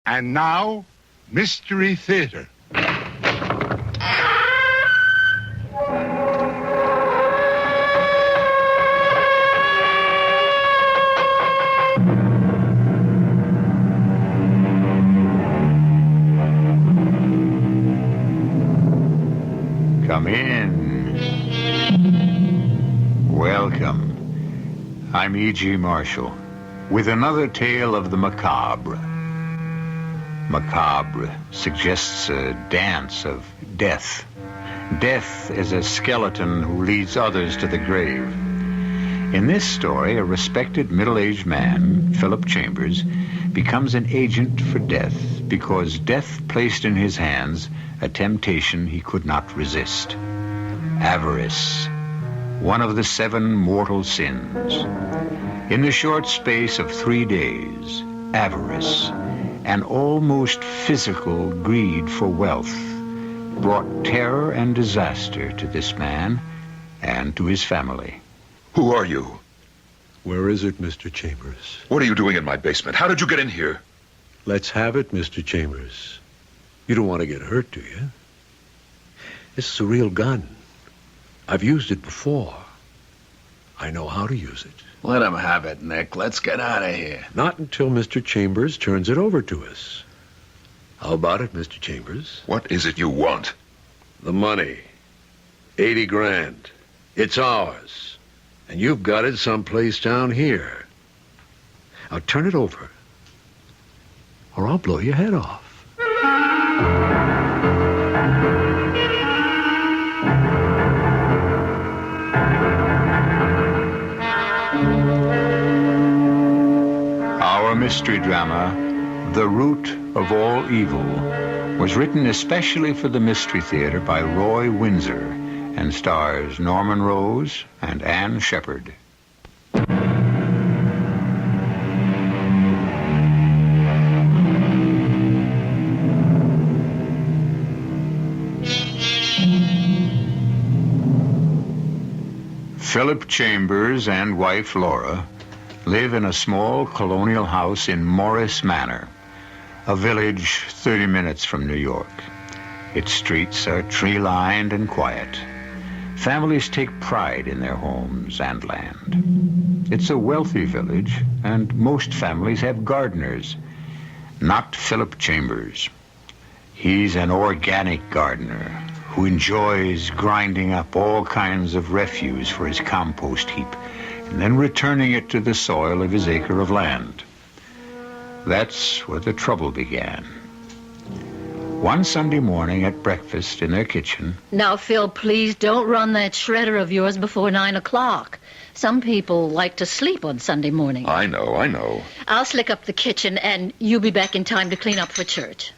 And now, Mystery Theater. Come in. Welcome. I'm E.G. Marshall with another tale of the macabre. Macabre suggests a dance of death. Death is a skeleton who leads others to the grave. In this story, a respected middle-aged man, Philip Chambers, becomes an agent for death because death placed in his hands a temptation he could not resist. Avarice, one of the 7 mortal sins. In the short space of 3 days, avarice, an almost physical greed for wealth, brought terror and disaster to this man and to his family. Who are you? Where is it, Mr. Chambers? What are you doing in my basement? How did you get in here? Let's have it, Mr. Chambers. You don't want to get hurt, do you? This is a real gun. I've used it before. I know how to use it. Let him have it, Nick. Let's get out of here. Not until Mr. Chambers turns it over to us. How about it, Mr. Chambers? What is it you want? The money. 80 grand. It's ours. And you've got it someplace down here. Now turn it over, or I'll blow your head off. Our mystery drama, The Root of All Evil, was written especially for the Mystery Theater by Roy Windsor and stars Norman Rose and Ann Shepard. Philip Chambers and wife Laura live in a small colonial house in Morris Manor, a village 30 minutes from New York. Its streets are tree-lined and quiet. Families take pride in their homes and land. It's a wealthy village, and most families have gardeners. Not Philip Chambers. He's an organic gardener who enjoys grinding up all kinds of refuse for his compost heap and then returning it to the soil of his acre of land. That's where the trouble began. One Sunday morning at breakfast in their kitchen... Now, Phil, please don't run that shredder of yours before 9 o'clock. Some people like to sleep on Sunday morning. I know. I'll slick up the kitchen, and you'll be back in time to clean up for church.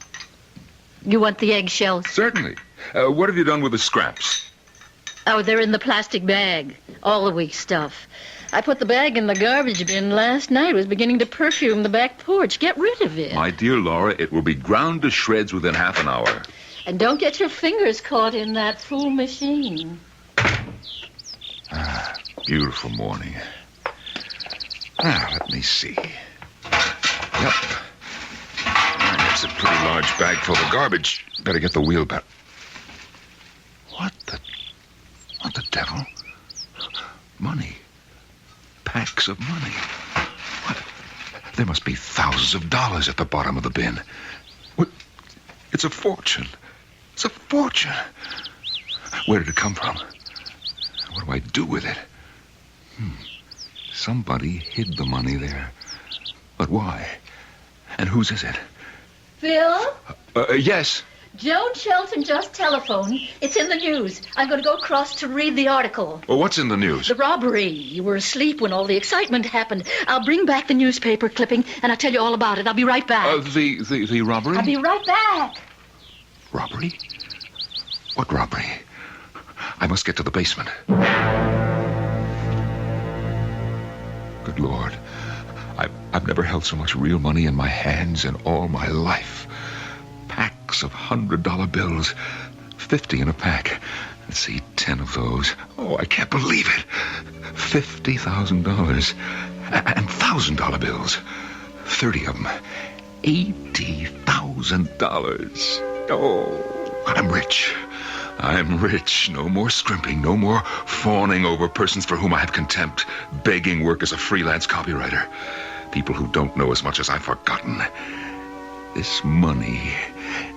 You want the eggshells? Certainly. What have you done with the scraps? Oh, they're in the plastic bag. All the week's stuff. I put the bag in the garbage bin last night. It was beginning to perfume the back porch. Get rid of it. My dear Laura, it will be ground to shreds within half an hour. And don't get your fingers caught in that fool machine. Beautiful morning. Let me see. Yep. That's a pretty large bag full of garbage. Better get the wheel back. What the devil? Money. Packs of money. What? There must be thousands of dollars at the bottom of the bin. What? It's a fortune. It's a fortune. Where did it come from? What do I do with it? Somebody hid the money there. But why? And whose is it? Phil? Yes. Joan Shelton just telephoned. It's in the news. I'm going to go across to read the article. Well, what's in the news? The robbery. You were asleep when all the excitement happened. I'll bring back the newspaper clipping, and I'll tell you all about it. I'll be right back. The robbery? I'll be right back. Robbery? What robbery? I must get to the basement. Good Lord. I've never held so much real money in my hands in all my life. Packs of $100 bills, 50 in a pack. Let's see, 10 of those. Oh, I can't believe it. $50,000 and $1,000 bills. 30 of them. $80,000. Oh, I'm rich. I'm rich. No more scrimping, no more fawning over persons for whom I have contempt, begging work as a freelance copywriter. People who don't know as much as I've forgotten. This money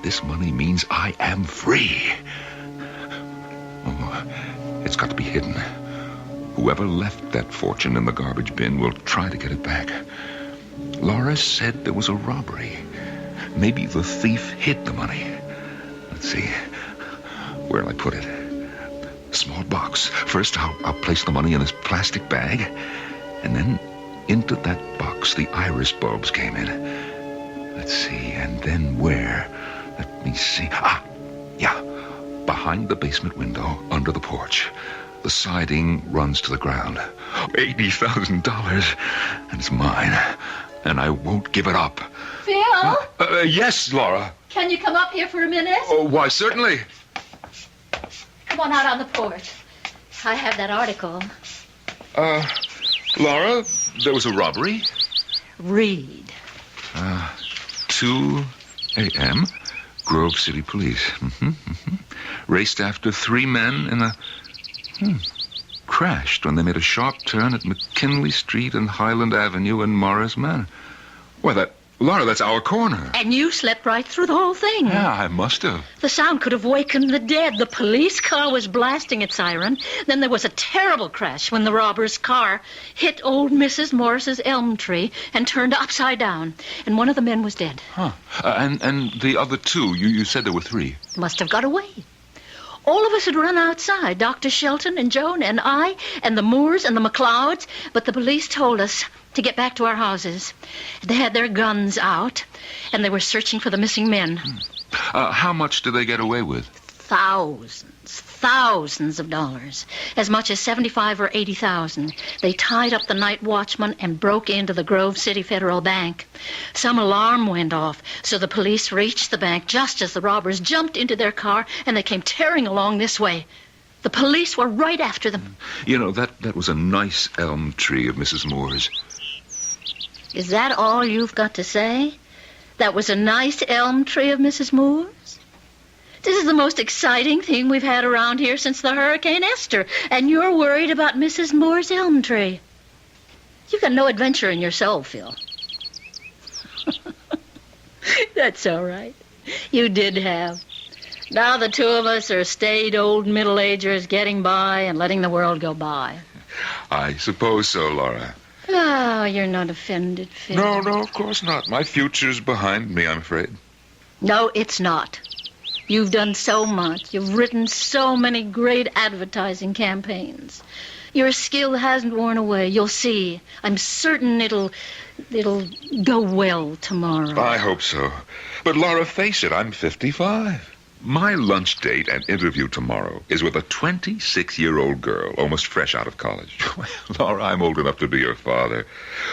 means I am free. Oh, it's got to be hidden. Whoever left that fortune in the garbage bin will try to get it back. Laura said there was a robbery. Maybe the thief hid the money. Let's see. Where'll I put it? Small box. First, I'll place the money in this plastic bag, and then into that box the iris bulbs came in. Let's see, and then where? Let me see. Yeah. Behind the basement window, under the porch. The siding runs to the ground. $80,000, and it's mine. And I won't give it up. Phil? Yes, Laura. Can you come up here for a minute? Oh, why, certainly. Come on out on the porch. I have that article. Laura, there was a robbery. Read. 2 a.m. Grove City Police. Raced after 3 men in a... Crashed when they made a sharp turn at McKinley Street and Highland Avenue in Morris Manor. Why, Laura, that's our corner. And you slept right through the whole thing. Yeah, I must have. The sound could have wakened the dead. The police car was blasting its siren. Then there was a terrible crash when the robber's car hit old Mrs. Morris's elm tree and turned upside down. And one of the men was dead. Huh. And the other 2, you said there were 3. Must have got away. All of us had run outside, Dr. Shelton and Joan and I and the Moores and the McLeods, but the police told us to get back to our houses. They had their guns out, and they were searching for the missing men. How much did they get away with? Thousands of dollars. As much as 75 or 80,000. They tied up the night watchman and broke into the Grove City Federal Bank. Some alarm went off, so the police reached the bank just as the robbers jumped into their car, and they came tearing along this way. The police were right after them. You know, that was a nice elm tree of Mrs. Moore's. Is that all you've got to say? That was a nice elm tree of Mrs. Moore's? This is the most exciting thing we've had around here since the Hurricane Esther, and you're worried about Mrs. Moore's elm tree. You've got no adventure in your soul, Phil. That's all right. You did have. Now the 2 of us are staid old middle-agers getting by and letting the world go by. I suppose so, Laura. Oh, you're not offended, Phil. No, of course not. My future's behind me, I'm afraid. No, it's not. You've done so much. You've written so many great advertising campaigns. Your skill hasn't worn away. You'll see. I'm certain it'll go well tomorrow. I hope so. But, Laura, face it, I'm 55. My lunch date and interview tomorrow is with a 26-year-old girl, almost fresh out of college. Laura, I'm old enough to be her father.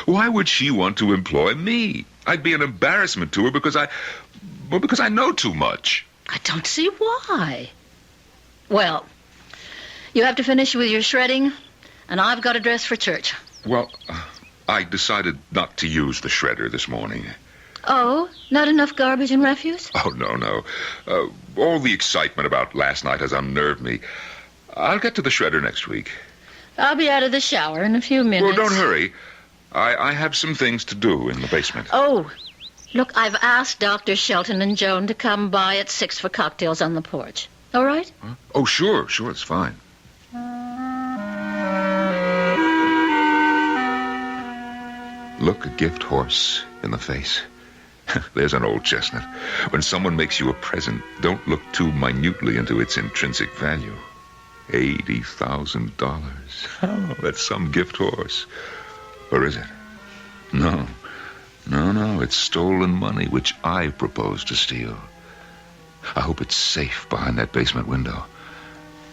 Why would she want to employ me? I'd be an embarrassment to her because I know too much. I don't see why. Well, you have to finish with your shredding, and I've got to dress for church. Well, I decided not to use the shredder this morning. Oh, not enough garbage and refuse? Oh, no. All the excitement about last night has unnerved me. I'll get to the shredder next week. I'll be out of the shower in a few minutes. Well, don't hurry. I have some things to do in the basement. Oh, look, I've asked Dr. Shelton and Joan to come by at 6 for cocktails on the porch. All right? Huh? Oh, sure, it's fine. Look a gift horse in the face. There's an old chestnut. When someone makes you a present, don't look too minutely into its intrinsic value. $80,000. Oh, that's some gift horse. Or is it? No, it's stolen money, which I propose to steal. I hope it's safe behind that basement window.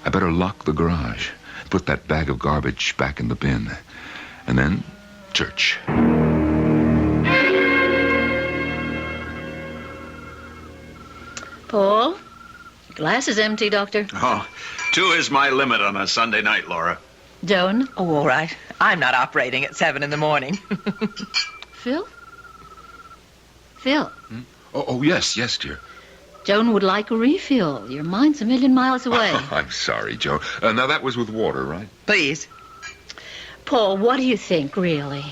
I better lock the garage, put that bag of garbage back in the bin, and then church. Paul, your glass is empty, Doctor. Oh, 2 is my limit on a Sunday night, Laura. Joan? Oh, all right. I'm not operating at 7 in the morning. Phil? Phil, Oh, yes, dear. Joan would like a refill. Your mind's a million miles away. I'm sorry, Joe. Now, that was with water, right? Please. Paul, what do you think, really?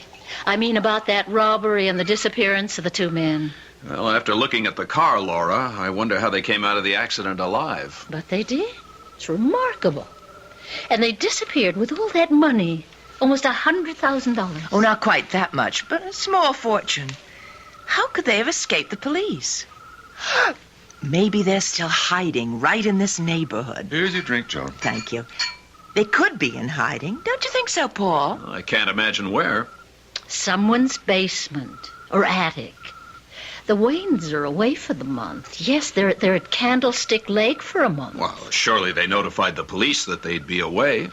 I mean, about that robbery and the disappearance of the two men. Well, after looking at the car, Laura, I wonder how they came out of the accident alive. But they did. It's remarkable. And they disappeared with all that money. Almost $100,000. Oh, not quite that much, but a small fortune. How could they have escaped the police? Maybe they're still hiding right in this neighborhood. Here's your drink, Joan. Thank you. They could be in hiding. Don't you think so, Paul? I can't imagine where. Someone's basement or attic. The Waynes are away for the month. Yes, they're at Candlestick Lake for a month. Well, surely they notified the police that they'd be away.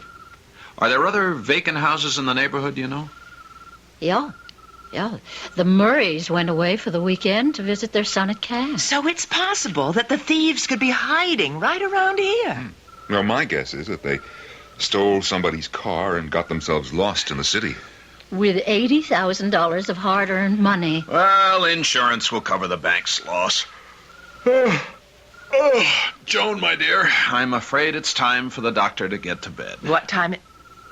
Are there other vacant houses in the neighborhood, you know? Yeah. The Murrays went away for the weekend to visit their son at camp. So it's possible that the thieves could be hiding right around here. Well, my guess is that they stole somebody's car and got themselves lost in the city. With $80,000 of hard-earned money. Well, insurance will cover the bank's loss. Joan, my dear, I'm afraid it's time for the doctor to get to bed. What time?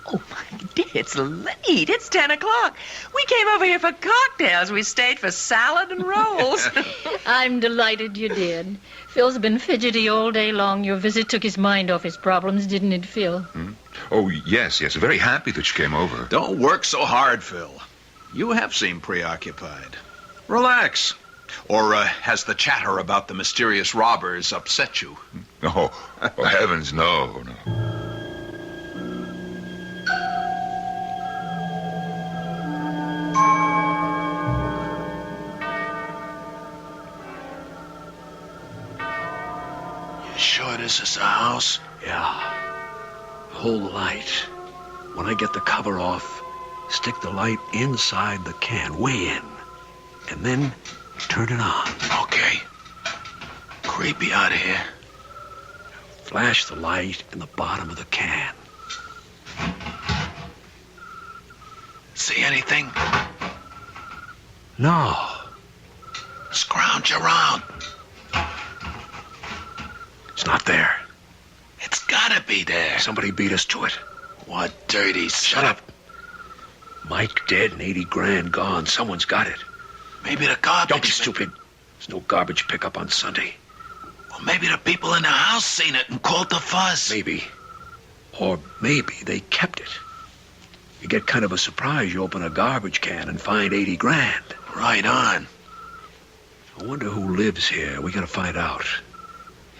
Oh, my dear, it's late. It's 10 o'clock. We came over here for cocktails. We stayed for salad and rolls. I'm delighted you did. Phil's been fidgety all day long. Your visit took his mind off his problems, didn't it, Phil? Oh, yes. Very happy that you came over. Don't work so hard, Phil. You have seemed preoccupied. Relax. Or has the chatter about the mysterious robbers upset you? Oh, heavens, no. Sure this is the house? Yeah. Hold the light. When I get the cover off, stick the light inside the can, way in. And then turn it on. Okay. Creepy out of here. Flash the light in the bottom of the can. See anything? No. Scrounge around. It's not there. It's gotta be there. Somebody beat us to it. What dirty... Shut up. Mike dead and 80 grand gone. Someone's got it. Maybe the garbage... Don't be stupid. There's no garbage pickup on Sunday. Well, maybe the people in the house seen it and called the fuzz. Maybe. Or maybe they kept it. You get kind of a surprise. You open a garbage can and find 80 grand. Right on. I wonder who lives here. We gotta find out.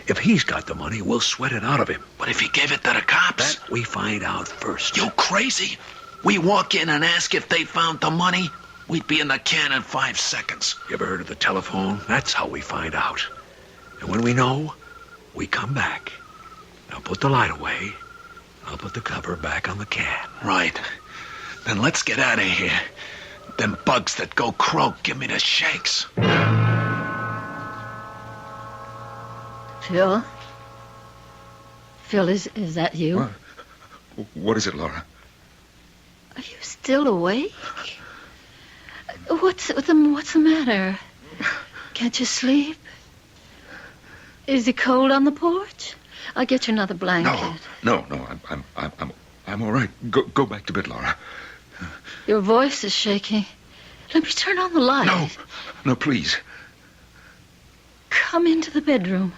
If he's got the money, we'll sweat it out of him. But if he gave it to the cops... That we find out first. You crazy? We walk in and ask if they found the money, we'd be in the can in 5 seconds. You ever heard of the telephone? That's how we find out. And when we know, we come back. Now put the light away. I'll put the cover back on the can. Right. Then let's get out of here. Them bugs that go croak give me the shakes. Phil? Phil, is that you? What is it, Laura? Are you still awake? What's the matter? Can't you sleep? Is it cold on the porch? I'll get you another blanket. No. I'm all right. Go back to bed, Laura. Your voice is shaking. Let me turn on the light. No, please. Come into the bedroom.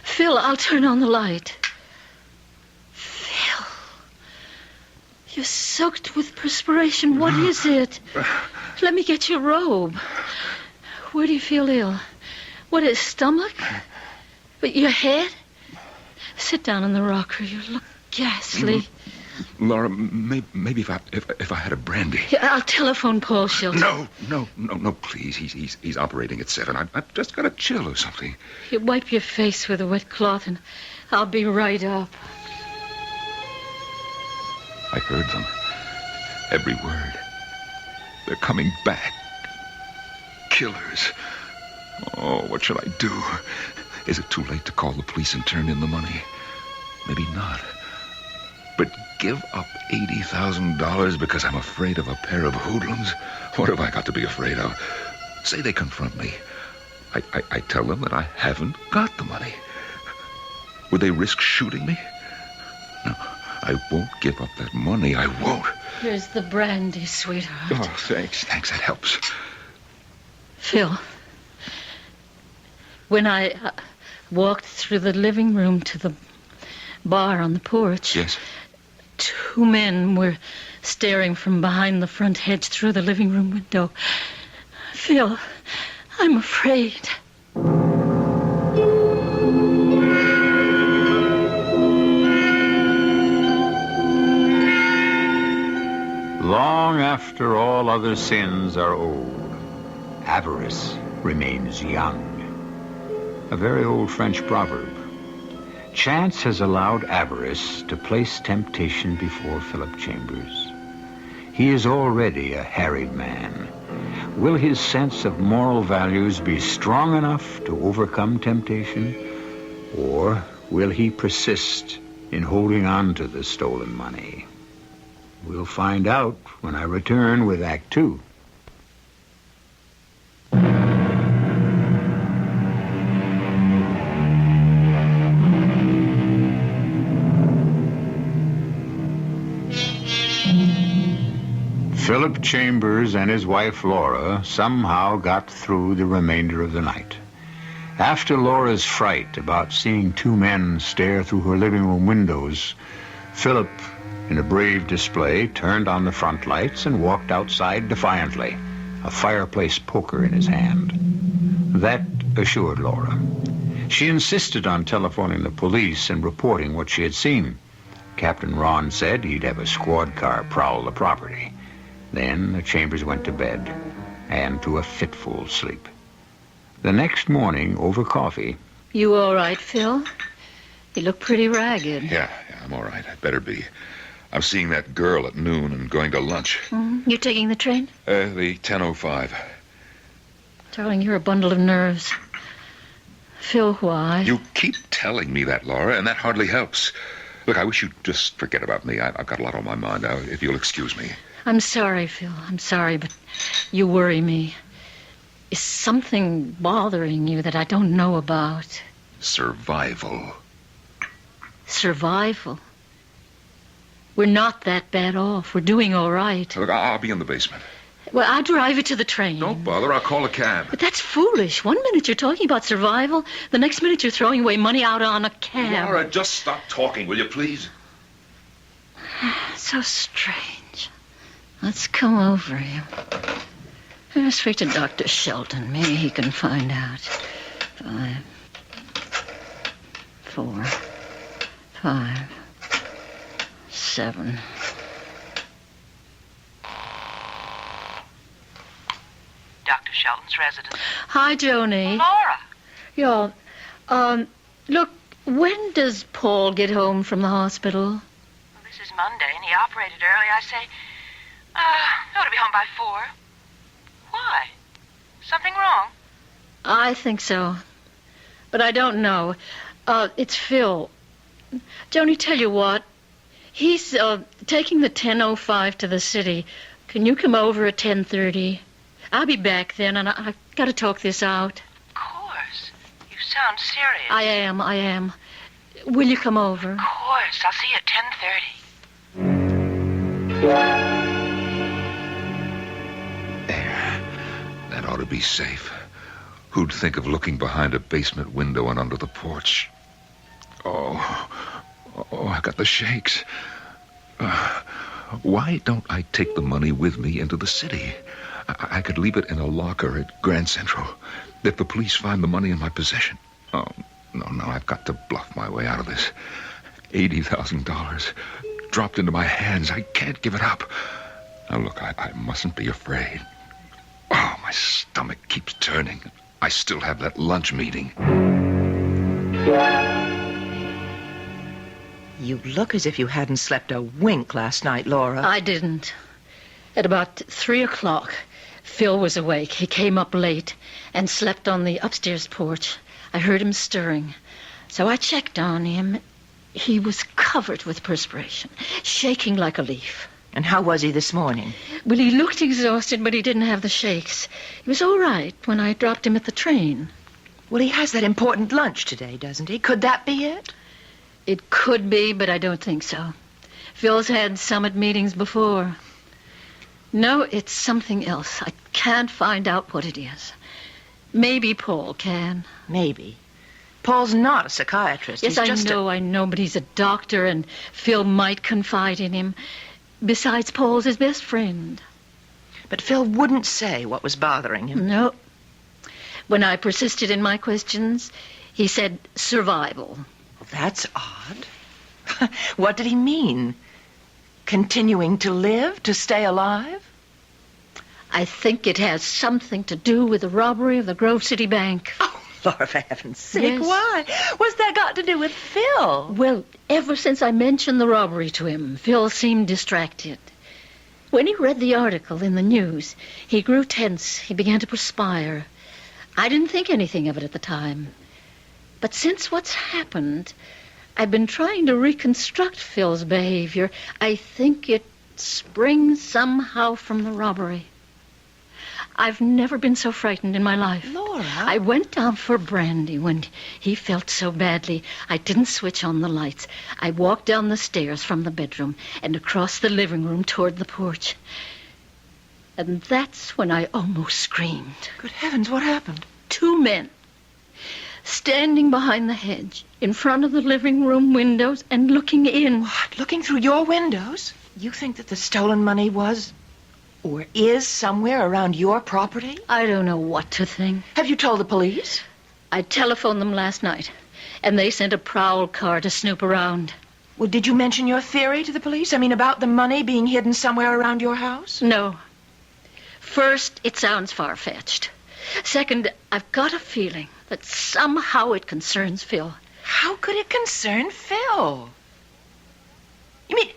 Phil, I'll turn on the light. Phil, you're soaked with perspiration. What is it? Let me get your robe. Where do you feel ill? What is stomach? But your head? Sit down in the rocker. You look ghastly. Laura, maybe if I had a brandy. Yeah, I'll telephone Paul Shilton. No, please. He's operating at 7. I've just got a chill or something. You wipe your face with a wet cloth and I'll be right up. I heard them. Every word. They're coming back. Killers. Oh, what should I do? Is it too late to call the police and turn in the money? Maybe not. But give up $80,000 because I'm afraid of a pair of hoodlums? What have I got to be afraid of? Say they confront me. I tell them that I haven't got the money. Would they risk shooting me? No, I won't give up that money. I won't. Here's the brandy, sweetheart. Oh, thanks. Thanks, that helps. Phil, when I walked through the living room to the bar on the porch... Yes? 2 men were staring from behind the front hedge through the living room window. Phil, I'm afraid. Long after all other sins are old, avarice remains young. A very old French proverb. Chance has allowed avarice to place temptation before Philip Chambers. He is already a harried man. Will his sense of moral values be strong enough to overcome temptation? Or will he persist in holding on to the stolen money? We'll find out when I return with Act 2. Philip Chambers and his wife Laura somehow got through the remainder of the night. After Laura's fright about seeing 2 men stare through her living room windows, Philip, in a brave display, turned on the front lights and walked outside defiantly, a fireplace poker in his hand. That assured Laura. She insisted on telephoning the police and reporting what she had seen. Captain Ron said he'd have a squad car prowl the property. Then the Chambers went to bed, and to a fitful sleep. The next morning, over coffee... You all right, Phil? You look pretty ragged. Yeah, I'm all right. I'd better be. I'm seeing that girl at noon and going to lunch. Mm-hmm. You're taking the train? The 10:05. Darling, you're a bundle of nerves. Phil, why? You keep telling me that, Laura, and that hardly helps. Look, I wish you'd just forget about me. I've got a lot on my mind now, if you'll excuse me. I'm sorry, Phil. I'm sorry, but you worry me. Is something bothering you that I don't know about? Survival. Survival? We're not that bad off. We're doing all right. Look, I'll be in the basement. Well, I'll drive you to the train. Don't bother. I'll call a cab. But that's foolish. 1 minute you're talking about survival. The next minute you're throwing away money out on a cab. Laura, just stop talking, will you, please? So strange. Let's come over here. Straight to Dr. Shelton. Maybe he can find out. 5, 4, 5, 7. Dr. Shelton's residence. Hi, Joni. Laura. Yeah. Look, when does Paul get home from the hospital? Well, this is Monday, and he operated early. I say, ought to be home by 4. Why? Something wrong? I think so. But I don't know. It's Phil. Joni, tell you what. He's taking the 10:05 to the city. Can you come over at 10:30? I'll be back then, and I've got to talk this out. Of course. You sound serious. I am. Will you come over? Of course. I'll see you at 10:30. There. That ought to be safe. Who'd think of looking behind a basement window and under the porch? Oh, I got the shakes. Why don't I take the money with me into the city? I could leave it in a locker at Grand Central. If the police find the money in my possession. Oh, no, I've got to bluff my way out of this. $80,000 dropped into my hands. I can't give it up. Now, look, I mustn't be afraid. Oh, my stomach keeps turning. I still have that lunch meeting. You look as if you hadn't slept a wink last night, Laura. I didn't. At about 3 o'clock, Phil was awake. He came up late and slept on the upstairs porch. I heard him stirring. So I checked on him. He was covered with perspiration, shaking like a leaf. And how was he this morning? Well, he looked exhausted, but he didn't have the shakes. He was all right when I dropped him at the train. Well, he has that important lunch today, doesn't he? Could that be it? It could be, but I don't think so. Phil's had summit meetings before. No, it's something else. I can't find out what it is. Maybe Paul can. Maybe. Paul's not a psychiatrist. Yes, He's just I know, but he's a doctor, and Phil might confide in him. Besides, Paul's his best friend. But Phil wouldn't say what was bothering him. No. When I persisted in my questions, he said survival. That's odd. What did he mean? Continuing to live, to stay alive? I think it has something to do with the robbery of the Grove City Bank. Oh, Laura, for heaven's sake, Yes. why? What's that got to do with Phil? Well, ever since I mentioned the robbery to him, Phil seemed distracted. When he read the article in the news, he grew tense. He began to perspire. I didn't think anything of it at the time. But since what's happened, I've been trying to reconstruct Phil's behavior. I think it springs somehow from the robbery. I've never been so frightened in my life. Laura? I went down for brandy when he felt so badly. I didn't switch on the lights. I walked down the stairs from the bedroom and across the living room toward the porch. And that's when I almost screamed. Good heavens, what happened? 2 men standing behind the hedge in front of the living room windows and looking in. What? Looking through your windows? You think that the stolen money was or is somewhere around your property? I don't know what to think. Have you told the police? I telephoned them last night, and they sent a prowl car to snoop around. Well, did you mention your theory to the police? I mean, about the money being hidden somewhere around your house? No. First, it sounds far-fetched. Second, I've got a feeling that somehow it concerns Phil. How could it concern Phil? You mean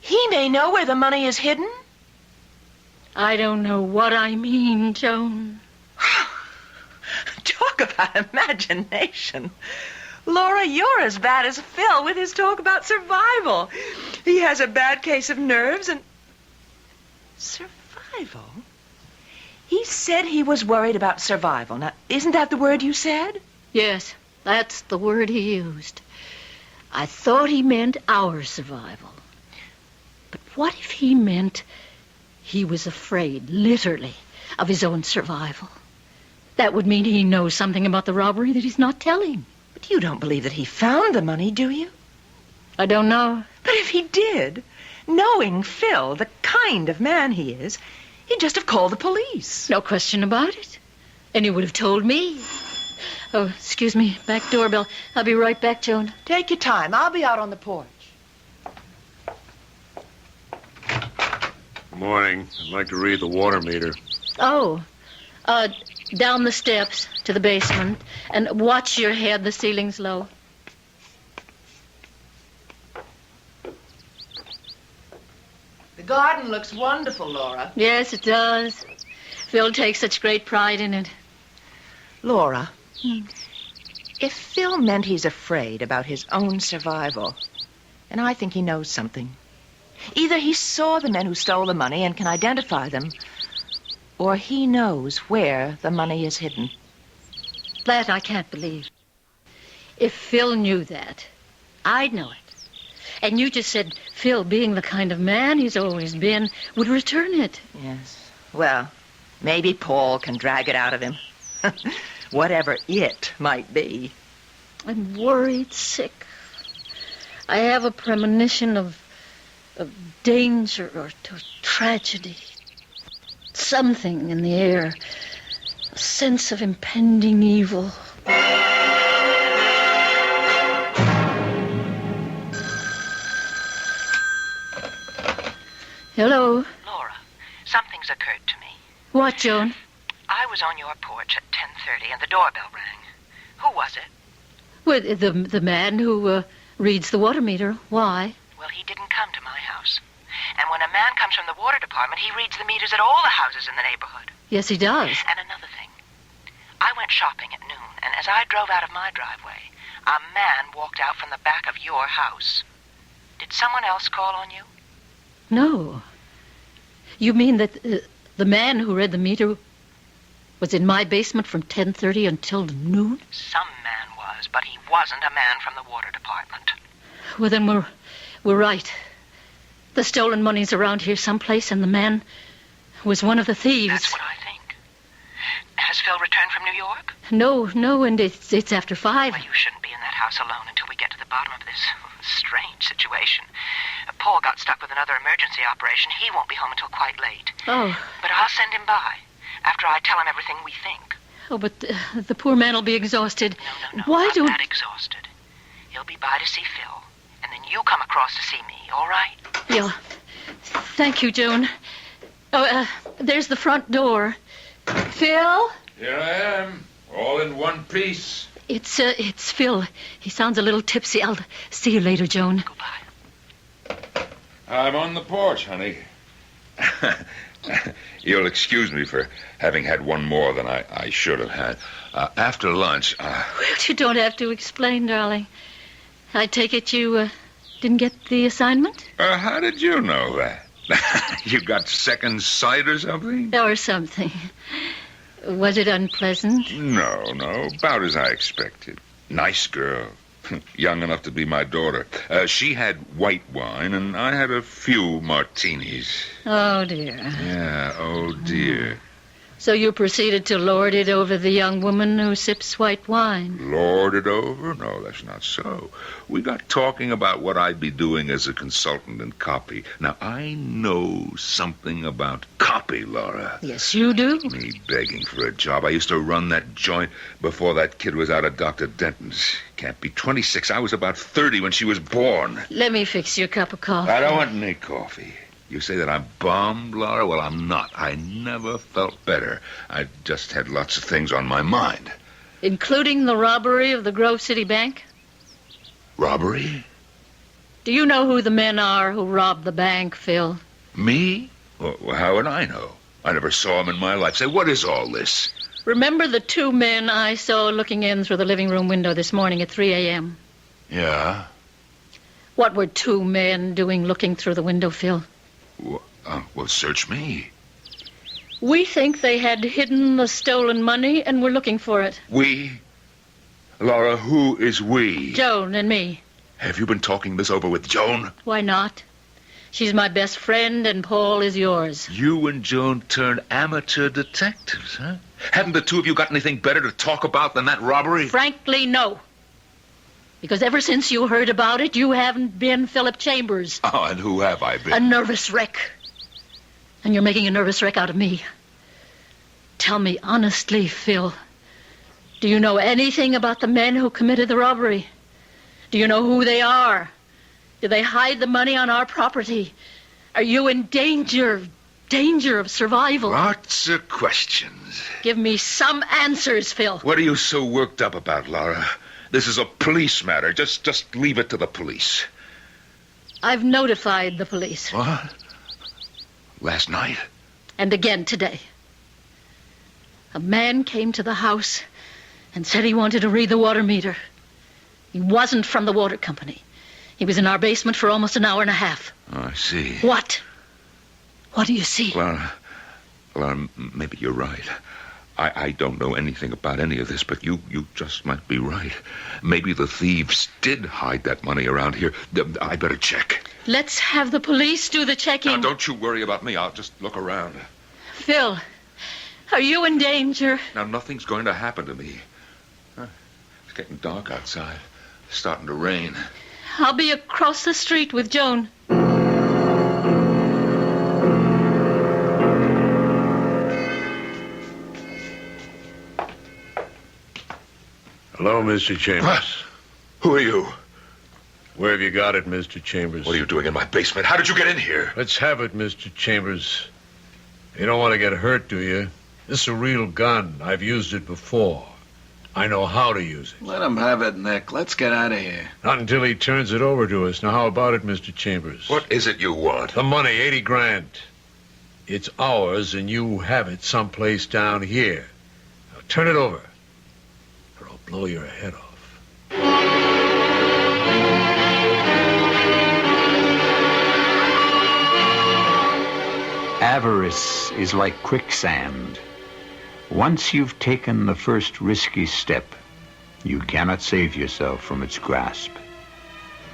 he may know where the money is hidden? I don't know what I mean, Joan. Talk about imagination. Laura, you're as bad as Phil with his talk about survival. He has a bad case of nerves and... Survival? He said he was worried about survival. Now, isn't that the word you said? Yes, that's the word he used. I thought he meant our survival. But what if he meant he was afraid, literally, of his own survival? That would mean he knows something about the robbery that he's not telling. But you don't believe that he found the money, do you? I don't know. But if he did, knowing Phil, the kind of man he is, he'd just have called the police. No question about it. And he would have told me. Oh, excuse me. Back doorbell. I'll be right back, Joan. Take your time. I'll be out on the porch. Good morning. I'd like to read the water meter. Oh, down the steps to the basement. And watch your head. The ceiling's low. The garden looks wonderful, Laura. Yes, it does. Phil takes such great pride in it. Laura, if Phil meant he's afraid about his own survival, then I think he knows something. Either he saw the men who stole the money and can identify them, or he knows where the money is hidden. That I can't believe. If Phil knew that, I'd know it. And you just said Phil, being the kind of man he's always been, would return it. Yes. Well, maybe Paul can drag it out of him. Whatever it might be. I'm worried sick. I have a premonition of danger or tragedy. Something in the air. A sense of impending evil. Hello. Laura, something's occurred to me. What, Joan? I was on your porch at 10:30 and the doorbell rang. Who was it? Well, the man who reads the water meter. Why? Well, he didn't come to my house. And when a man comes from the water department, he reads the meters at all the houses in the neighborhood. Yes, he does. And another thing. I went shopping at noon, and as I drove out of my driveway, a man walked out from the back of your house. Did someone else call on you? No. You mean that the man who read the meter was in my basement from 10:30 until noon? Some man was, but he wasn't a man from the water department. Well, then we're right. The stolen money's around here someplace, and the man was one of the thieves. That's what I think. Has Phil returned from New York? No, and it's after 5. Well, you shouldn't be in that house alone until we get to the bottom of this strange situation. Paul got stuck with another emergency operation. He won't be home until quite late. Oh. But I'll send him by after I tell him everything we think. Oh, but the poor man will be exhausted. No, Why not don't... that exhausted. He'll be by to see Phil, and then you come across to see me, all right? Yeah. Thank you, Joan. Oh, there's the front door. Phil? Here I am, all in one piece. It's Phil. He sounds a little tipsy. I'll see you later, Joan. Goodbye. I'm on the porch, honey. You'll excuse me for having had one more than I should have had. After lunch, Well, you don't have to explain, darling. I take it you didn't get the assignment? how did you know that? You got second sight or something? Or something. Was it unpleasant? No, about as I expected. Nice girl. Young enough to be my daughter. She had white wine, and I had a few martinis. Oh, dear. Yeah, oh, dear. So you proceeded to lord it over the young woman who sips white wine? Lord it over? No, that's not so. We got talking about what I'd be doing as a consultant in copy. Now, I know something about copy, Laura. Yes, you do. Me begging for a job. I used to run that joint before that kid was out of Dr. Denton's. Can't be 26. I was about 30 when she was born. Let me fix your cup of coffee. I don't want any coffee. You say that I'm bummed, Laura? Well, I'm not. I never felt better. I just had lots of things on my mind. Including the robbery of the Grove City Bank? Robbery? Do you know who the men are who robbed the bank, Phil? Me? Well, how would I know? I never saw them in my life. Say, what is all this? Remember the 2 men I saw looking in through the living room window this morning at 3 a.m.? Yeah? What were 2 men doing looking through the window, Phil? Well, search me. We think they had hidden the stolen money and were looking for it. We? Laura, who is we? Joan and me. Have you been talking this over with Joan? Why not? She's my best friend and Paul is yours. You and Joan turned amateur detectives, huh? Haven't the two of you got anything better to talk about than that robbery? Frankly, no. Because ever since you heard about it, you haven't been Philip Chambers. Oh, and who have I been? A nervous wreck. And you're making a nervous wreck out of me. Tell me honestly, Phil. Do you know anything about the men who committed the robbery? Do you know who they are? Do they hide the money on our property? Are you in danger of survival? Lots of questions. Give me some answers, Phil. What are you so worked up about, Laura? This is a police matter. Just leave it to the police. I've notified the police. What? Last night? And again today. A man came to the house and said he wanted to read the water meter. He wasn't from the water company. He was in our basement for almost an hour and a half. Oh, I see. What? What do you see? Well, maybe you're right. I don't know anything about any of this, but you just might be right. Maybe the thieves did hide that money around here. I better check. Let's have the police do the checking. Now, don't you worry about me. I'll just look around. Phil, are you in danger? Now, nothing's going to happen to me. It's getting dark outside. It's starting to rain. I'll be across the street with Joan. Hello, Mr. Chambers. What? Who are you? Where have you got it, Mr. Chambers? What are you doing in my basement? How did you get in here? Let's have it, Mr. Chambers. You don't want to get hurt, do you? This is a real gun. I've used it before. I know how to use it. Let him have it, Nick. Let's get out of here. Not until he turns it over to us. Now, how about it, Mr. Chambers? What is it you want? The money, 80 grand. It's ours, and you have it someplace down here. Now, turn it over, or I'll blow your head off. Avarice is like quicksand. Once you've taken the first risky step, you cannot save yourself from its grasp.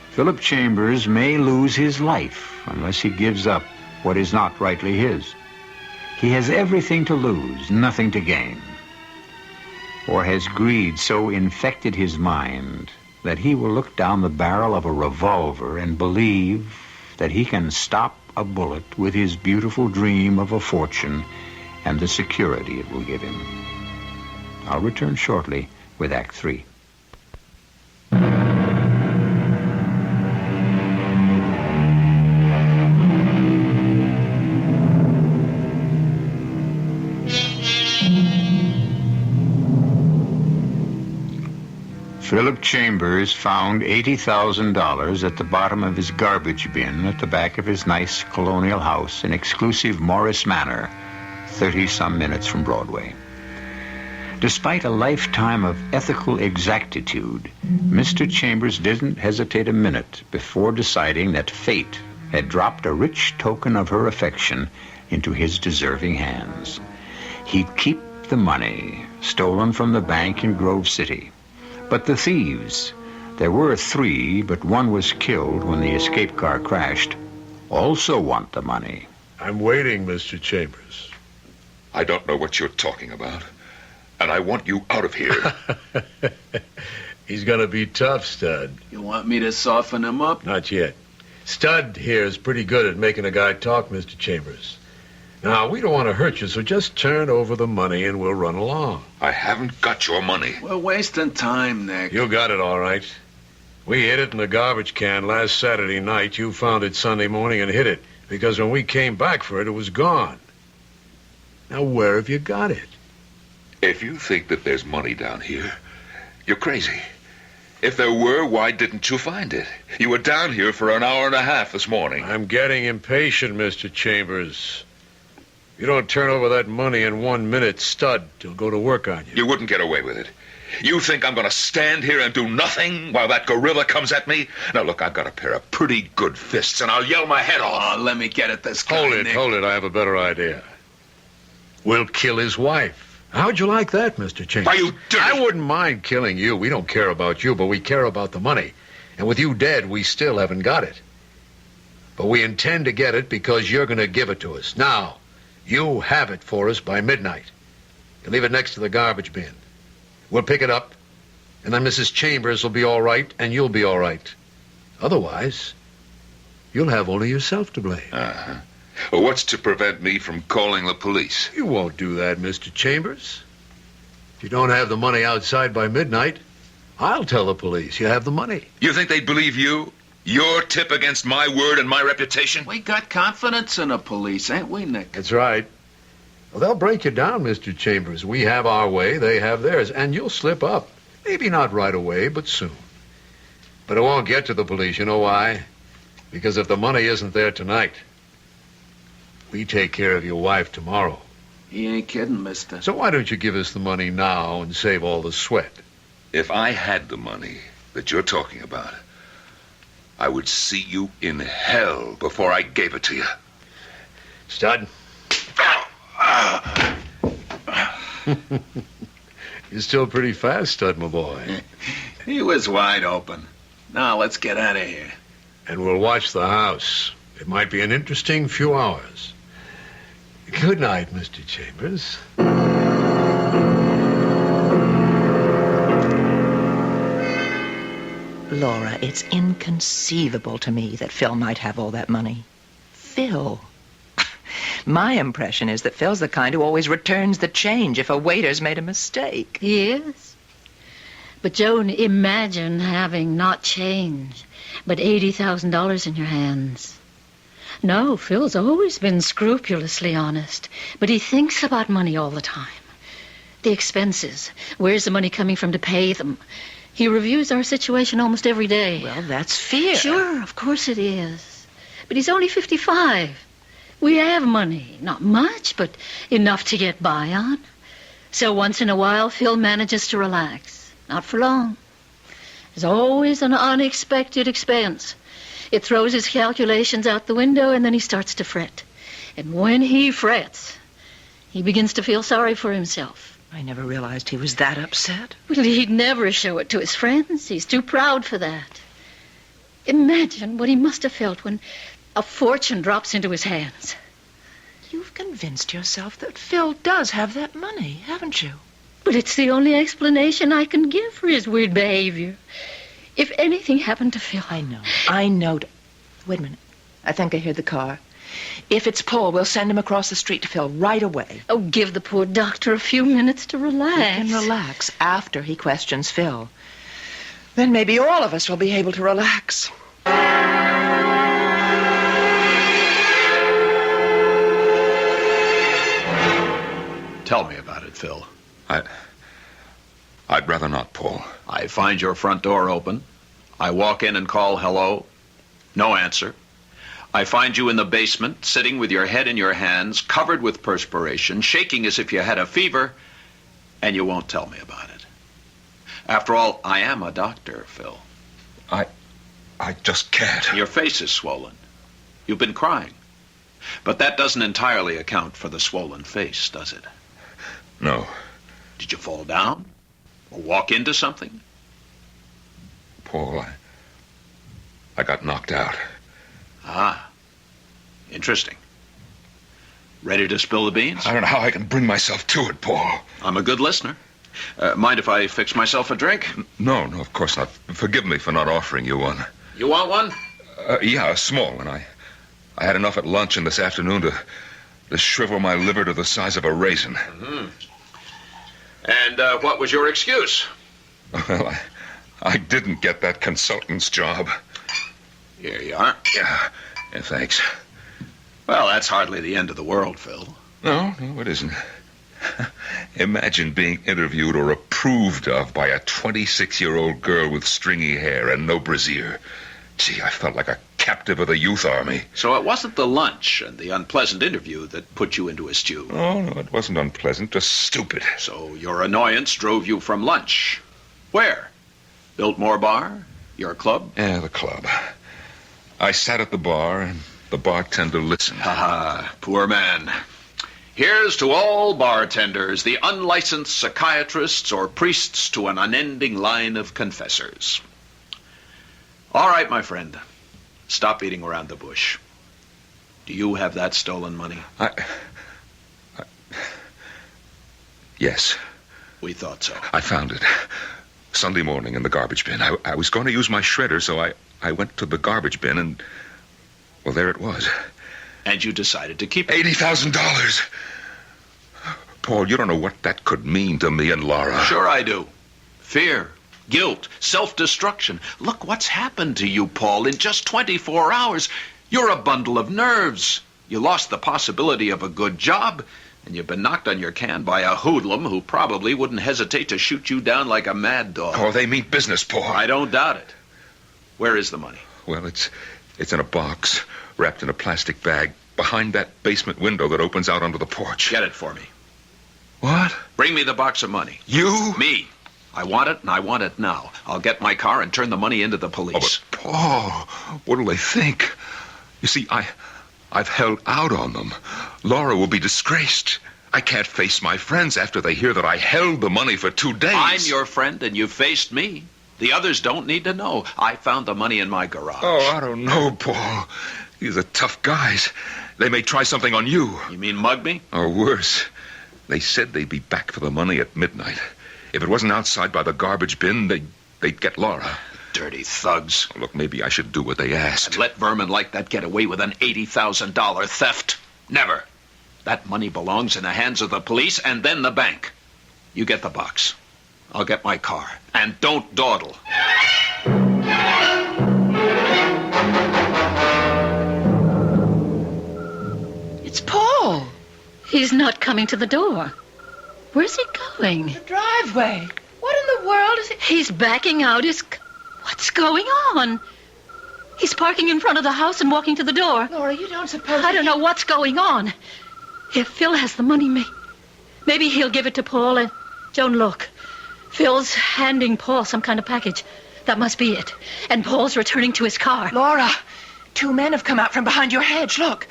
Philip Chambers may lose his life unless he gives up what is not rightly his. He has everything to lose, nothing to gain. Or has greed so infected his mind that he will look down the barrel of a revolver and believe that he can stop a bullet with his beautiful dream of a fortune and the security it will give him. I'll return shortly with Act 3. Philip Chambers found $80,000 at the bottom of his garbage bin at the back of his nice colonial house in exclusive Morris Manor, 30-some minutes from Broadway. Despite a lifetime of ethical exactitude, Mr. Chambers didn't hesitate a minute before deciding that fate had dropped a rich token of her affection into his deserving hands. He'd keep the money stolen from the bank in Grove City. But the thieves, there were 3, but one was killed when the escape car crashed, also want the money. I'm waiting, Mr. Chambers. I don't know what you're talking about, and I want you out of here. He's gonna be tough, Stud. You want me to soften him up? Not yet. Stud here is pretty good at making a guy talk, Mr. Chambers. Now, we don't want to hurt you, so just turn over the money and we'll run along. I haven't got your money. We're wasting time, Nick. You got it all right. We hid it in the garbage can last Saturday night. You found it Sunday morning and hid it, because when we came back for it, it was gone. Now, where have you got it? If you think that there's money down here, you're crazy. If there were, why didn't you find it? You were down here for an hour and a half this morning. I'm getting impatient, Mr. Chambers. You don't turn over that money in 1 minute, Stud, he'll go to work on you. You wouldn't get away with it. You think I'm going to stand here and do nothing while that gorilla comes at me? Now, look, I've got a pair of pretty good fists, and I'll yell my head off. Oh, let me get at this guy, Nick. Hold it, I have a better idea. We'll kill his wife. How'd you like that, Mr. Chambers? Why, you dirty... I wouldn't mind killing you. We don't care about you, but we care about the money. And with you dead, we still haven't got it. But we intend to get it because you're going to give it to us. Now, you have it for us by midnight. You leave it next to the garbage bin. We'll pick it up, and then Mrs. Chambers will be all right, and you'll be all right. Otherwise, you'll have only yourself to blame. Uh-huh. Well, what's to prevent me from calling the police? You won't do that, Mr. Chambers. If you don't have the money outside by midnight, I'll tell the police you have the money. You think they'd believe you? Your tip against my word and my reputation? We got confidence in the police, ain't we, Nick? That's right. Well, they'll break you down, Mr. Chambers. We have our way, they have theirs, and you'll slip up. Maybe not right away, but soon. But it won't get to the police. You know why? Because if the money isn't there tonight, we take care of your wife tomorrow. He ain't kidding, mister. So why don't you give us the money now and save all the sweat? If I had the money that you're talking about, I would see you in hell before I gave it to you. Stud. You're still pretty fast, Stud, my boy. He was wide open. Now let's get out of here. And we'll watch the house. It might be an interesting few hours. Good night, Mr. Chambers. Laura, it's inconceivable to me that Phil might have all that money. Phil. My impression is that Phil's the kind who always returns the change if a waiter's made a mistake. Yes. But, Joan, imagine having not change, but $80,000 in your hands. No, Phil's always been scrupulously honest, but he thinks about money all the time. The expenses. Where's the money coming from to pay them? He reviews our situation almost every day. Well, that's fear. Sure, of course it is. But he's only 55. We have money. Not much, but enough to get by on. So once in a while, Phil manages to relax. Not for long. There's always an unexpected expense. It throws his calculations out the window, and then he starts to fret. And when he frets, he begins to feel sorry for himself. I never realized he was that upset. Well, he'd never show it to his friends. He's too proud for that. Imagine what he must have felt when a fortune drops into his hands. You've convinced yourself that Phil does have that money, haven't you? But it's the only explanation I can give for his weird behavior. If anything happened to Phil... I know. Wait a minute. I think I hear the car. If it's Paul, we'll send him across the street to Phil right away. Oh, give the poor doctor a few minutes to relax. He can relax after he questions Phil. Then maybe all of us will be able to relax. Tell me about it, Phil. I'd rather not, Paul. I find your front door open. I walk in and call hello. No answer. I find you in the basement, sitting with your head in your hands, covered with perspiration, shaking as if you had a fever, and you won't tell me about it. After all, I am a doctor, Phil. I just can't. Your face is swollen. You've been crying. But that doesn't entirely account for the swollen face, does it? No. Did you fall down? Or walk into something? Paul, I got knocked out. Ah, interesting. Ready to spill the beans? I don't know how I can bring myself to it, Paul. I'm a good listener. Mind if I fix myself a drink? No, of course not. Forgive me for not offering you one. You want one? Yeah, a small one. I had enough at lunch and this afternoon to shrivel my liver to the size of a raisin. Mm-hmm. And what was your excuse? Well, I didn't get that consultant's job. Here you are. Yeah, thanks. Well, that's hardly the end of the world, Phil. No, it isn't. Imagine being interviewed or approved of by a 26-year-old girl with stringy hair and no brassiere. Gee, I felt like a captive of the youth army. So it wasn't the lunch and the unpleasant interview that put you into a stew? Oh, no, it wasn't unpleasant, just stupid. So your annoyance drove you from lunch. Where? Biltmore Bar? Your club? Yeah, the club. I sat at the bar, and the bartender listened. Ha, poor man. Here's to all bartenders, the unlicensed psychiatrists or priests to an unending line of confessors. All right, my friend. Stop beating around the bush. Do you have that stolen money? Yes. We thought so. I found it. Sunday morning in the garbage bin. I was going to use my shredder, so I went to the garbage bin and... well, there it was. And you decided to keep it? $80,000. Paul, you don't know what that could mean to me and Laura. Sure I do. Fear, guilt, self-destruction. Look what's happened to you, Paul, in just 24 hours. You're a bundle of nerves. You lost the possibility of a good job, and you've been knocked on your can by a hoodlum who probably wouldn't hesitate to shoot you down like a mad dog. Oh, they mean business, Paul. I don't doubt it. Where is the money? Well, it's in a box, wrapped in a plastic bag, behind that basement window that opens out onto the porch. Get it for me. What? Bring me the box of money. You? Me. I want it, and I want it now. I'll get my car and turn the money into the police. Oh, but Paul, what'll they think? You see, I've held out on them. Laura will be disgraced. I can't face my friends after they hear that I held the money for 2 days. I'm your friend, and you've faced me. The others don't need to know. I found the money in my garage. Oh, I don't know, Paul. These are tough guys. They may try something on you. You mean mug me? Or worse. They said they'd be back for the money at midnight. If it wasn't outside by the garbage bin, they'd get Laura. Dirty thugs. Look, maybe I should do what they asked. And let vermin like that get away with an $80,000 theft? Never. That money belongs in the hands of the police and then the bank. You get the box. I'll get my car. And don't dawdle. It's Paul. He's not coming to the door. Where's he going? The driveway. What in the world is he... He's backing out his... What's going on? He's parking in front of the house and walking to the door. Laura, you don't suppose... I don't know what's going on. If Phil has the money, maybe he'll give it to Paul and... Joan, look. Phil's handing Paul some kind of package. That must be it. And Paul's returning to his car. Laura, 2 men have come out from behind your hedge. Look.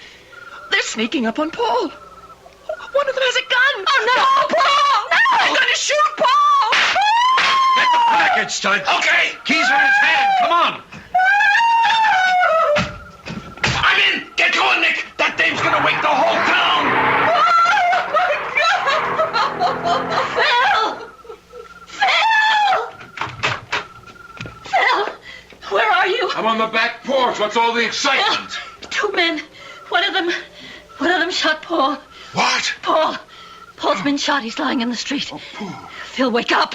They're sneaking up on Paul. One of them has a gun. Oh, no! Paul! No! They're going to shoot Paul! Get the package, Stud. Okay. Keys are in his hand. Come on. I'm in. Get going, Nick. That dame's gonna wake the whole town. Phil! Where are you? I'm on the back porch. What's all the excitement? Two men. One of them shot Paul. What? Paul's been shot. He's lying in the street. Oh, Paul. Phil, wake up.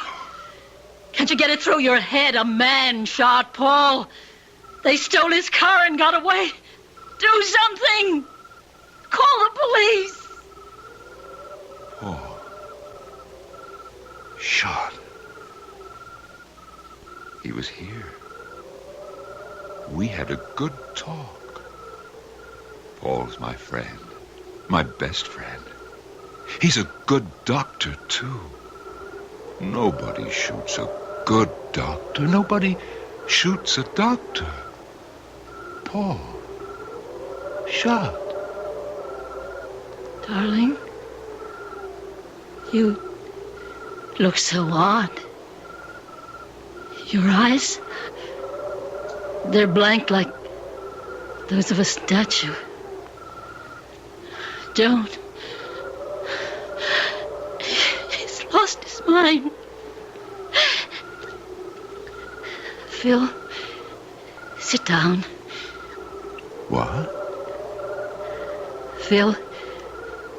Can't you get it through your head? A man shot Paul. They stole his car and got away. Do something. Call the police. Paul. Shot. He was here. We had a good talk. Paul's my friend. My best friend. He's a good doctor, too. Nobody shoots a good doctor. Nobody shoots a doctor. Paul. Shot. Darling, you look so odd. Your eyes, they're blank like those of a statue. Don't. He's lost his mind. Phil, sit down. What? Phil,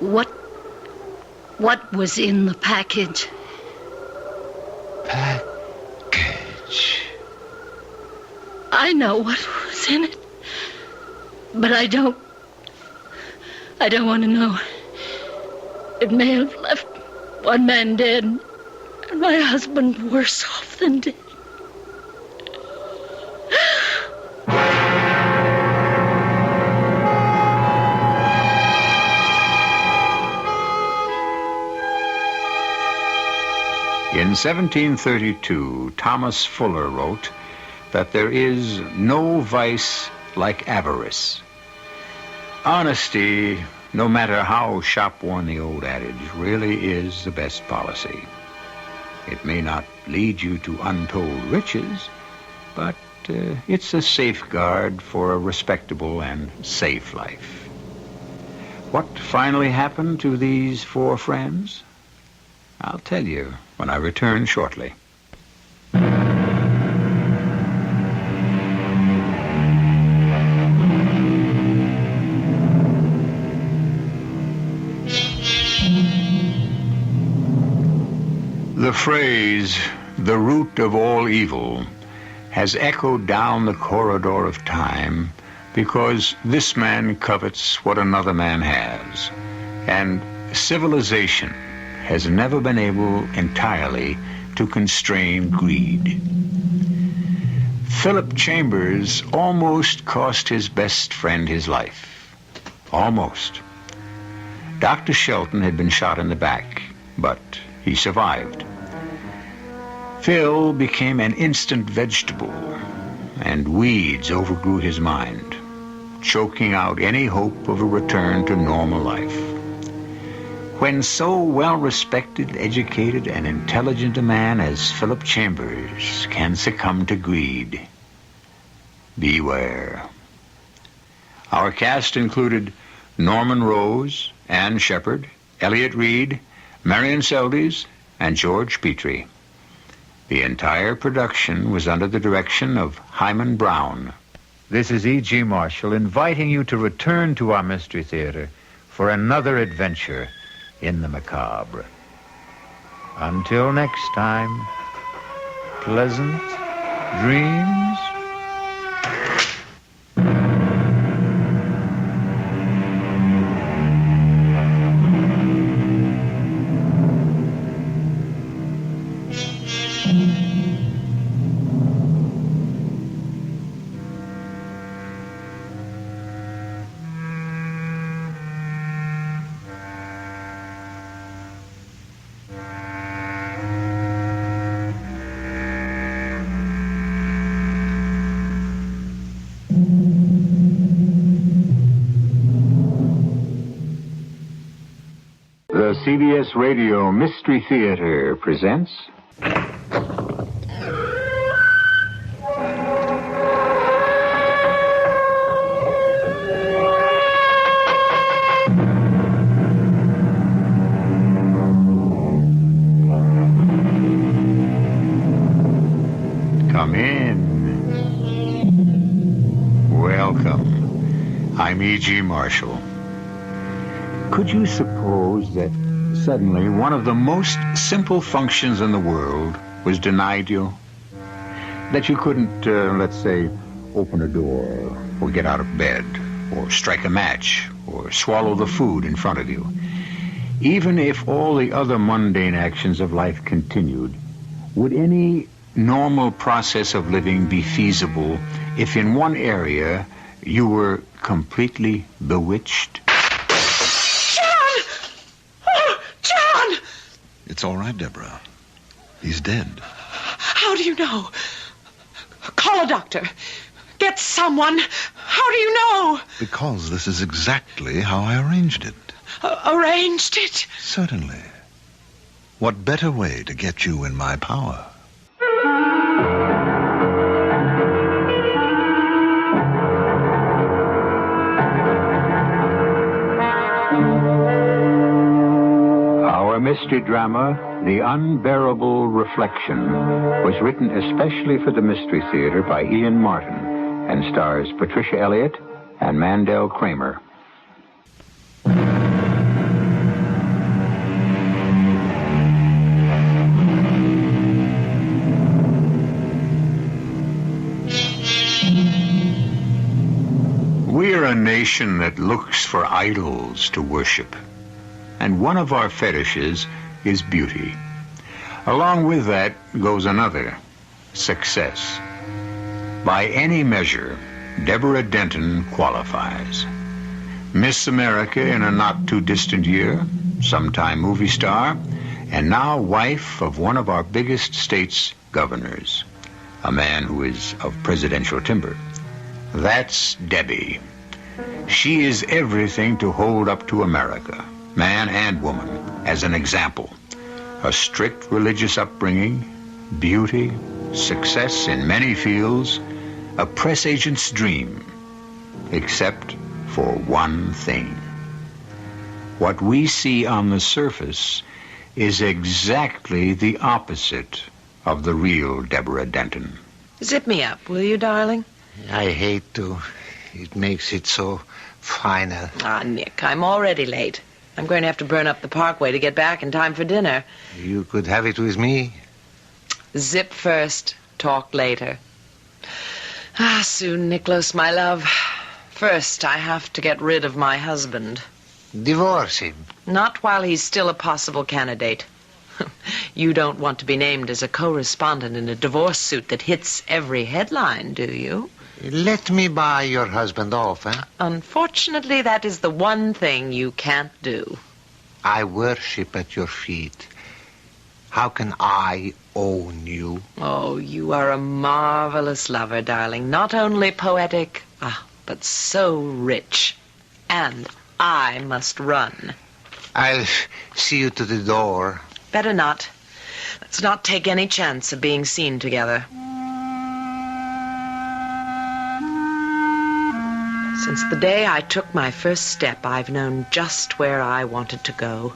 what was in the package? Package. I know what was in it, but I don't want to know. It may have left one man dead, and my husband worse off than dead. In 1732, Thomas Fuller wrote that there is no vice like avarice. Honesty, no matter how shop-worn the old adage, really is the best policy. It may not lead you to untold riches, but it's a safeguard for a respectable and safe life. What finally happened to these four friends? I'll tell you when I return shortly. The phrase, the root of all evil, has echoed down the corridor of time because this man covets what another man has, and civilization has never been able entirely to constrain greed. Philip Chambers almost cost his best friend his life. Almost. Dr. Shelton had been shot in the back, but he survived. Phil became an instant vegetable, and weeds overgrew his mind, choking out any hope of a return to normal life. When so well-respected, educated, and intelligent a man as Philip Chambers can succumb to greed, beware. Our cast included Norman Rose, Ann Shepard, Elliot Reed, Marion Seldes, and George Petrie. The entire production was under the direction of Hyman Brown. This is E.G. Marshall inviting you to return to our Mystery Theater for another adventure in the macabre. Until next time, pleasant dreams. CBS Radio Mystery Theater presents... Come in. Welcome. I'm E.G. Marshall. Could you suppose that suddenly one of the most simple functions in the world was denied you? That you couldn't, let's say, open a door, or get out of bed, or strike a match, or swallow the food in front of you. Even if all the other mundane actions of life continued, would any normal process of living be feasible if in one area you were completely bewitched? It's all right, Deborah. He's dead. How do you know? Call a doctor. Get someone. How do you know? Because this is exactly how I arranged it. Arranged it? Certainly. What better way to get you in my power? Our mystery drama, The Unbearable Reflection, was written especially for the Mystery Theater by Ian Martin and stars Patricia Elliott and Mandel Kramer. We're a nation that looks for idols to worship. And one of our fetishes is beauty. Along with that goes another, success. By any measure, Deborah Denton qualifies. Miss America in a not-too-distant year, sometime movie star, and now wife of one of our biggest state's governors, a man who is of presidential timber. That's Debbie. She is everything to hold up to America, man and woman, as an example. A strict religious upbringing, beauty, success in many fields, a press agent's dream, except for one thing. What we see on the surface is exactly the opposite of the real Deborah Denton. Zip me up, will you, darling? I hate to. It makes it so final. Ah, Nick, I'm already late. I'm going to have to burn up the parkway to get back in time for dinner. You could have it with me. Zip first, talk later. Ah, soon, Nicholas, my love. First, I have to get rid of my husband. Divorce him. Not while he's still a possible candidate. You don't want to be named as a co-respondent in a divorce suit that hits every headline, do you? Let me buy your husband off, eh? Unfortunately, that is the one thing you can't do. I worship at your feet. How can I own you? Oh, you are a marvelous lover, darling. Not only poetic, but so rich. And I must run. I'll see you to the door. Better not. Let's not take any chance of being seen together. Since the day I took my first step, I've known just where I wanted to go.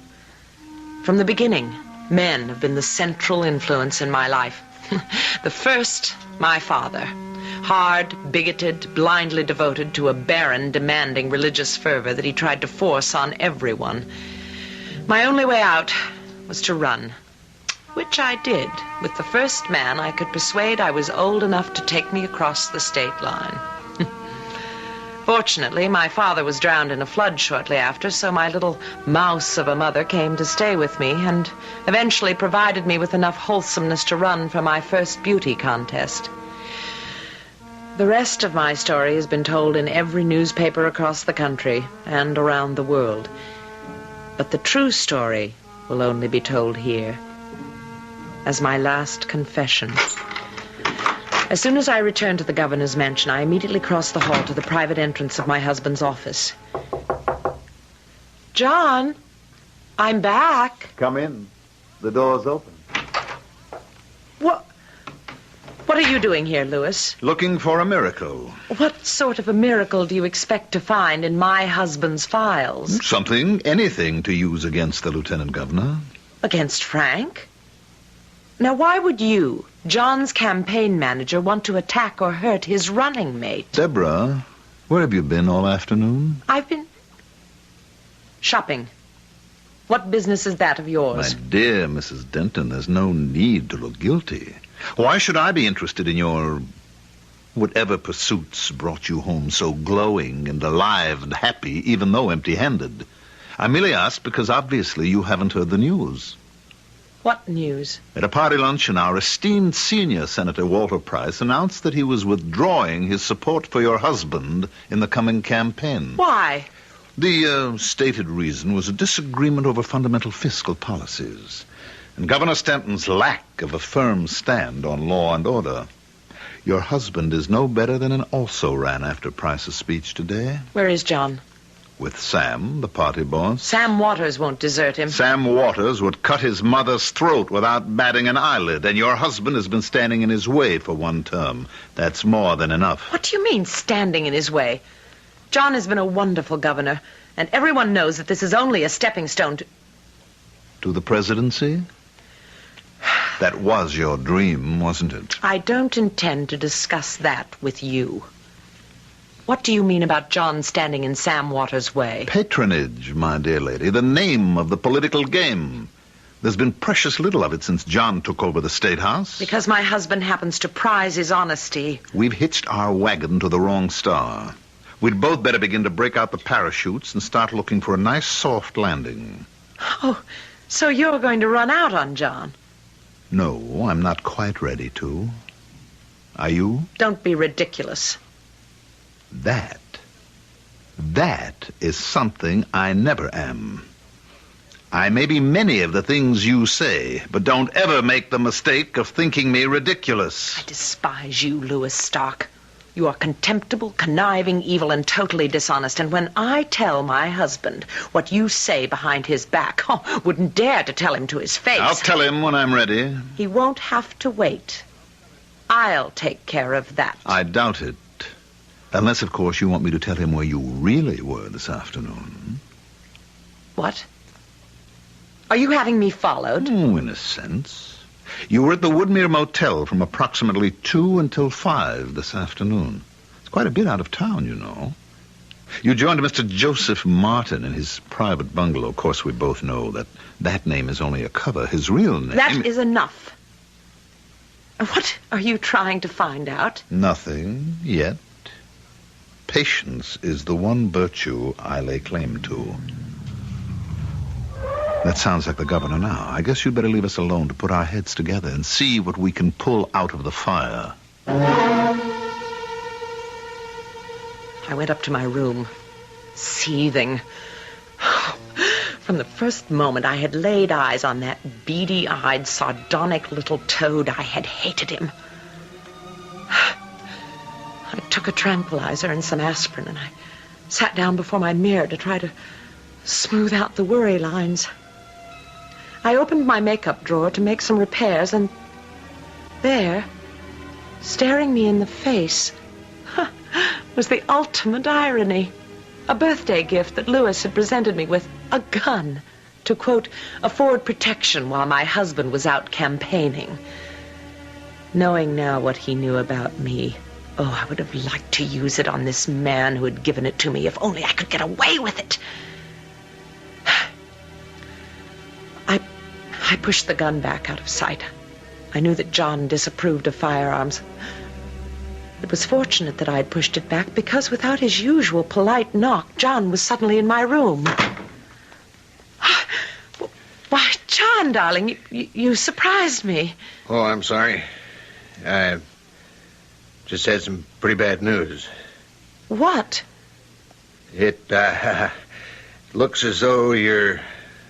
From the beginning, men have been the central influence in my life. The first, my father. Hard, bigoted, blindly devoted to a barren, demanding religious fervor that he tried to force on everyone. My only way out was to run, which I did with the first man I could persuade I was old enough to take me across the state line. Fortunately, my father was drowned in a flood shortly after, so my little mouse of a mother came to stay with me and eventually provided me with enough wholesomeness to run for my first beauty contest. The rest of my story has been told in every newspaper across the country and around the world. But the true story will only be told here as my last confession. As soon as I returned to the governor's mansion, I immediately crossed the hall to the private entrance of my husband's office. John? I'm back. Come in. The door's open. What are you doing here, Lewis? Looking for a miracle. What sort of a miracle do you expect to find in my husband's files? Anything to use against the Lieutenant Governor. Against Frank? Now, why would you, John's campaign manager, want to attack or hurt his running mate? Deborah, where have you been all afternoon? I've been shopping. What business is that of yours? My dear Mrs. Denton, there's no need to look guilty. Why should I be interested in your whatever pursuits brought you home so glowing and alive and happy, even though empty-handed? I merely asked because obviously you haven't heard the news. What news? At a party luncheon, our esteemed senior Senator Walter Price announced that he was withdrawing his support for your husband in the coming campaign. Why? The stated reason was a disagreement over fundamental fiscal policies and Governor Stanton's lack of a firm stand on law and order. Your husband is no better than an also-ran after Price's speech today. Where is John? With Sam, the party boss. Sam Waters won't desert him. Sam Waters would cut his mother's throat without batting an eyelid, and your husband has been standing in his way for one term. That's more than enough. What do you mean, standing in his way? John has been a wonderful governor, and everyone knows that this is only a stepping stone to the presidency? That was your dream, wasn't it? I don't intend to discuss that with you. What do you mean about John standing in Sam Waters' way? Patronage, my dear lady, the name of the political game. There's been precious little of it since John took over the State House. Because my husband happens to prize his honesty. We've hitched our wagon to the wrong star. We'd both better begin to break out the parachutes and start looking for a nice soft landing. Oh, so you're going to run out on John? No, I'm not quite ready to. Are you? Don't be ridiculous. That is something I never am. I may be many of the things you say, but don't ever make the mistake of thinking me ridiculous. I despise you, Lewis Stark. You are contemptible, conniving, evil, and totally dishonest. And when I tell my husband what you say behind his back, wouldn't dare to tell him to his face. I'll tell him when I'm ready. He won't have to wait. I'll take care of that. I doubt it. Unless, of course, you want me to tell him where you really were this afternoon. What? Are you having me followed? Oh, in a sense. You were at the Woodmere Motel from approximately 2 until 5 this afternoon. It's quite a bit out of town, you know. You joined Mr. Joseph Martin in his private bungalow. Of course, we both know that name is only a cover. His real name... That is enough. What are you trying to find out? Nothing yet. Patience is the one virtue I lay claim to. That sounds like the governor now. I guess you'd better leave us alone to put our heads together and see what we can pull out of the fire. I went up to my room, seething. From the first moment I had laid eyes on that beady-eyed, sardonic little toad, I had hated him. I took a tranquilizer and some aspirin, and I sat down before my mirror to try to smooth out the worry lines. I opened my makeup drawer to make some repairs, and there, staring me in the face, was the ultimate irony. A birthday gift that Lewis had presented me with, a gun, to, quote, afford protection while my husband was out campaigning. Knowing now what he knew about me, I would have liked to use it on this man who had given it to me, if only I could get away with it. I pushed the gun back out of sight. I knew that John disapproved of firearms. It was fortunate that I had pushed it back, because without his usual polite knock, John was suddenly in my room. Why, John, darling, you surprised me. Oh, I'm sorry. I just had some pretty bad news. What? It looks as though you're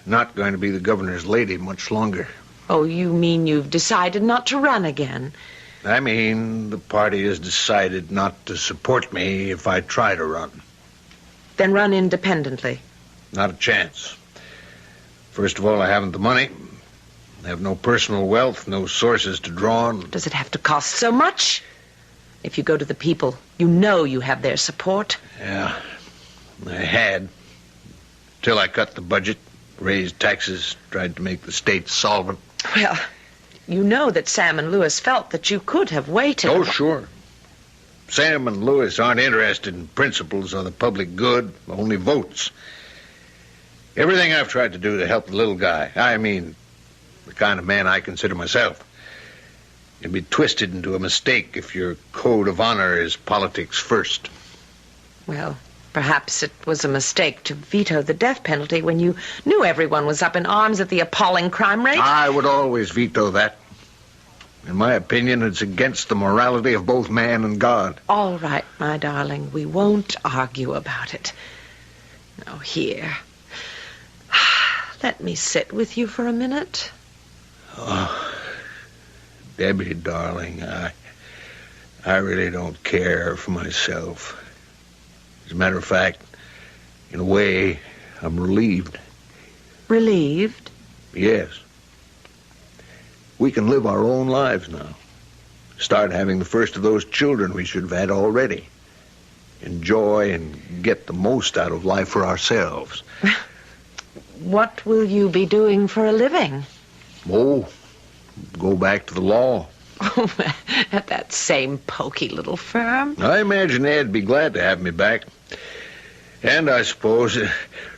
not going to be the governor's lady much longer. Oh, you mean you've decided not to run again? I mean, the party has decided not to support me if I try to run. Then run independently. Not a chance. First of all, I haven't the money. I have no personal wealth, no sources to draw on. Does it have to cost so much? If you go to the people, you know you have their support. Yeah, I had. Till I cut the budget, raised taxes, tried to make the state solvent. Well, you know that Sam and Lewis felt that you could have waited. Oh, sure. Sam and Lewis aren't interested in principles or the public good, only votes. Everything I've tried to do to help the little guy, I mean, the kind of man I consider myself, can be twisted into a mistake if your code of honor is politics first. Well, perhaps it was a mistake to veto the death penalty when you knew everyone was up in arms at the appalling crime rate. I would always veto that. In my opinion, it's against the morality of both man and God. All right, my darling, we won't argue about it. Now, here. Let me sit with you for a minute. Oh, Debbie, darling, I really don't care for myself. As a matter of fact, in a way, I'm relieved. Relieved? Yes. We can live our own lives now. Start having the first of those children we should have had already. Enjoy and get the most out of life for ourselves. What will you be doing for a living? Oh, go back to the law. Oh, at that same poky little firm? I imagine they'd be glad to have me back. And I suppose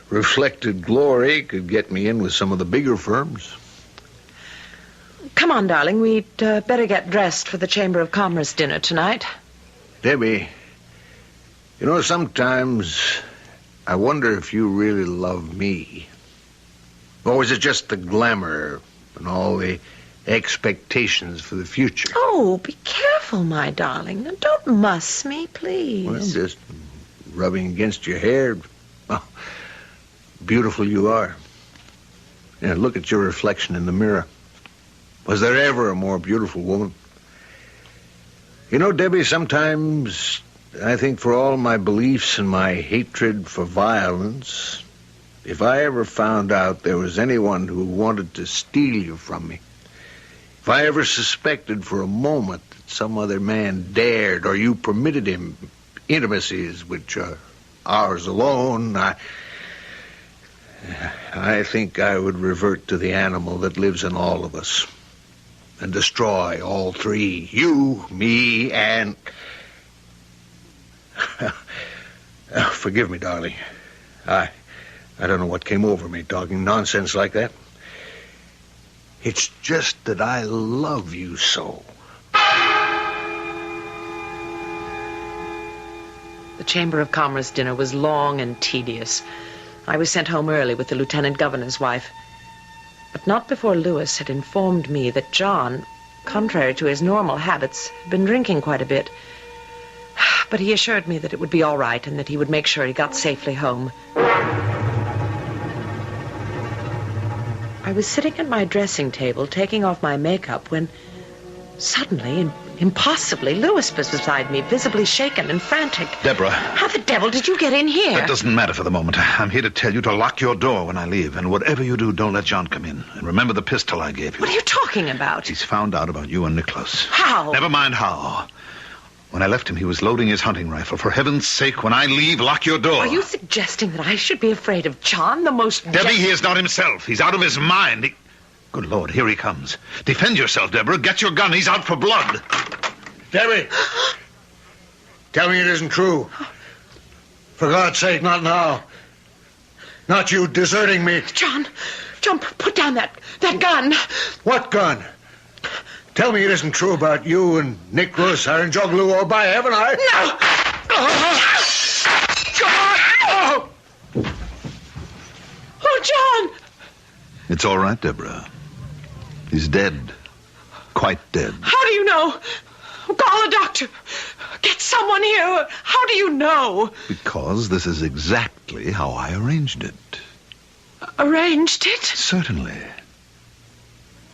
reflected glory could get me in with some of the bigger firms. Come on, darling. We'd better get dressed for the Chamber of Commerce dinner tonight. Debbie, you know, sometimes I wonder if you really love me. Or is it just the glamour and all the expectations for the future? Oh, be careful, my darling. Now, don't muss me, please. Well, just rubbing against your hair. Oh, beautiful you are. Yeah, look at your reflection in the mirror. Was there ever a more beautiful woman? You know, Debbie, sometimes I think for all my beliefs and my hatred for violence, if I ever found out there was anyone who wanted to steal you from me, if I ever suspected for a moment that some other man dared or you permitted him intimacies which are ours alone, I think I would revert to the animal that lives in all of us and destroy all three, you, me, and... Forgive me, darling. I don't know what came over me talking nonsense like that. It's just that I love you so. The Chamber of Commerce dinner was long and tedious. I was sent home early with the lieutenant governor's wife. But not before Lewis had informed me that John, contrary to his normal habits, had been drinking quite a bit. But he assured me that it would be all right and that he would make sure he got safely home. I was sitting at my dressing table taking off my makeup when suddenly and impossibly Lewis was beside me, visibly shaken and frantic. Deborah. How the devil did you get in here? That doesn't matter for the moment. I'm here to tell you to lock your door when I leave, and whatever you do, don't let John come in. And remember the pistol I gave you. What are you talking about? He's found out about you and Nicholas. How? Never mind how. When I left him, he was loading his hunting rifle. For heaven's sake, when I leave, lock your door. Are you suggesting that I should be afraid of John, the most... Debbie, he is not himself. He's out of his mind. Good Lord, here he comes. Defend yourself, Deborah. Get your gun. He's out for blood. Debbie! Tell me it isn't true. For God's sake, not now. Not you deserting me. John, put down that gun. What gun? Tell me it isn't true about you and Nicholas Aranjoglu, or by heaven, I... No! John! Oh, John! It's all right, Deborah. He's dead. Quite dead. How do you know? Call a doctor. Get someone here. How do you know? Because this is exactly how I arranged it. Arranged it? Certainly.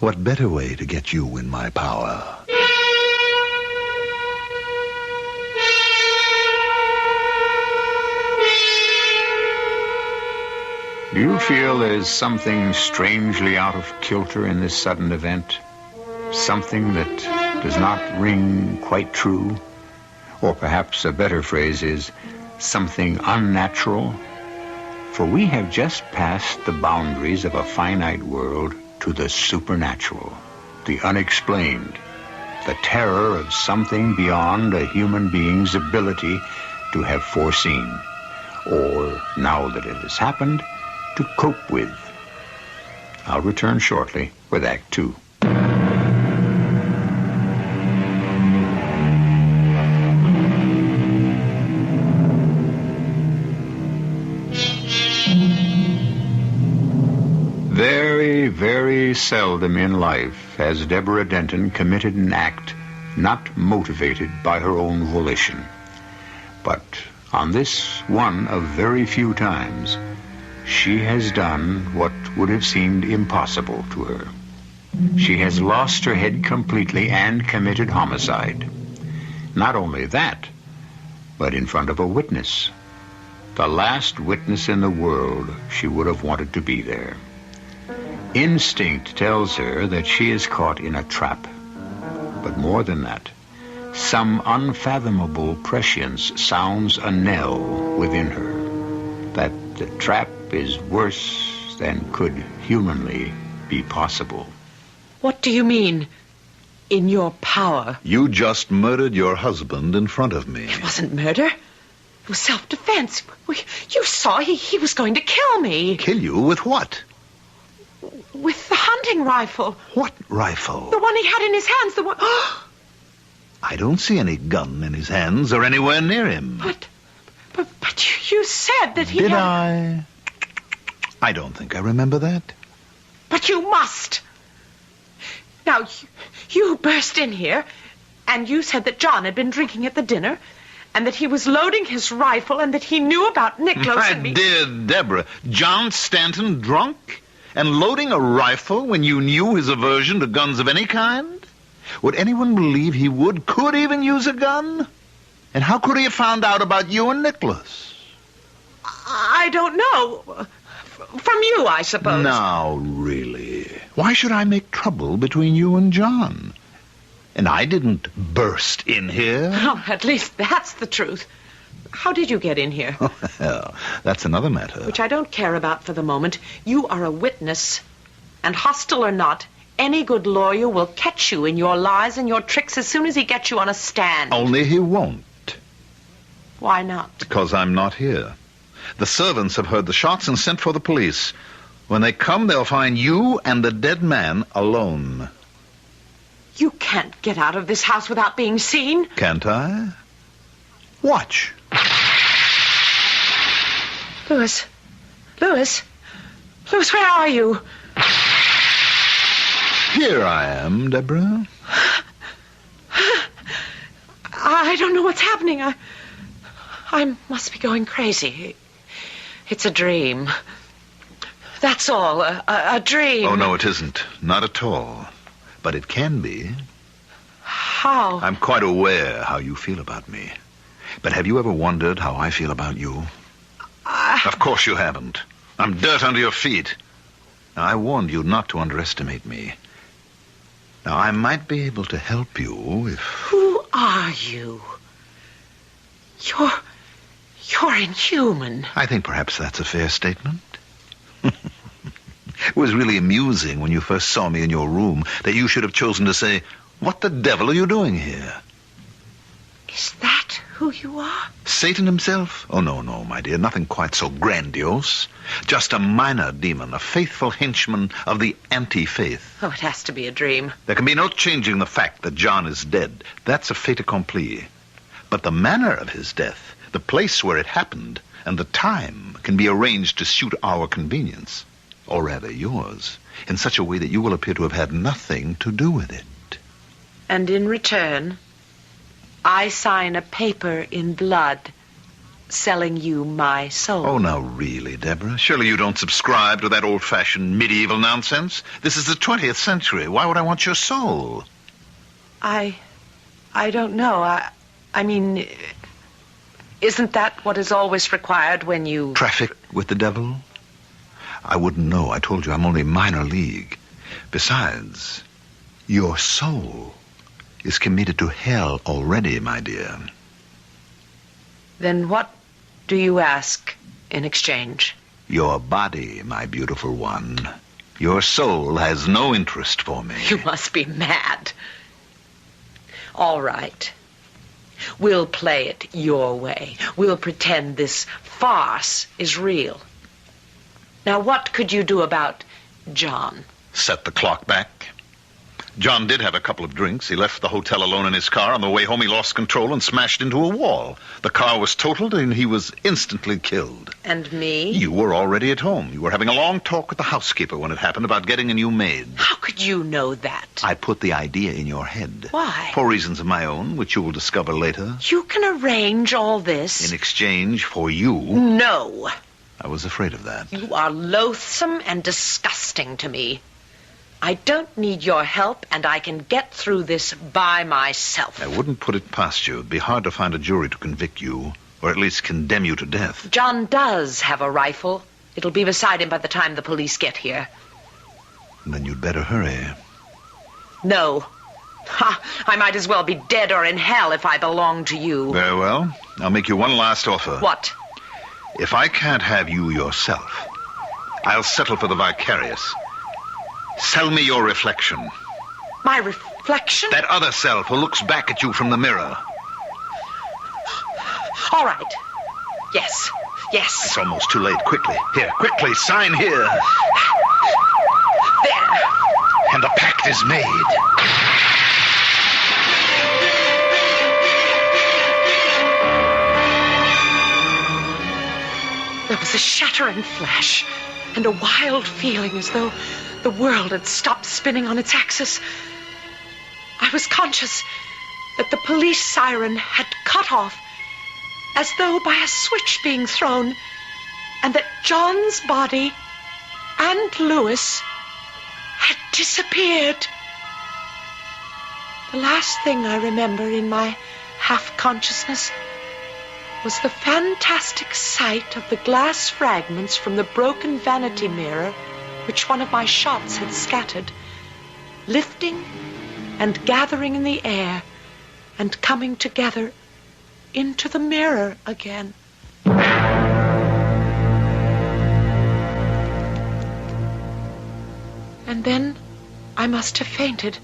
What better way to get you in my power? You you feel there's something strangely out of kilter in this sudden event? Something that does not ring quite true? Or perhaps a better phrase is something unnatural? For we have just passed the boundaries of a finite world to the supernatural, the unexplained, the terror of something beyond a human being's ability to have foreseen, or, now that it has happened, to cope with. I'll return shortly with Act Two. Very, very seldom in life has Deborah Denton committed an act not motivated by her own volition. But on this one of very few times, she has done what would have seemed impossible to her. She has lost her head completely and committed homicide. Not only that, but in front of a witness. The last witness in the world she would have wanted to be there. Instinct tells her that she is caught in a trap. But more than that, some unfathomable prescience sounds a knell within her that the trap is worse than could humanly be possible. What do you mean, in your power? You just murdered your husband in front of me. It wasn't murder. It was self-defense. You saw he was going to kill me. Kill you with what? With the hunting rifle. What rifle? The one he had in his hands, the one... I don't see any gun in his hands or anywhere near him. But you said that he Did had... I? I don't think I remember that. But you must. Now, you burst in here, and you said that John had been drinking at the dinner, and that he was loading his rifle, and that he knew about Nicholas My and me. dear Deborah, John Stanton drunk? And loading a rifle when you knew his aversion to guns of any kind? Would anyone believe he could even use a gun? And how could he have found out about you and Nicholas? I don't know. From you, I suppose. Now, really, why should I make trouble between you and John? And I didn't burst in here. Oh, at least that's the truth. How did you get in here? Well, that's another matter. Which I don't care about for the moment. You are a witness. And hostile or not, any good lawyer will catch you in your lies and your tricks as soon as he gets you on a stand. Only he won't. Why not? Because I'm not here. The servants have heard the shots and sent for the police. When they come, they'll find you and the dead man alone. You can't get out of this house without being seen. Can't I? Watch. Louis, where are you? Here I am, Deborah. I don't know what's happening. I must be going crazy. It's a dream. That's all, a dream. Oh, no, it isn't. Not at all. But it can be. How? I'm quite aware how you feel about me. But have you ever wondered how I feel about you? Of course you haven't. I'm dirt under your feet. Now, I warned you not to underestimate me. Now, I might be able to help you if... Who are you? You're inhuman. I think perhaps that's a fair statement. It was really amusing when you first saw me in your room that you should have chosen to say, "What the devil are you doing here?" Is that who you are? Satan himself? Oh, no, my dear, nothing quite so grandiose. Just a minor demon, a faithful henchman of the anti-faith. Oh, it has to be a dream. There can be no changing the fact that John is dead. That's a fait accompli. But the manner of his death, the place where it happened, and the time can be arranged to suit our convenience, or rather yours, in such a way that you will appear to have had nothing to do with it. And in return, I sign a paper in blood selling you my soul. Oh, now really, Deborah, surely you don't subscribe to that old-fashioned medieval nonsense? This is the 20th century. Why would I want your soul? I don't know. I mean, isn't that what is always required when you... Traffic with the devil? I wouldn't know. I told you I'm only minor league. Besides, your soul is committed to hell already, my dear. Then what do you ask in exchange? Your body, my beautiful one. Your soul has no interest for me. You must be mad. All right. We'll play it your way. We'll pretend this farce is real. Now, what could you do about John? Set the clock back. John did have a couple of drinks. He left the hotel alone in his car. On the way home, he lost control and smashed into a wall. The car was totaled, and he was instantly killed. And me? You were already at home. You were having a long talk with the housekeeper when it happened about getting a new maid. How could you know that? I put the idea in your head. Why? For reasons of my own, which you will discover later. You can arrange all this? In exchange for you. No. I was afraid of that. You are loathsome and disgusting to me. I don't need your help, and I can get through this by myself. I wouldn't put it past you. It'd be hard to find a jury to convict you, or at least condemn you to death. John does have a rifle. It'll be beside him by the time the police get here. Then you'd better hurry. No. Ha! I might as well be dead or in hell if I belong to you. Very well. I'll make you one last offer. What? If I can't have you yourself, I'll settle for the vicarious. Sell me your reflection. My reflection? That other self who looks back at you from the mirror. All right. Yes. Yes. It's almost too late. Quickly. Here, quickly, sign here. There. And the pact is made. There was a shattering flash and a wild feeling as though the world had stopped spinning on its axis. I was conscious that the police siren had cut off as though by a switch being thrown, and that John's body and Louis had disappeared. The last thing I remember in my half-consciousness was the fantastic sight of the glass fragments from the broken vanity mirror which one of my shots had scattered, lifting and gathering in the air and coming together into the mirror again. And then I must have fainted.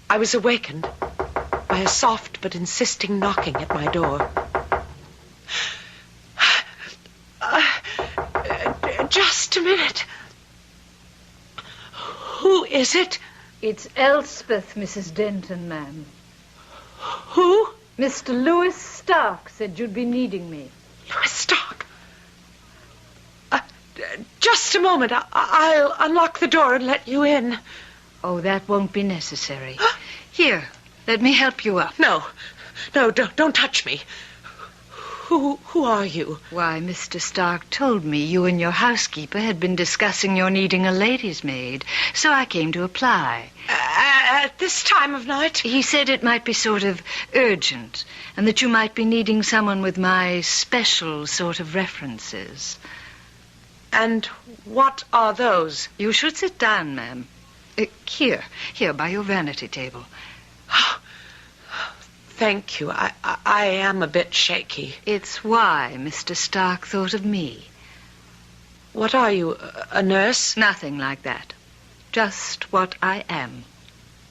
I was awakened by a soft but insisting knocking at my door. Just a minute. Who is it? It's Elspeth, Mrs. Denton, ma'am. Who? Mr. Louis Stark said you'd be needing me. Louis Stark? Just a moment. I'll unlock the door and let you in. Oh, that won't be necessary. Here, let me help you up. No, don't touch me. Who are you? Why, Mr. Stark told me you and your housekeeper had been discussing your needing a lady's maid, so I came to apply. At this time of night? He said it might be sort of urgent, and that you might be needing someone with my special sort of references. And what are those? You should sit down, ma'am. Here, by your vanity table. Thank you. I am a bit shaky. It's why Mr. Stark thought of me. What are you, a nurse? Nothing like that. Just what I am.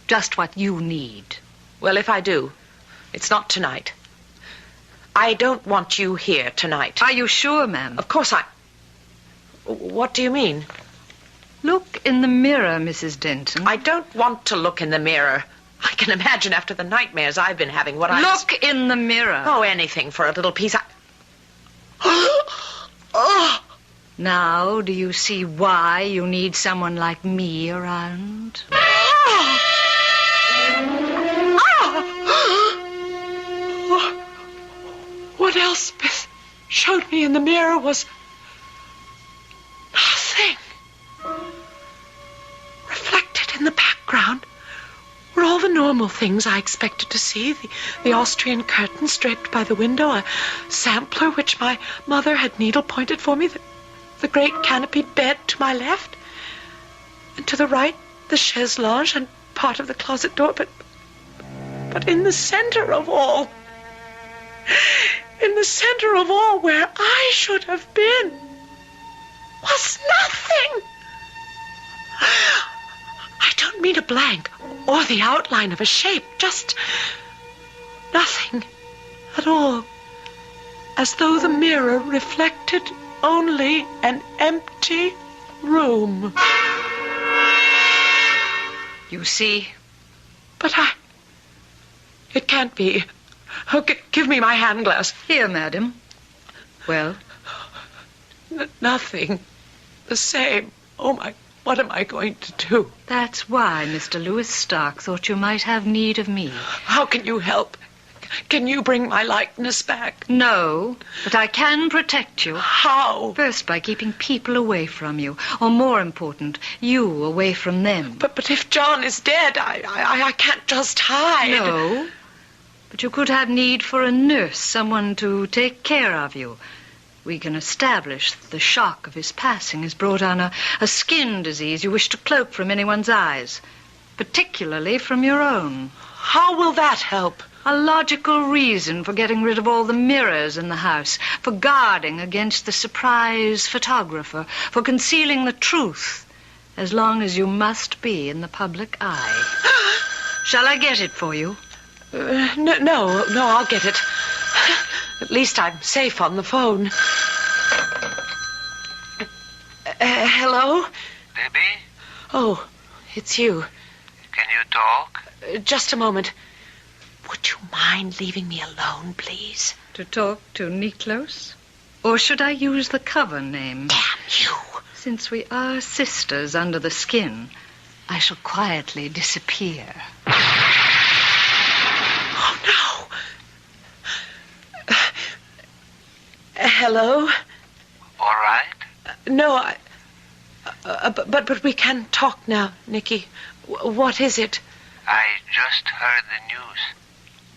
Just what you need. Well, if I do, it's not tonight. I don't want you here tonight. Are you sure, ma'am? Of course I... What do you mean? Look in the mirror, Mrs. Denton. I don't want to look in the mirror. I can imagine after the nightmares I've been having what I... Look in the mirror. Oh, anything for a little piece. Now, do you see why you need someone like me around? What Elspeth showed me in the mirror was nothing. Reflected in the background were all the normal things I expected to see. The Austrian curtains draped by the window, a sampler which my mother had needle-pointed for me, the great canopied bed to my left, and to the right, the chaise lounge and part of the closet door, but in the center of all, where I should have been, was nothing. I don't mean a blank or the outline of a shape, just nothing at all, as though the mirror reflected only an empty room. You see? But it can't be. Oh, give me my hand glass. Here, madam. Well? Nothing. The same. Oh, my, what am I going to do? That's why Mr. Lewis Stark thought you might have need of me. How can you help? Can you bring my likeness back? No, but I can protect you. How? First, by keeping people away from you. Or more important, you away from them. But if John is dead, I can't just hide. No, but you could have need for a nurse, someone to take care of you. We can establish that the shock of his passing has brought on a skin disease you wish to cloak from anyone's eyes, particularly from your own. How will that help? A logical reason for getting rid of all the mirrors in the house, for guarding against the surprise photographer, for concealing the truth, as long as you must be in the public eye. Shall I get it for you? No, I'll get it. At least I'm safe on the phone. Hello? Debbie? Oh, it's you. Can you talk? Just a moment. Would you mind leaving me alone, please? To talk to Niklos? Or should I use the cover name? Damn you! Since we are sisters under the skin, I shall quietly disappear. Oh, no! Hello? All right? No, but we can talk now, Nicky. What is it? I just heard the news.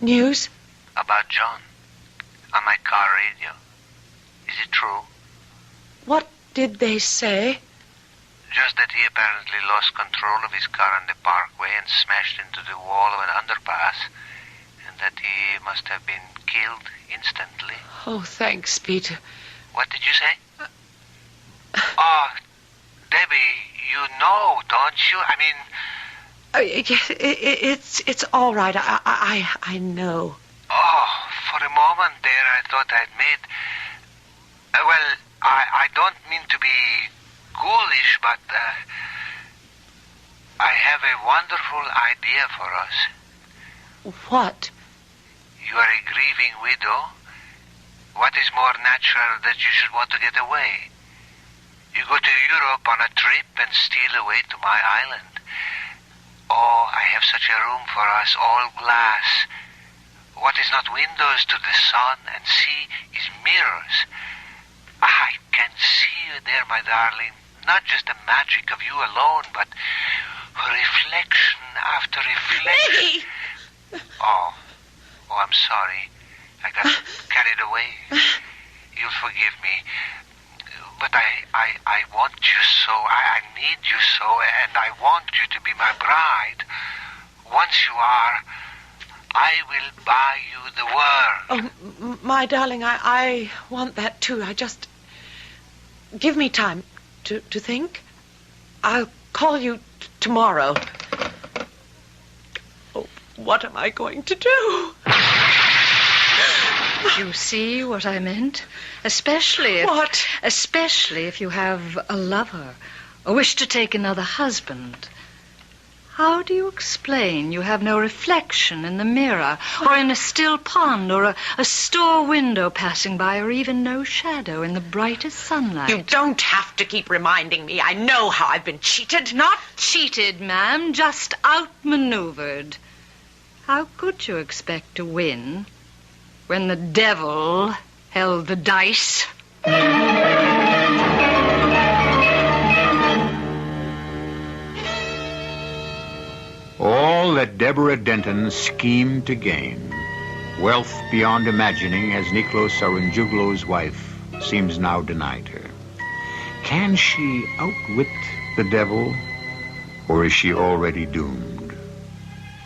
News? About John. On my car radio. Is it true? What did they say? Just that he apparently lost control of his car on the parkway and smashed into the wall of an underpass, and that he must have been killed instantly. Oh, thanks, Peter. What did you say? Oh, Debbie, you know, don't you? I mean... It's all right. I know. Oh, for a moment there I thought I'd made... well, I don't mean to be ghoulish, but I have a wonderful idea for us. What? You are a grieving widow. What is more natural that you should want to get away? You go to Europe on a trip and steal away to my island. Oh, I have such a room for us, all glass. What is not windows to the sun and sea is mirrors. I can see you there, my darling. Not just the magic of you alone, but reflection after reflection. Hey! Oh, I'm sorry. I got carried away. You'll forgive me. But I want you so. I need you so, and I want you to be my bride. Once you are, I will buy you the world. Oh, my darling, I want that too. I just... Give me time to think. I'll call you tomorrow. Oh, what am I going to do? You see what I meant? Especially if you have a lover or wish to take another husband. How do you explain you have no reflection in the mirror or in a still pond or a store window passing by or even no shadow in the brightest sunlight? You don't have to keep reminding me. I know how I've been cheated. Not cheated, ma'am, just outmaneuvered. How could you expect to win when the devil held the dice? All that Deborah Denton schemed to gain, wealth beyond imagining as Niklos Sarunjuglo's wife, seems now denied her. Can she outwit the devil, or is she already doomed?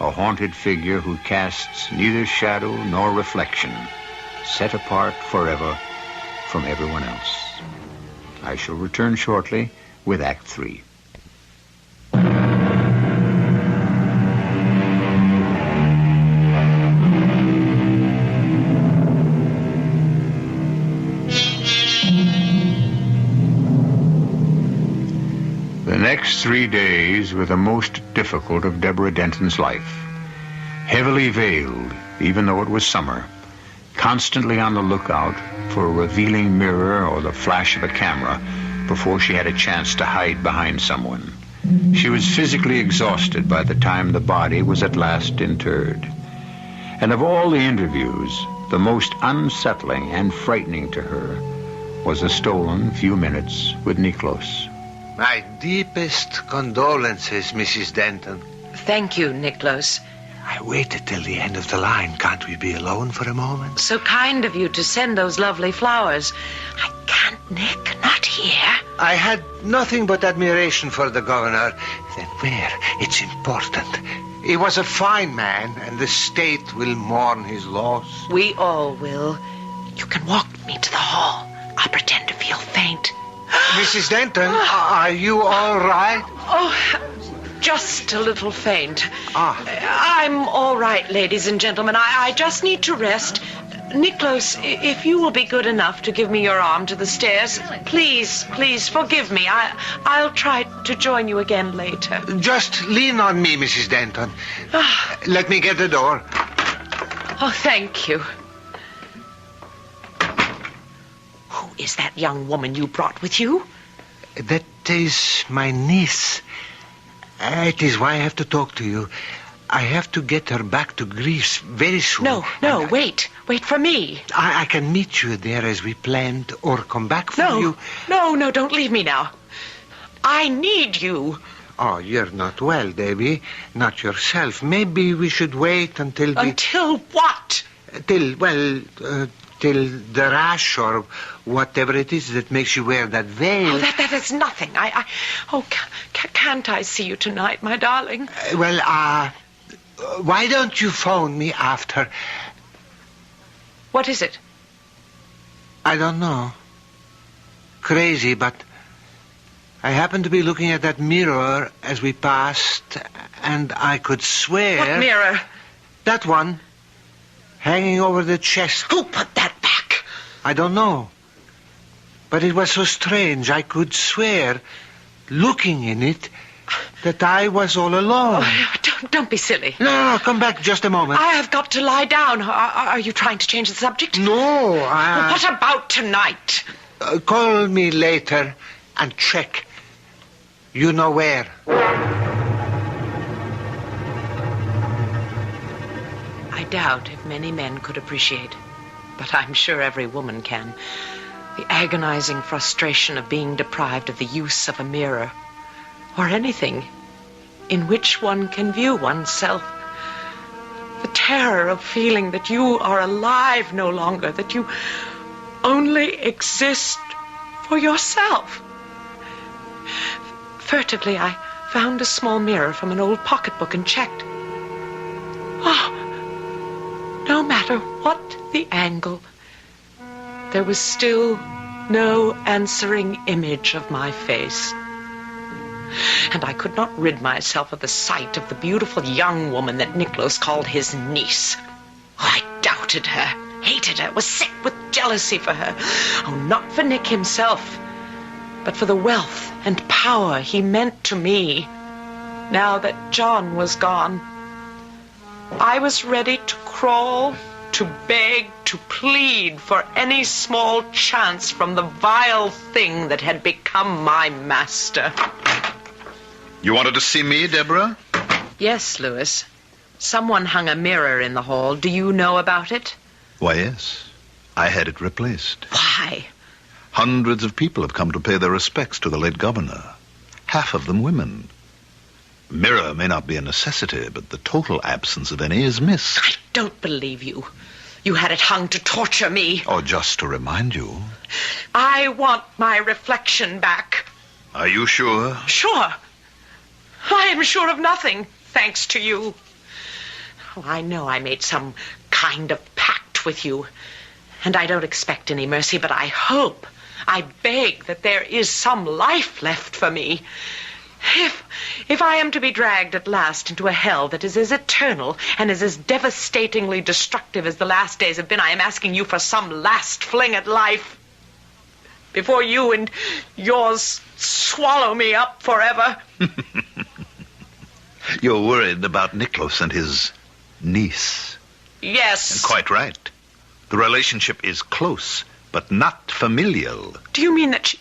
A haunted figure who casts neither shadow nor reflection, set apart forever from everyone else. I shall return shortly with Act 3. The next 3 days were the most difficult of Deborah Denton's life. Heavily veiled, even though it was summer, constantly on the lookout for a revealing mirror or the flash of a camera before she had a chance to hide behind someone. She was physically exhausted by the time the body was at last interred. And of all the interviews, the most unsettling and frightening to her was a stolen few minutes with Niklos. My deepest condolences, Mrs. Denton. Thank you, Niklos. I waited till the end of the line. Can't we be alone for a moment? So kind of you to send those lovely flowers. I can't, Nick, not here. I had nothing but admiration for the governor. Then where? It's important. He was a fine man, and the state will mourn his loss. We all will. You can walk me to the hall. I'll pretend to feel faint. Mrs. Denton, are you all right? Oh, just a little faint. Ah. I'm all right, ladies and gentlemen. I just need to rest. Niklos, if you will be good enough to give me your arm to the stairs, please forgive me. I'll try to join you again later. Just lean on me, Mrs. Denton. Let me get the door. Oh, thank you. Who is that young woman you brought with you? That is my niece. It is why I have to talk to you. I have to get her back to Greece very soon. No, wait. Wait for me. I can meet you there as we planned, or come back for you. No, don't leave me now. I need you. Oh, you're not well, Davy. Not yourself. Maybe we should wait until we... Until what? Till the rash or whatever it is that makes you wear that veil. Oh, that is nothing. Can't I see you tonight, my darling? Why don't you phone me after? What is it? I don't know. Crazy, but I happened to be looking at that mirror as we passed, and I could swear... What mirror? That one. Hanging over the chest. Who put that back? I don't know. But it was so strange. I could swear, looking in it, that I was all alone. Oh, don't be silly. No, come back just a moment. I have got to lie down. Are you trying to change the subject? No, Well, what about tonight? Call me later and check. You know where. I doubt if many men could appreciate, but I'm sure every woman can, the agonizing frustration of being deprived of the use of a mirror, or anything in which one can view oneself. The terror of feeling that you are alive no longer, that you only exist for yourself. Furtively, I found a small mirror from an old pocketbook and checked. No matter what the angle, there was still no answering image of my face. And I could not rid myself of the sight of the beautiful young woman that Niklos called his niece. I doubted her, hated her, was sick with jealousy for her. Oh, not for Nick himself, but for the wealth and power he meant to me. Now that John was gone, I was ready to crawl, to beg, to plead for any small chance from the vile thing that had become my master. You wanted to see me, Deborah? Yes, Louis. Someone hung a mirror in the hall. Do you know about it? Why, yes. I had it replaced. Why? Hundreds of people have come to pay their respects to the late governor. Half of them women. Mirror may not be a necessity, but the total absence of any is missed. I don't believe you. You had it hung to torture me. Or just to remind you. I want my reflection back. Are you sure? Sure. I am sure of nothing, thanks to you. Oh, I know I made some kind of pact with you, and I don't expect any mercy, but I hope, I beg that there is some life left for me. If I am to be dragged at last into a hell that is as eternal and is as devastatingly destructive as the last days have been, I am asking you for some last fling at life before you and yours swallow me up forever. You're worried about Nicholas and his niece. Yes. And quite right. The relationship is close, but not familial. Do you mean that she...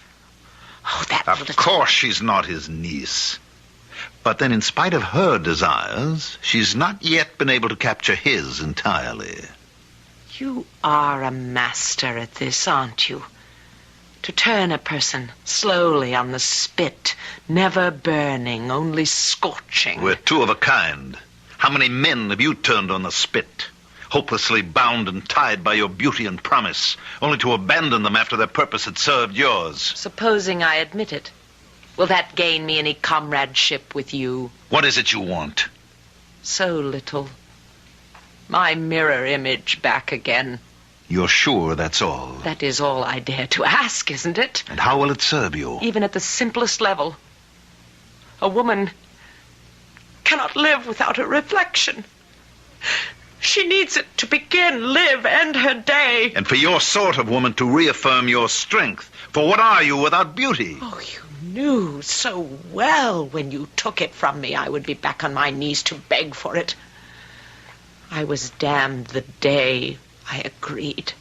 Oh, that Of course she's not his niece. But then in spite of her desires, she's not yet been able to capture his entirely. You are a master at this, aren't you? To turn a person slowly on the spit, never burning, only scorching. We're two of a kind. How many men have you turned on the spit? Hopelessly bound and tied by your beauty and promise, only to abandon them after their purpose had served yours. Supposing I admit it, will that gain me any comradeship with you? What is it you want? So little. My mirror image back again. You're sure that's all? That is all I dare to ask, isn't it? And how will it serve you? Even at the simplest level. A woman cannot live without a reflection. She needs it to begin, live, end her day. And for your sort of woman to reaffirm your strength. For what are you without beauty? Oh, you knew so well when you took it from me I would be back on my knees to beg for it. I was damned the day I agreed.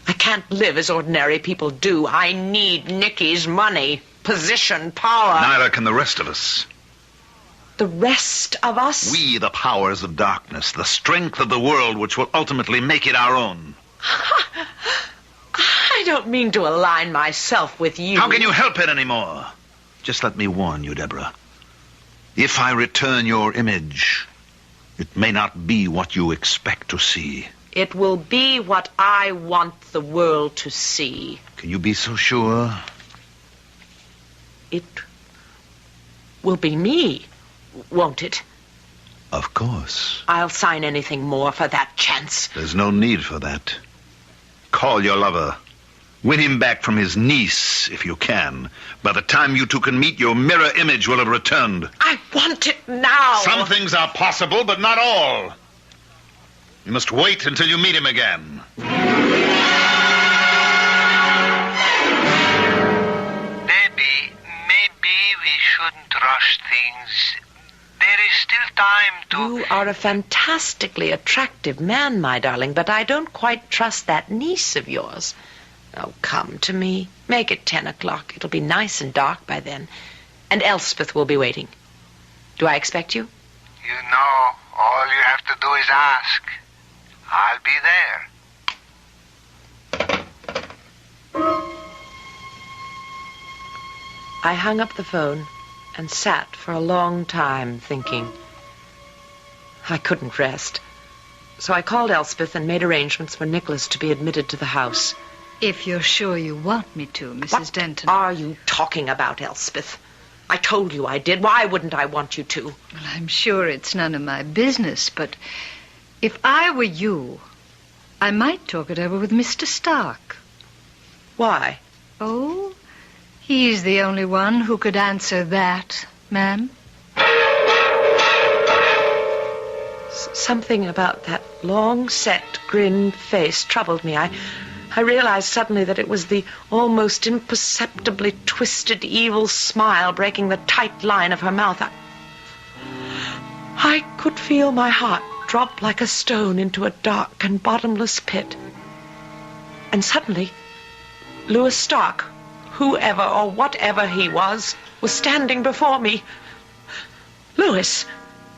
I can't live as ordinary people do. I need Nicky's money, position, power. Neither can the rest of us. The rest of us? We, the powers of darkness, the strength of the world which will ultimately make it our own. I don't mean to align myself with you. How can you help it anymore? Just let me warn you, Deborah. If I return your image, it may not be what you expect to see. It will be what I want the world to see. Can you be so sure? It will be me, won't it? Of course. I'll sign anything more for that chance. There's no need for that. Call your lover. Win him back from his niece, if you can. By the time you two can meet, your mirror image will have returned. I want it now. Some things are possible, but not all. You must wait until you meet him again. Debbie, maybe we shouldn't rush things. There is still time to... You are a fantastically attractive man, my darling, but I don't quite trust that niece of yours. Oh, come to me. Make it 10 o'clock. It'll be nice and dark by then. And Elspeth will be waiting. Do I expect you? You know, all you have to do is ask. I'll be there. I hung up the phone and sat for a long time thinking. I couldn't rest. So I called Elspeth and made arrangements for Nicholas to be admitted to the house. If you're sure you want me to, Mrs. What Denton. What are you talking about, Elspeth? I told you I did. Why wouldn't I want you to? Well, I'm sure it's none of my business, but if I were you, I might talk it over with Mr. Stark. Why? Oh, he's the only one who could answer that, ma'am. Something about that long-set, grin face troubled me. I realized suddenly that it was the almost imperceptibly twisted, evil smile breaking the tight line of her mouth. I could feel my heart drop like a stone into a dark and bottomless pit. And suddenly, Louis Stark, whoever or whatever he was standing before me. Louis!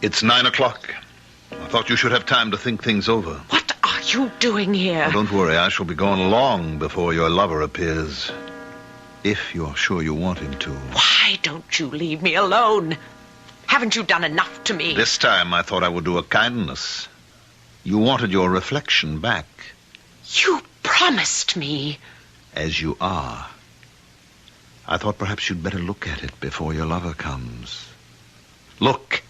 It's 9 o'clock. I thought you should have time to think things over. What are you doing here? Oh, don't worry, I shall be gone long before your lover appears. If you're sure you want him to. Why don't you leave me alone? Haven't you done enough to me? This time I thought I would do a kindness. You wanted your reflection back. You promised me. As you are. I thought perhaps you'd better look at it before your lover comes. Look.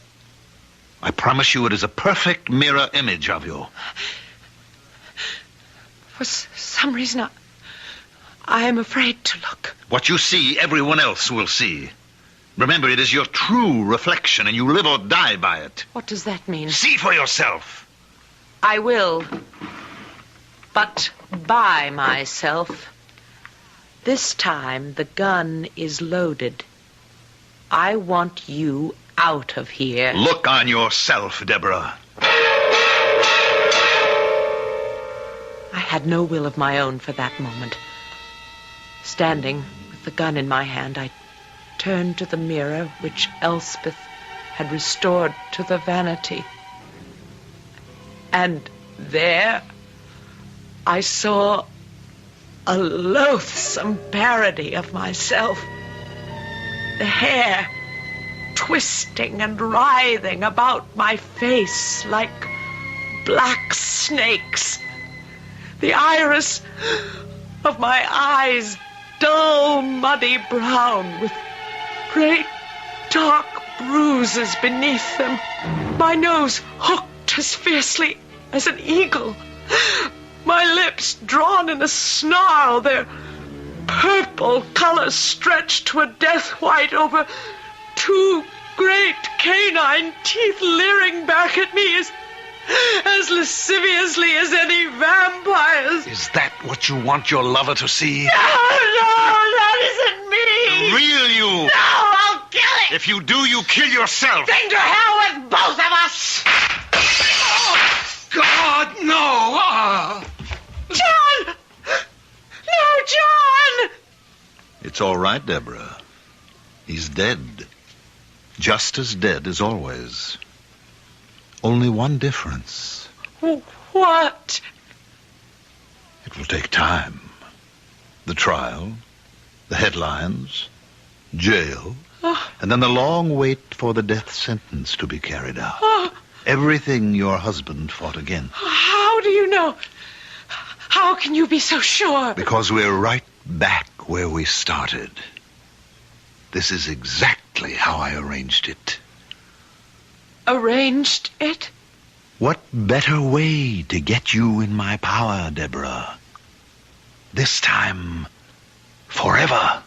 I promise you it is a perfect mirror image of you. For some reason, I am afraid to look. What you see, everyone else will see. Remember, it is your true reflection, and you live or die by it. What does that mean? See for yourself. I will. But by myself. This time, the gun is loaded. I want you out of here. Look on yourself, Deborah. I had no will of my own for that moment. Standing with the gun in my hand, I turned to the mirror which Elspeth had restored to the vanity. And there I saw a loathsome parody of myself. The hair twisting and writhing about my face like black snakes. The iris of my eyes dull, muddy brown with great dark bruises beneath them. My nose hooked as fiercely as an eagle. My lips drawn in a snarl, their purple color stretched to a death white over two great canine teeth leering back at me as lasciviously as any vampires. Is that what you want your lover to see? No, that isn't me. The real you. No, I'll kill it. If you do, you kill yourself. Then to hell with both of us. God, no! John! No, John! It's all right, Deborah. He's dead. Just as dead as always. Only one difference. What? It will take time. The trial, the headlines, jail, and then the long wait for the death sentence to be carried out. Everything your husband fought against. How do you know? How can you be so sure? Because we're right back where we started. This is exactly how I arranged it. Arranged it? What better way to get you in my power, Deborah? This time, forever.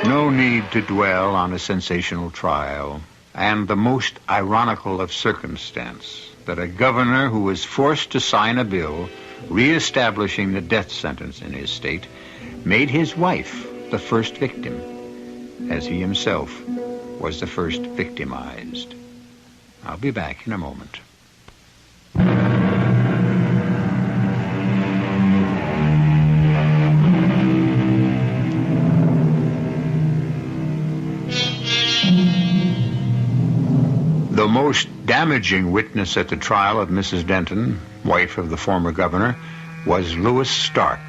No need to dwell on a sensational trial, and the most ironical of circumstance, that a governor who was forced to sign a bill reestablishing the death sentence in his state made his wife the first victim, as he himself was the first victimized. I'll be back in a moment. The most damaging witness at the trial of Mrs. Denton, wife of the former governor, was Louis Stark,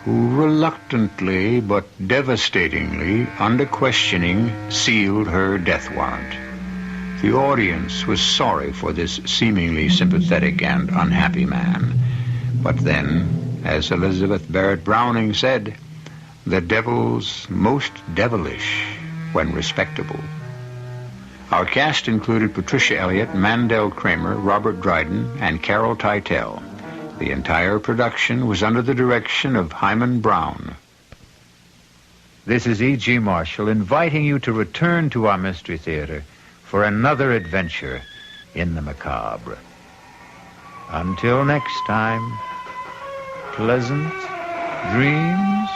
who reluctantly but devastatingly, under questioning, sealed her death warrant. The audience was sorry for this seemingly sympathetic and unhappy man. But then, as Elizabeth Barrett Browning said, the devil's most devilish when respectable. Our cast included Patricia Elliott, Mandel Kramer, Robert Dryden, and Carol Teitel. The entire production was under the direction of Hyman Brown. This is E.G. Marshall inviting you to return to our Mystery Theater for another adventure in the macabre. Until next time, pleasant dreams.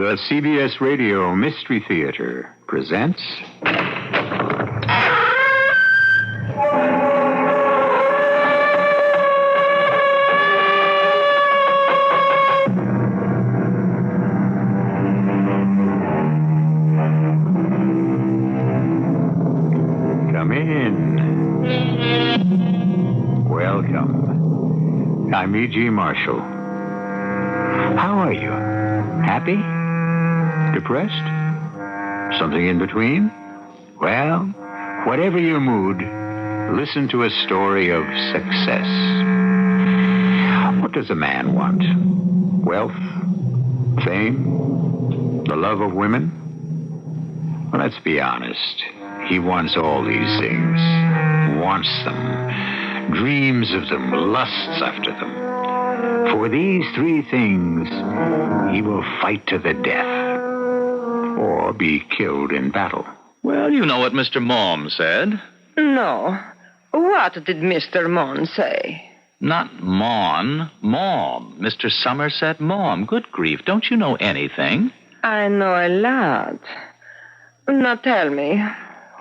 The CBS Radio Mystery Theater presents... Come in. Welcome. I'm E.G. Marshall. How are you? Happy? Depressed? Something in between? Well, whatever your mood, listen to a story of success. What does a man want? Wealth? Fame? The love of women? Well, let's be honest. He wants all these things. Wants them. Dreams of them. Lusts after them. For these three things, he will fight to the death. Or be killed in battle. Well, you know what Mr. Mom said. No. What did Mr. Mon say? Not Mon, Mom. Mr. Somerset Mom. Good grief, don't you know anything? I know a lot. Now tell me,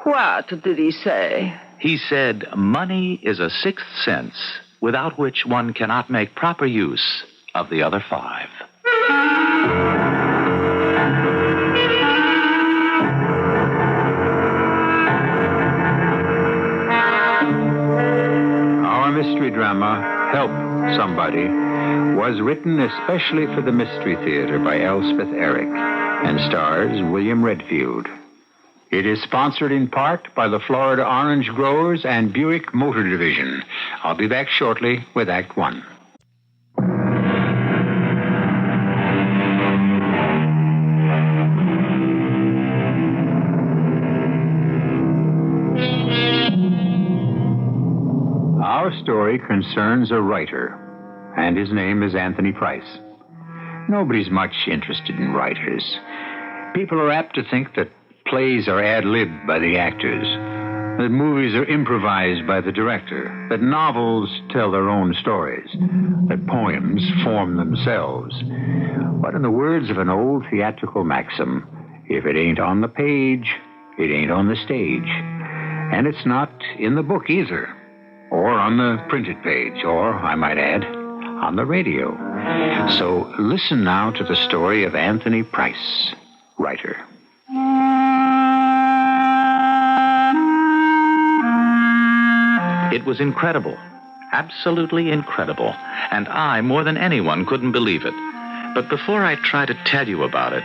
what did he say? He said money is a sixth sense, without which one cannot make proper use of the other five. Our mystery drama, Help Somebody, was written especially for the Mystery Theater by Elspeth Eric and stars William Redfield. It is sponsored in part by the Florida Orange Growers and Buick Motor Division. I'll be back shortly with Act One. Our story concerns a writer, and his name is Anthony Price. Nobody's much interested in writers. People are apt to think that plays are ad-libbed by the actors, that movies are improvised by the director, that novels tell their own stories, that poems form themselves. But in the words of an old theatrical maxim, if it ain't on the page, it ain't on the stage. And it's not in the book either, or on the printed page, or, I might add, on the radio. So listen now to the story of Anthony Price, writer. It was incredible. Absolutely incredible. And I, more than anyone, couldn't believe it. But before I try to tell you about it,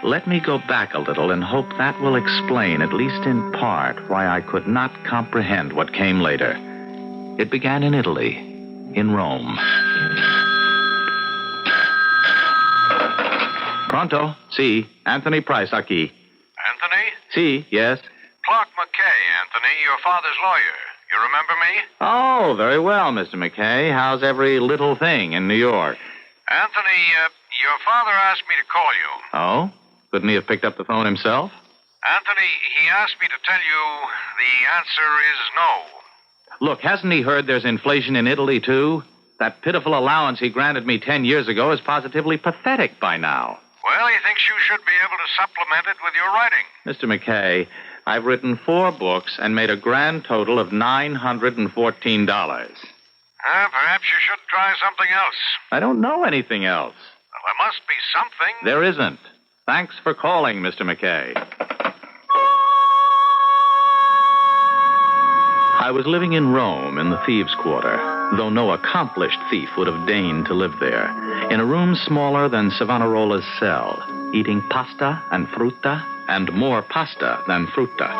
let me go back a little and hope that will explain, at least in part, why I could not comprehend what came later. It began in Italy, in Rome. Pronto? Si. Anthony Price, aquí. Anthony? Si, yes. Clark McKay, Anthony, your father's lawyer. You remember me? Oh, very well, Mr. McKay. How's every little thing in New York? Anthony, your father asked me to call you. Oh? Couldn't he have picked up the phone himself? Anthony, he asked me to tell you the answer is no. Look, hasn't he heard there's inflation in Italy, too? That pitiful allowance he granted me 10 years ago is positively pathetic by now. Well, he thinks you should be able to supplement it with your writing. Mr. McKay, I've written 4 books and made a grand total of $914. Perhaps you should try something else. I don't know anything else. Well, there must be something. There isn't. Thanks for calling, Mr. McKay. I was living in Rome in the thieves' quarter, though no accomplished thief would have deigned to live there, in a room smaller than Savonarola's cell, eating pasta and frutta and more pasta than frutta,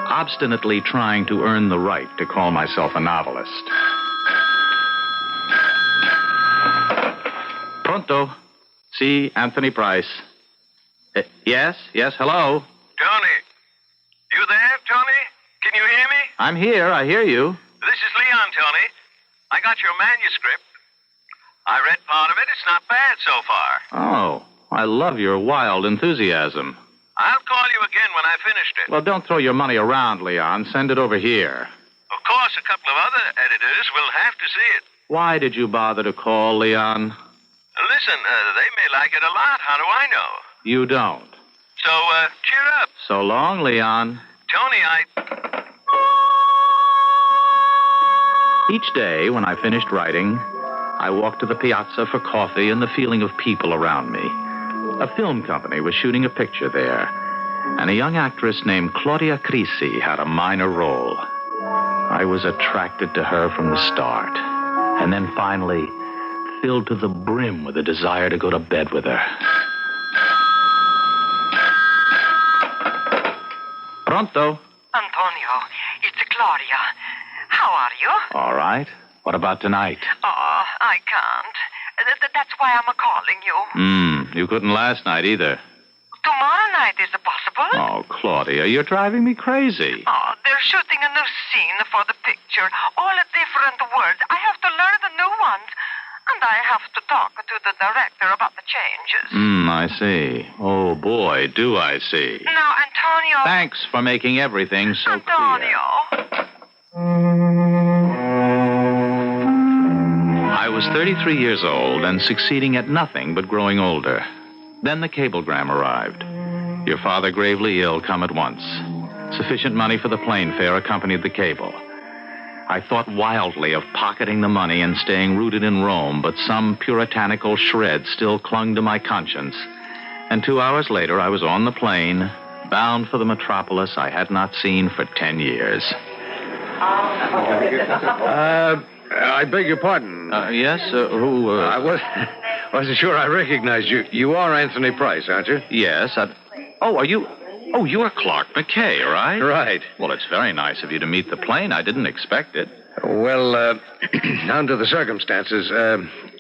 obstinately trying to earn the right to call myself a novelist. Pronto? Si, Anthony Price. Yes, hello? Tony. You there, Tony? Can you hear me? I'm here, I hear you. This is Leon, Tony. I got your manuscript. I read part of it. It's not bad so far. Oh, I love your wild enthusiasm. I'll call you again when I finished it. Well, don't throw your money around, Leon. Send it over here. Of course, a couple of other editors will have to see it. Why did you bother to call, Leon? Listen, they may like it a lot. How do I know? You don't. So, cheer up. So long, Leon. Tony, Each day, when I finished writing, I walked to the piazza for coffee and the feeling of people around me. A film company was shooting a picture there, and a young actress named Claudia Crisi had a minor role. I was attracted to her from the start, and then finally filled to the brim with a desire to go to bed with her. Pronto? Antonio, it's Gloria. How are you? All right. What about tonight? Oh, I can't. That's why I'm calling you. You couldn't last night either. Tomorrow night, is it possible? Oh, Claudia, you're driving me crazy. Oh, they're shooting a new scene for the picture. All different words. I have to learn the new ones. And I have to talk to the director about the changes. I see. Oh, boy, do I see. Now, Antonio... Thanks for making everything so Antonio... I was 33 years old and succeeding at nothing but growing older. Then the cablegram arrived. Your father gravely ill, come at once. Sufficient money for the plane fare accompanied the cable. I thought wildly of pocketing the money and staying rooted in Rome, but some puritanical shred still clung to my conscience. And 2 hours later, I was on the plane, bound for the metropolis I had not seen for 10 years. I beg your pardon. Yes? Who? I wasn't sure I recognized you. You are Anthony Price, aren't you? Yes. Oh, are you... Oh, you're Clark McKay, right? Right. Well, it's very nice of you to meet the plane. I didn't expect it. Well, down to the circumstances.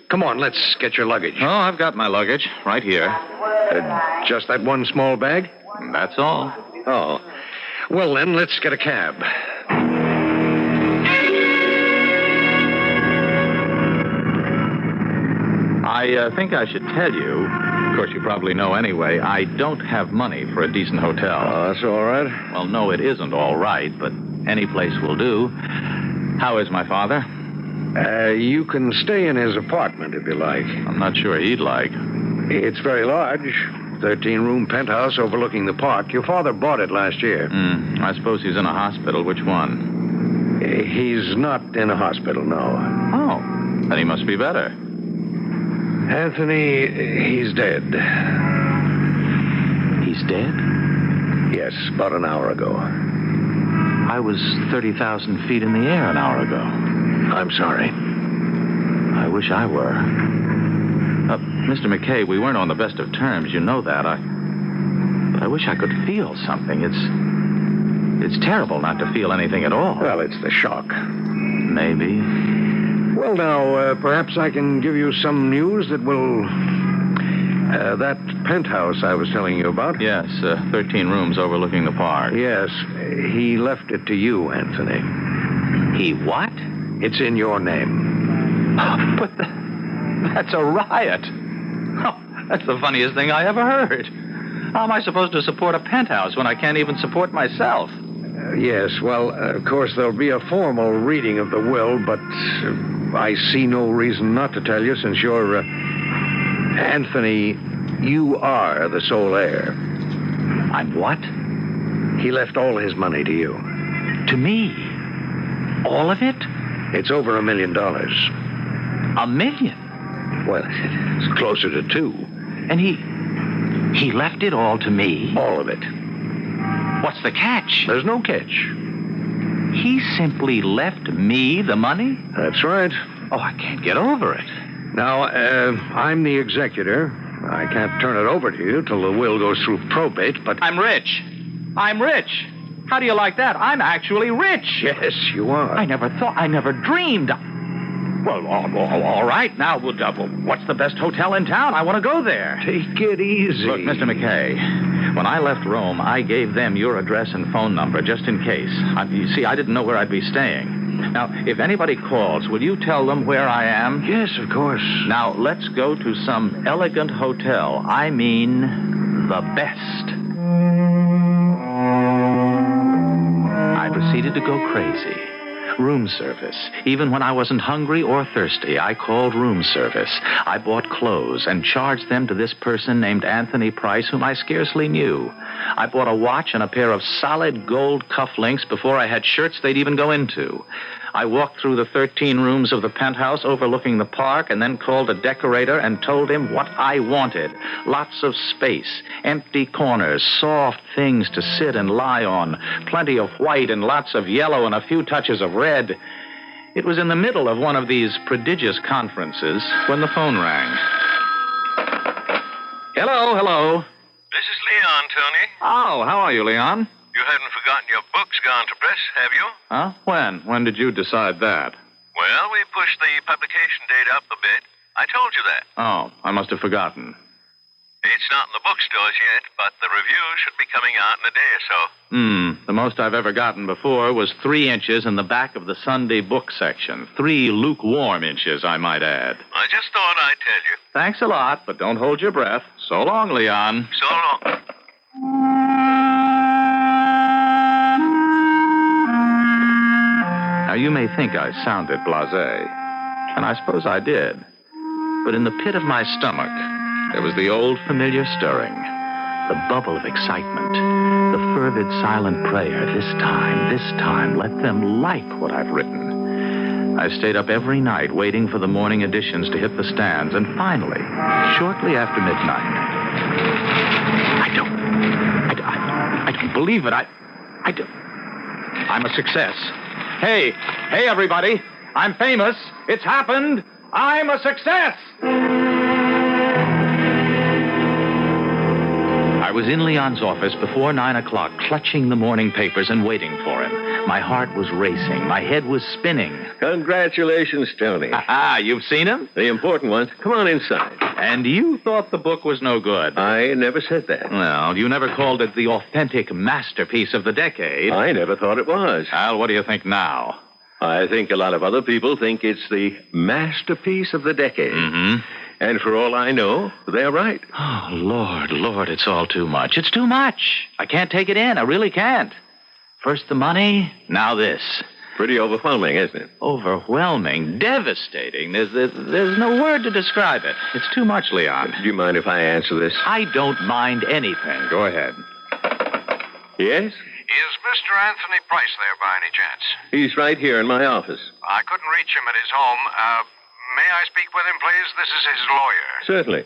Come on, let's get your luggage. Oh, I've got my luggage right here. Just that one small bag? That's all. Oh. Well, then, let's get a cab. I think I should tell you, of course you probably know anyway, I don't have money for a decent hotel. Oh, that's all right. Well, no, it isn't all right, but any place will do. How is my father? You can stay in his apartment if you like. I'm not sure he'd like. It's very large. 13-room penthouse overlooking the park. Your father bought it last year. I suppose he's in a hospital. Which one? He's not in a hospital, no. Oh, then he must be better. Anthony, he's dead. He's dead? Yes, about an hour ago. I was 30,000 feet in the air an hour ago. I'm sorry. I wish I were. Mr. McKay, we weren't on the best of terms. You know that. But I wish I could feel something. It's terrible not to feel anything at all. Well, it's the shock. Maybe. Well, now, perhaps I can give you some news that will... that penthouse I was telling you about. Yes, 13 rooms overlooking the park. Yes, he left it to you, Anthony. He what? It's in your name. But that's a riot. Oh, that's the funniest thing I ever heard. How am I supposed to support a penthouse when I can't even support myself? Yes, well, of course, there'll be a formal reading of the will, but I see no reason not to tell you since you're... Anthony, you are the sole heir. I'm what? He left all his money to you. To me? All of it? It's over $1 million. $1 million? Well, it's closer to 2. And he left it all to me? All of it. What's the catch? There's no catch. He simply left me the money? That's right. Oh, I can't get over it. Now, I'm the executor. I can't turn it over to you till the will goes through probate, but... I'm rich. How do you like that? I'm actually rich. Yes, you are. I never dreamed. Well, all right. Now, what's the best hotel in town? I want to go there. Take it easy. Look, Mr. McKay, when I left Rome, I gave them your address and phone number just in case. You see, I didn't know where I'd be staying. Now, if anybody calls, will you tell them where I am? Yes, of course. Now, let's go to some elegant hotel. I mean, the best. I proceeded to go crazy. Room service. Even when I wasn't hungry or thirsty, I called room service. I bought clothes and charged them to this person named Anthony Price, whom I scarcely knew. I bought a watch and a pair of solid gold cufflinks before I had shirts they'd even go into. I walked through the 13 rooms of the penthouse overlooking the park and then called a decorator and told him what I wanted. Lots of space, empty corners, soft things to sit and lie on, plenty of white and lots of yellow and a few touches of red. It was in the middle of one of these prodigious conferences when the phone rang. Hello. This is Leon, Tony. Oh, how are you, Leon? You hadn't forgotten your book's gone to press, have you? Huh? When? When did you decide that? Well, we pushed the publication date up a bit. I told you that. Oh, I must have forgotten. It's not in the bookstores yet, but the review should be coming out in a day or so. The most I've ever gotten before was 3 inches in the back of the Sunday book section. 3 lukewarm inches, I might add. I just thought I'd tell you. Thanks a lot, but don't hold your breath. So long, Leon. So long. Now, you may think I sounded blasé, and I suppose I did. But in the pit of my stomach, there was the old familiar stirring, the bubble of excitement, the fervid silent prayer. This time, let them like what I've written. I stayed up every night waiting for the morning editions to hit the stands, and finally, shortly after midnight, I don't believe it. I'm a success. Hey, everybody. I'm famous. It's happened. I'm a success. I was in Leon's office before 9 o'clock, clutching the morning papers and waiting for him. My heart was racing. My head was spinning. Congratulations, Tony. You've seen him? The important ones. Come on inside. And you thought the book was no good. I never said that. Well, you never called it the authentic masterpiece of the decade. I never thought it was. Al, what do you think now? I think a lot of other people think it's the masterpiece of the decade. Mm-hmm. And for all I know, they're right. Oh, Lord, it's all too much. It's too much. I can't take it in. I really can't. First the money, now this. Pretty overwhelming, isn't it? Overwhelming, devastating. There's no word to describe it. It's too much, Leon. Do you mind if I answer this? I don't mind anything. Go ahead. Yes? Is Mr. Anthony Price there by any chance? He's right here in my office. I couldn't reach him at his home. May I speak with him, please? This is his lawyer. Certainly.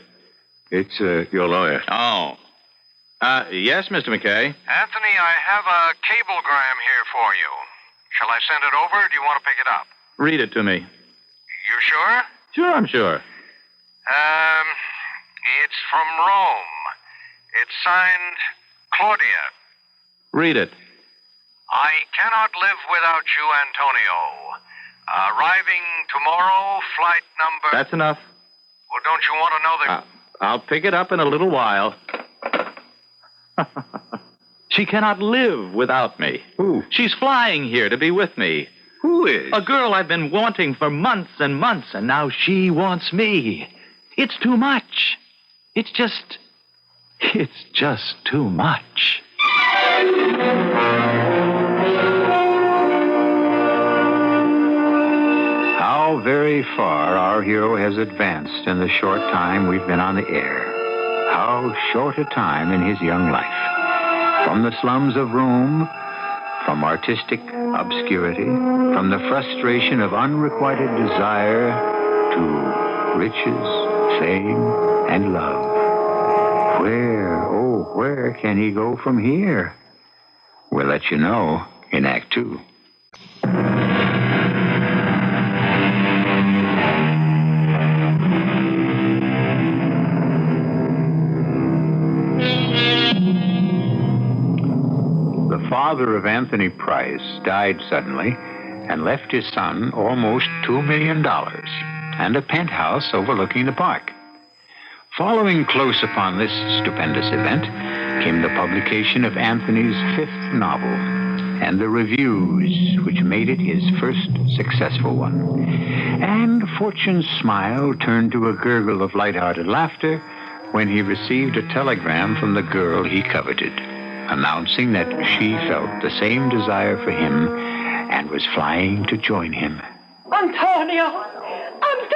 It's your lawyer. Oh. Yes, Mr. McKay. Anthony, I have a cablegram here for you. Shall I send it over, or do you want to pick it up? Read it to me. You sure? Sure, I'm sure. It's from Rome. It's signed Claudia. Read it. I cannot live without you, Antonio. Arriving tomorrow, flight number... That's enough. Well, don't you want to know the... I'll pick it up in a little while. She cannot live without me. Who? She's flying here to be with me. Who is? A girl I've been wanting for months and months, and now she wants me. It's too much. It's just too much. How very far our hero has advanced in the short time we've been on the air. How short a time in his young life. From the slums of Rome, from artistic obscurity, from the frustration of unrequited desire to riches, fame, and love. Where can he go from here? We'll let you know in Act 2. The father of Anthony Price died suddenly and left his son almost $2 million and a penthouse overlooking the park. Following close upon this stupendous event came the publication of Anthony's 5th novel and the reviews which made it his first successful one. And fortune's smile turned to a gurgle of light-hearted laughter when he received a telegram from the girl he coveted, announcing that she felt the same desire for him and was flying to join him. Antonio! Antonio!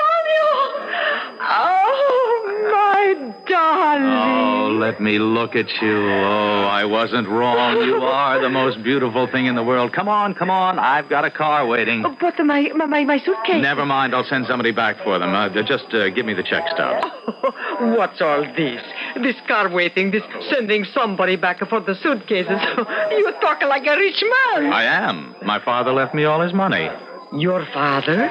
Oh, my darling. Oh, let me look at you. Oh, I wasn't wrong. You are the most beautiful thing in the world. Come on. I've got a car waiting. Oh, but my suitcase. Never mind. I'll send somebody back for them. Just give me the check stub. Oh, what's all this? This car waiting, this sending somebody back for the suitcases. You talk like a rich man. I am. My father left me all his money. Your father?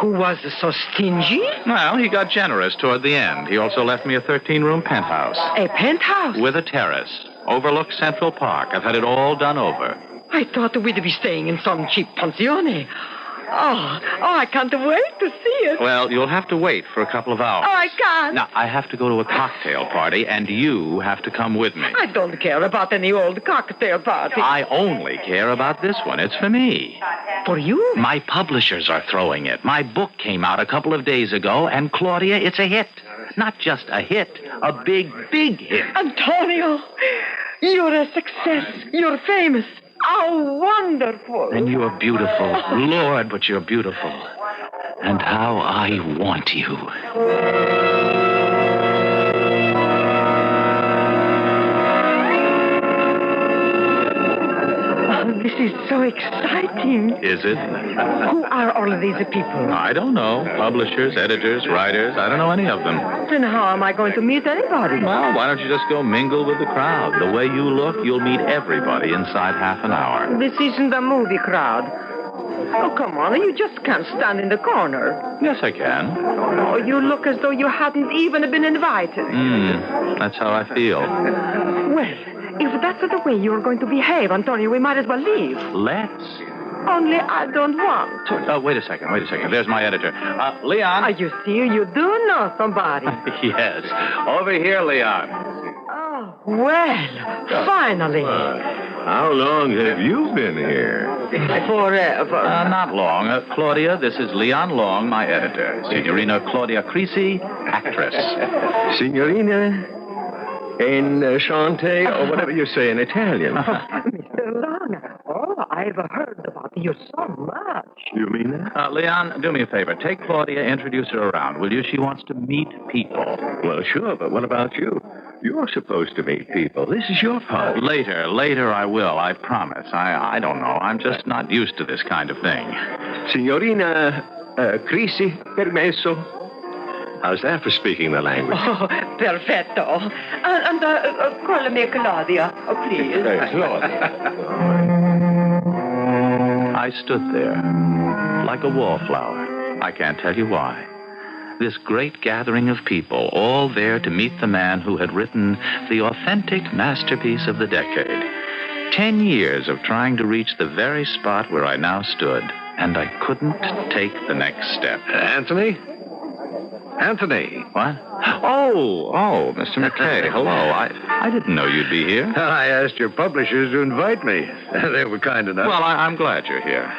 Who was so stingy? Well, he got generous toward the end. He also left me a 13-room penthouse. A penthouse? With a terrace. Overlooks Central Park. I've had it all done over. I thought we'd be staying in some cheap pensione. Oh, I can't wait to see it. Well, you'll have to wait for a couple of hours. Oh, I can't. Now, I have to go to a cocktail party, and you have to come with me. I don't care about any old cocktail party. I only care about this one. It's for me. For you? My publishers are throwing it. My book came out a couple of days ago, and Claudia, it's a hit. Not just a hit, a big, big hit. Antonio, you're a success. You're famous. How wonderful. And you're beautiful. Lord, but you're beautiful. And how I want you. Oh, this is so exciting. Is it? Who are all of these people? I don't know. Publishers, editors, writers. I don't know any of them. Then how am I going to meet anybody? Well, why don't you just go mingle with the crowd? The way you look, you'll meet everybody inside half an hour. This isn't a movie crowd. Oh, come on. You just can't stand in the corner. Yes, I can. Oh, you look as though you hadn't even been invited. That's how I feel. Well, if that's the way you're going to behave, Antonio, we might as well leave. Let's. Only I don't want to. Wait a second. There's my editor. Leon. You see, you do know somebody. Yes. Over here, Leon. Oh, well, finally. How long have you been here? Forever. Not long. Claudia, this is Leon Long, my editor. Signorina Claudia Creasy, actress. Signorina Enchante, or whatever you say in Italian. Mr. Long, I've heard about you so much. You mean that? Leon, do me a favor. Take Claudia, introduce her around, will you? She wants to meet people. Well, sure, but what about you? You're supposed to meet people. This is your part. Later I will, I promise. I don't know. I'm just not used to this kind of thing. Signorina Creasy, permesso. How's that for speaking the language? Oh, perfetto. And call me Claudia, please. I stood there, like a wallflower. I can't tell you why. This great gathering of people, all there to meet the man who had written the authentic masterpiece of the decade. 10 years of trying to reach the very spot where I now stood, and I couldn't take the next step. Anthony? What? Oh, Mr. McKay, hello. I didn't know you'd be here. I asked your publishers to invite me. They were kind enough. Well, I'm glad you're here.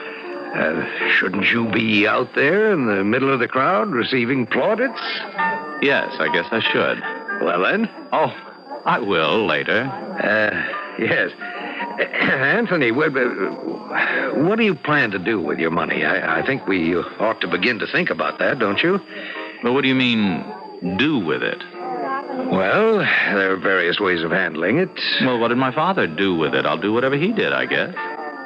Shouldn't you be out there in the middle of the crowd receiving plaudits? Yes, I guess I should. Well, then? Oh, I will later. Yes. Anthony, what do you plan to do with your money? I think we ought to begin to think about that, don't you? Well, what do you mean, do with it? Well, there are various ways of handling it. Well, what did my father do with it? I'll do whatever he did, I guess.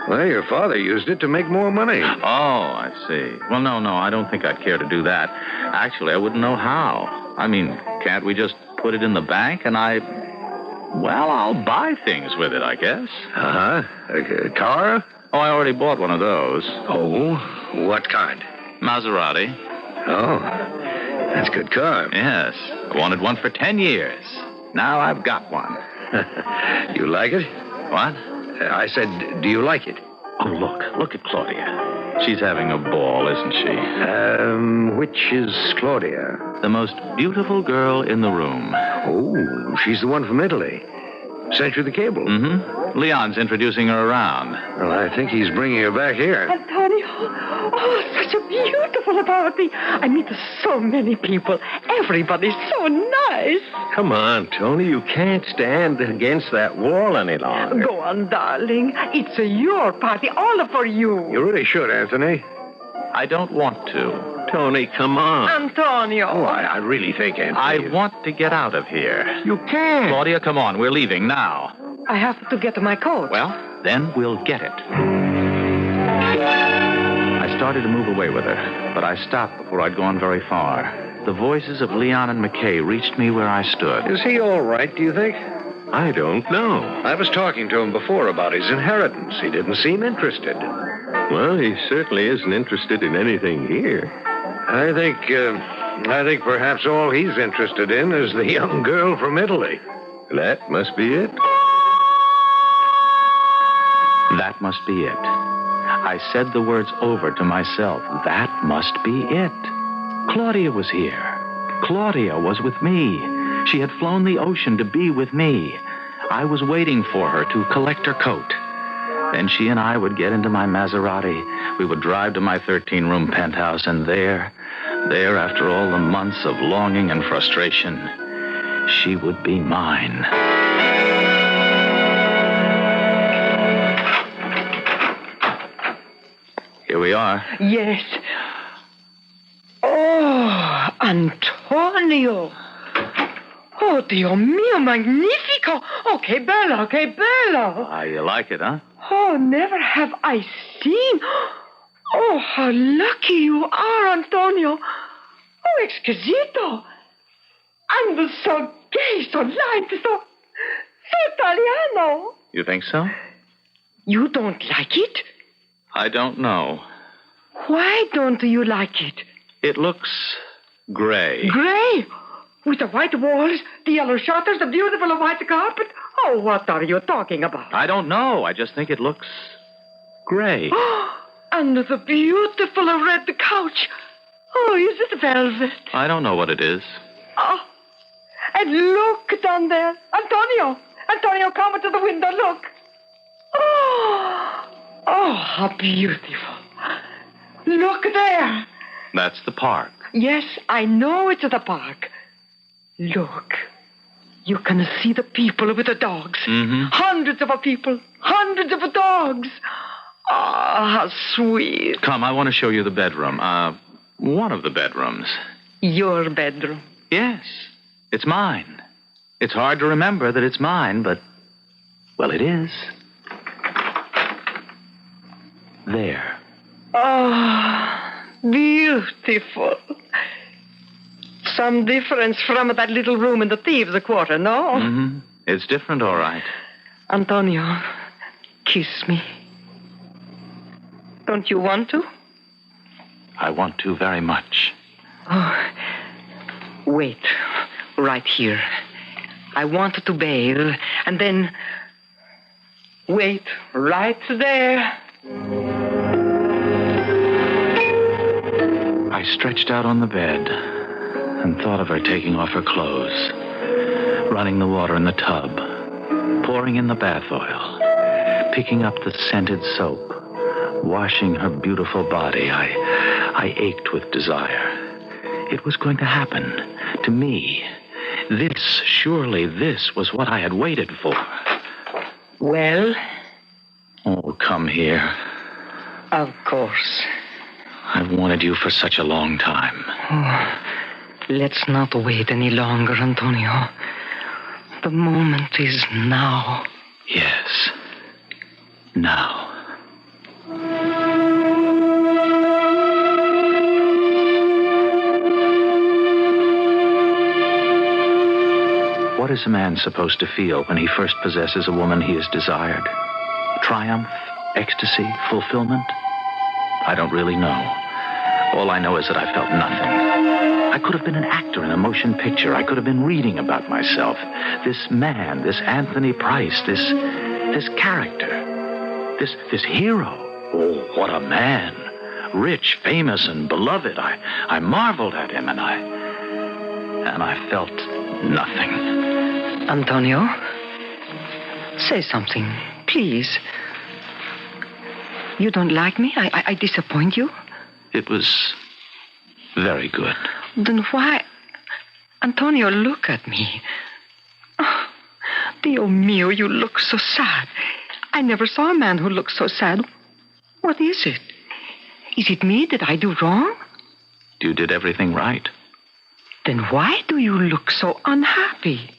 Well, your father used it to make more money. Oh, I see. Well, no, I don't think I'd care to do that. Actually, I wouldn't know how. I mean, can't we just put it in the bank and I'll buy things with it, I guess. Uh-huh. A car? Oh, I already bought one of those. Oh, what kind? Maserati. Oh, that's a good car. Yes. I wanted one for 10 years. Now I've got one. You like it? What? I said, do you like it? Oh, look at Claudia. She's having a ball, isn't she? Which is Claudia? The most beautiful girl in the room. Oh, she's the one from Italy. Sent you the cable. Mm-hmm. Leon's introducing her around. Well, I think he's bringing her back here. Antonio, oh, such a beautiful party. I meet so many people. Everybody's so nice. Come on, Tony. You can't stand against that wall any longer. Go on, darling. It's your party, all for you. You really should, Anthony. I don't want to. Tony, come on. Antonio. Oh, I really think, Anthony. I want to get out of here. You can't. Claudia, come on. We're leaving now. I have to get my coat. Well, then we'll get it. I started to move away with her, but I stopped before I'd gone very far. The voices of Leon and McKay reached me where I stood. Is he all right, do you think? I don't know. I was talking to him before about his inheritance. He didn't seem interested. Well, he certainly isn't interested in anything here. I think perhaps all he's interested in is the young girl from Italy. That must be it. That must be it. I said the words over to myself. That must be it. Claudia was here. Claudia was with me. She had flown the ocean to be with me. I was waiting for her to collect her coat. Then she and I would get into my Maserati. We would drive to my 13-room penthouse, and there, after all the months of longing and frustration, she would be mine. Here we are. Yes. Oh, Antonio. Oh, Dio mio, magnifico. Oh, che bello, che bello. Ah, you like it, huh? Oh, never have I seen. Oh, how lucky you are, Antonio. Oh, exquisito. And so gay, so light, so Italiano. You think so? You don't like it? I don't know. Why don't you like it? It looks gray. Gray? With the white walls, the yellow shutters, the beautiful white carpet? Oh, what are you talking about? I don't know. I just think it looks gray. And the beautiful red couch. Oh, is it velvet? I don't know what it is. Oh, and look down there. Antonio, come to the window, look. Oh, how beautiful. Look there. That's the park. Yes, I know it's the park. Look. You can see the people with the dogs. Mm-hmm. Hundreds of people. Hundreds of dogs. Ah, how sweet. Come, I want to show you the bedroom. One of the bedrooms. Your bedroom? Yes. It's mine. It's hard to remember that it's mine, but, well, it is. There. Oh, beautiful. Some difference from that little room in the thieves' quarter, no? Mm-hmm. It's different, all right. Antonio, kiss me. Don't you want to? I want to very much. Oh, wait, right here. I want to bathe, and then... Wait, right there. I stretched out on the bed and thought of her taking off her clothes, running the water in the tub, pouring in the bath oil, picking up the scented soap, washing her beautiful body. I ached with desire. It was going to happen to me. Surely this was what I had waited for. Well? Oh, come here. Of course. I've wanted you for such a long time. Oh, let's not wait any longer, Antonio. The moment is now. Yes. Now. What is a man supposed to feel when he first possesses a woman he has desired? Triumph? Ecstasy? Fulfillment? I don't really know. All I know is that I felt nothing. I could have been an actor in a motion picture. I could have been reading about myself. This man, this Anthony Price, this character, this hero. Oh, what a man. Rich, famous, and beloved. I marveled at him, and I felt nothing. Antonio, Say something, please. You don't like me? I disappoint you? It was very good. Then why... Antonio, look at me. Oh, Dio mio, you look so sad. I never saw a man who looked so sad. What is it? Is it me? Did I do wrong? You did everything right. Then why do you look so unhappy?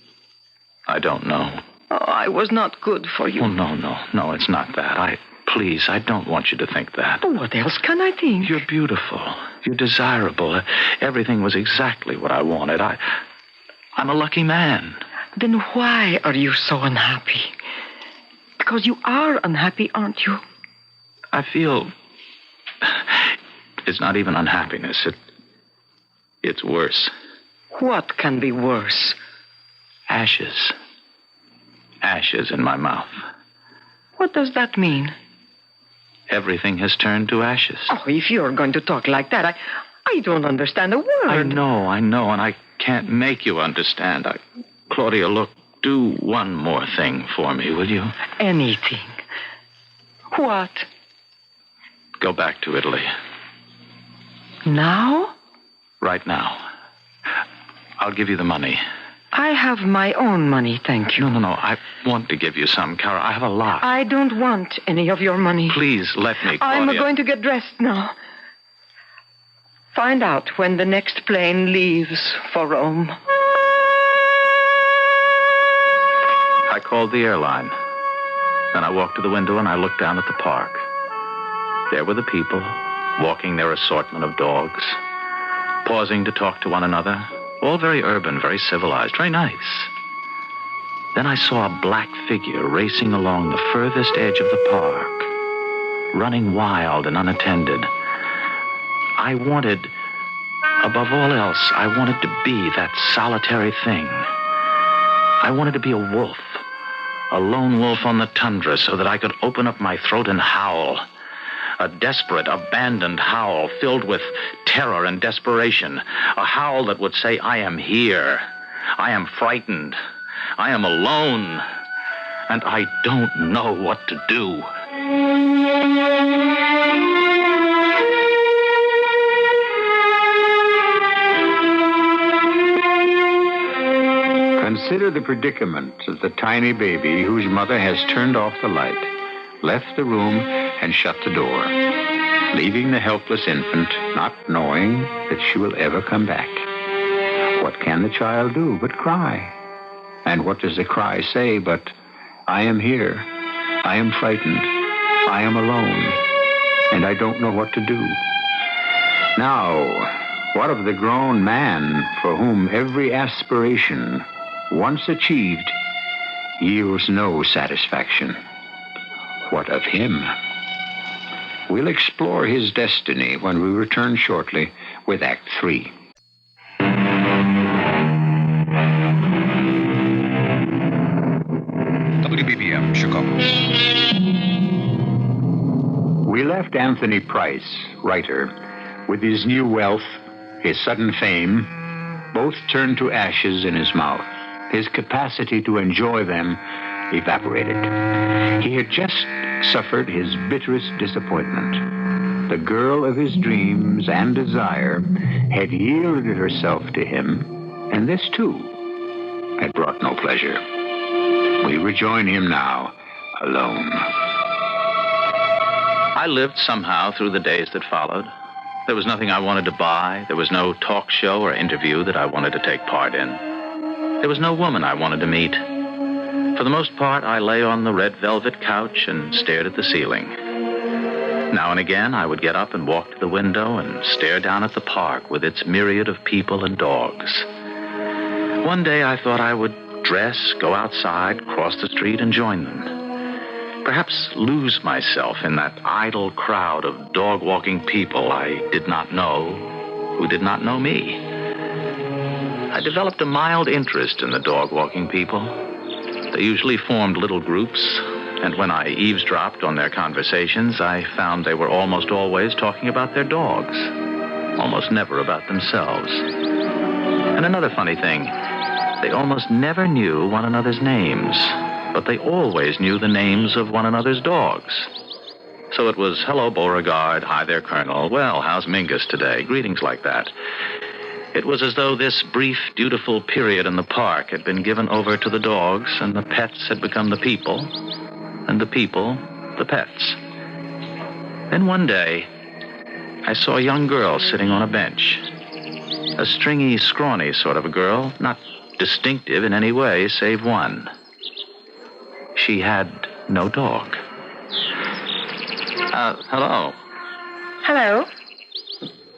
I don't know. Oh, I was not good for you. Oh, no, it's not that. Please, I don't want you to think that. Oh, what else can I think? You're beautiful. You're desirable. Everything was exactly what I wanted. I'm a lucky man. Then why are you so unhappy? Because you are unhappy, aren't you? I feel... It's not even unhappiness. It's worse. What can be worse? Ashes. Ashes in my mouth. What does that mean? Everything has turned to ashes. Oh, if you're going to talk like that, I don't understand a word. I know, and I can't make you understand. Claudia, look, do one more thing for me, will you? Anything. What? Go back to Italy. Now? Right now. I'll give you the money. I have my own money, thank you. No. I want to give you some, Cara. I have a lot. I don't want any of your money. Please, let me, Claudia. I'm going to get dressed now. Find out when the next plane leaves for Rome. I called the airline. Then I walked to the window and I looked down at the park. There were the people, walking their assortment of dogs, pausing to talk to one another. All very urban, very civilized, very nice. Then I saw a black figure racing along the furthest edge of the park, running wild and unattended. I wanted, above all else, I wanted to be that solitary thing. I wanted to be a wolf, a lone wolf on the tundra, so that I could open up my throat and howl. A desperate, abandoned howl filled with terror and desperation. A howl that would say, I am here. I am frightened. I am alone. And I don't know what to do. Consider the predicament of the tiny baby whose mother has turned off the light, left the room, and shut the door, leaving the helpless infant not knowing that she will ever come back. What can the child do but cry? And what does the cry say but, I am here, I am frightened, I am alone, and I don't know what to do? Now, what of the grown man for whom every aspiration, once achieved, yields no satisfaction? What of him? We'll explore his destiny when we return shortly with Act 3. WBBM, Chicago. We left Anthony Price, writer, with his new wealth, his sudden fame, both turned to ashes in his mouth. His capacity to enjoy them evaporated. He had just suffered his bitterest disappointment. The girl of his dreams and desire had yielded herself to him, and this, too, had brought no pleasure. We rejoin him now, alone. I lived somehow through the days that followed. There was nothing I wanted to buy. There was no talk show or interview that I wanted to take part in. There was no woman I wanted to meet. For the most part, I lay on the red velvet couch and stared at the ceiling. Now and again, I would get up and walk to the window and stare down at the park with its myriad of people and dogs. One day, I thought I would dress, go outside, cross the street, and join them. Perhaps lose myself in that idle crowd of dog-walking people I did not know, who did not know me. I developed a mild interest in the dog-walking people. They usually formed little groups, and when I eavesdropped on their conversations, I found they were almost always talking about their dogs, almost never about themselves. And another funny thing, they almost never knew one another's names, but they always knew the names of one another's dogs. So it was, hello, Beauregard, hi there, Colonel. Well, how's Mingus today? Greetings like that. It was as though this brief, dutiful period in the park had been given over to the dogs, and the pets had become the people, and the people, the pets. Then one day, I saw a young girl sitting on a bench. A stringy, scrawny sort of a girl, not distinctive in any way, save one. She had no dog. Hello. Hello?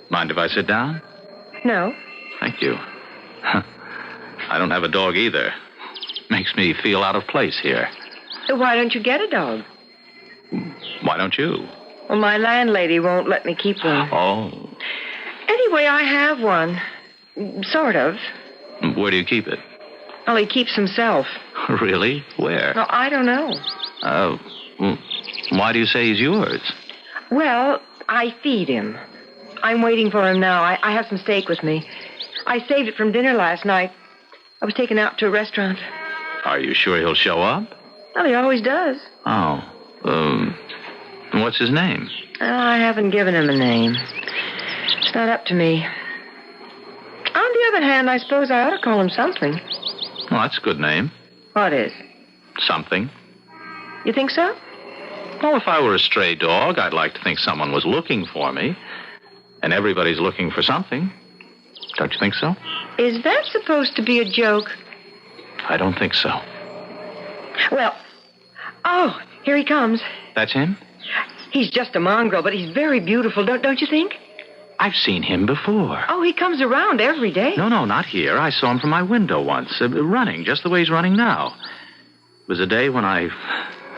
Mind if I sit down? No. Thank you. I don't have a dog either. Makes me feel out of place here. Why don't you get a dog? Why don't you? Well, my landlady won't let me keep one. Oh. Anyway, I have one. Sort of. Where do you keep it? Well, he keeps himself. Really? Where? Well, I don't know. Why do you say he's yours? Well, I feed him. I'm waiting for him now. I have some steak with me. I saved it from dinner last night. I was taken out to a restaurant. Are you sure he'll show up? Well, he always does. Oh. What's his name? I haven't given him a name. It's not up to me. On the other hand, I suppose I ought to call him something. Well, that's a good name. What is? Something. You think so? Well, if I were a stray dog, I'd like to think someone was looking for me. And everybody's looking for something. Don't you think so? Is that supposed to be a joke? I don't think so. Well, oh, here he comes. That's him? He's just a mongrel, but he's very beautiful, don't you think? I've seen him before. Oh, he comes around every day. No, not here. I saw him from my window once, running, just the way he's running now. It was a day when I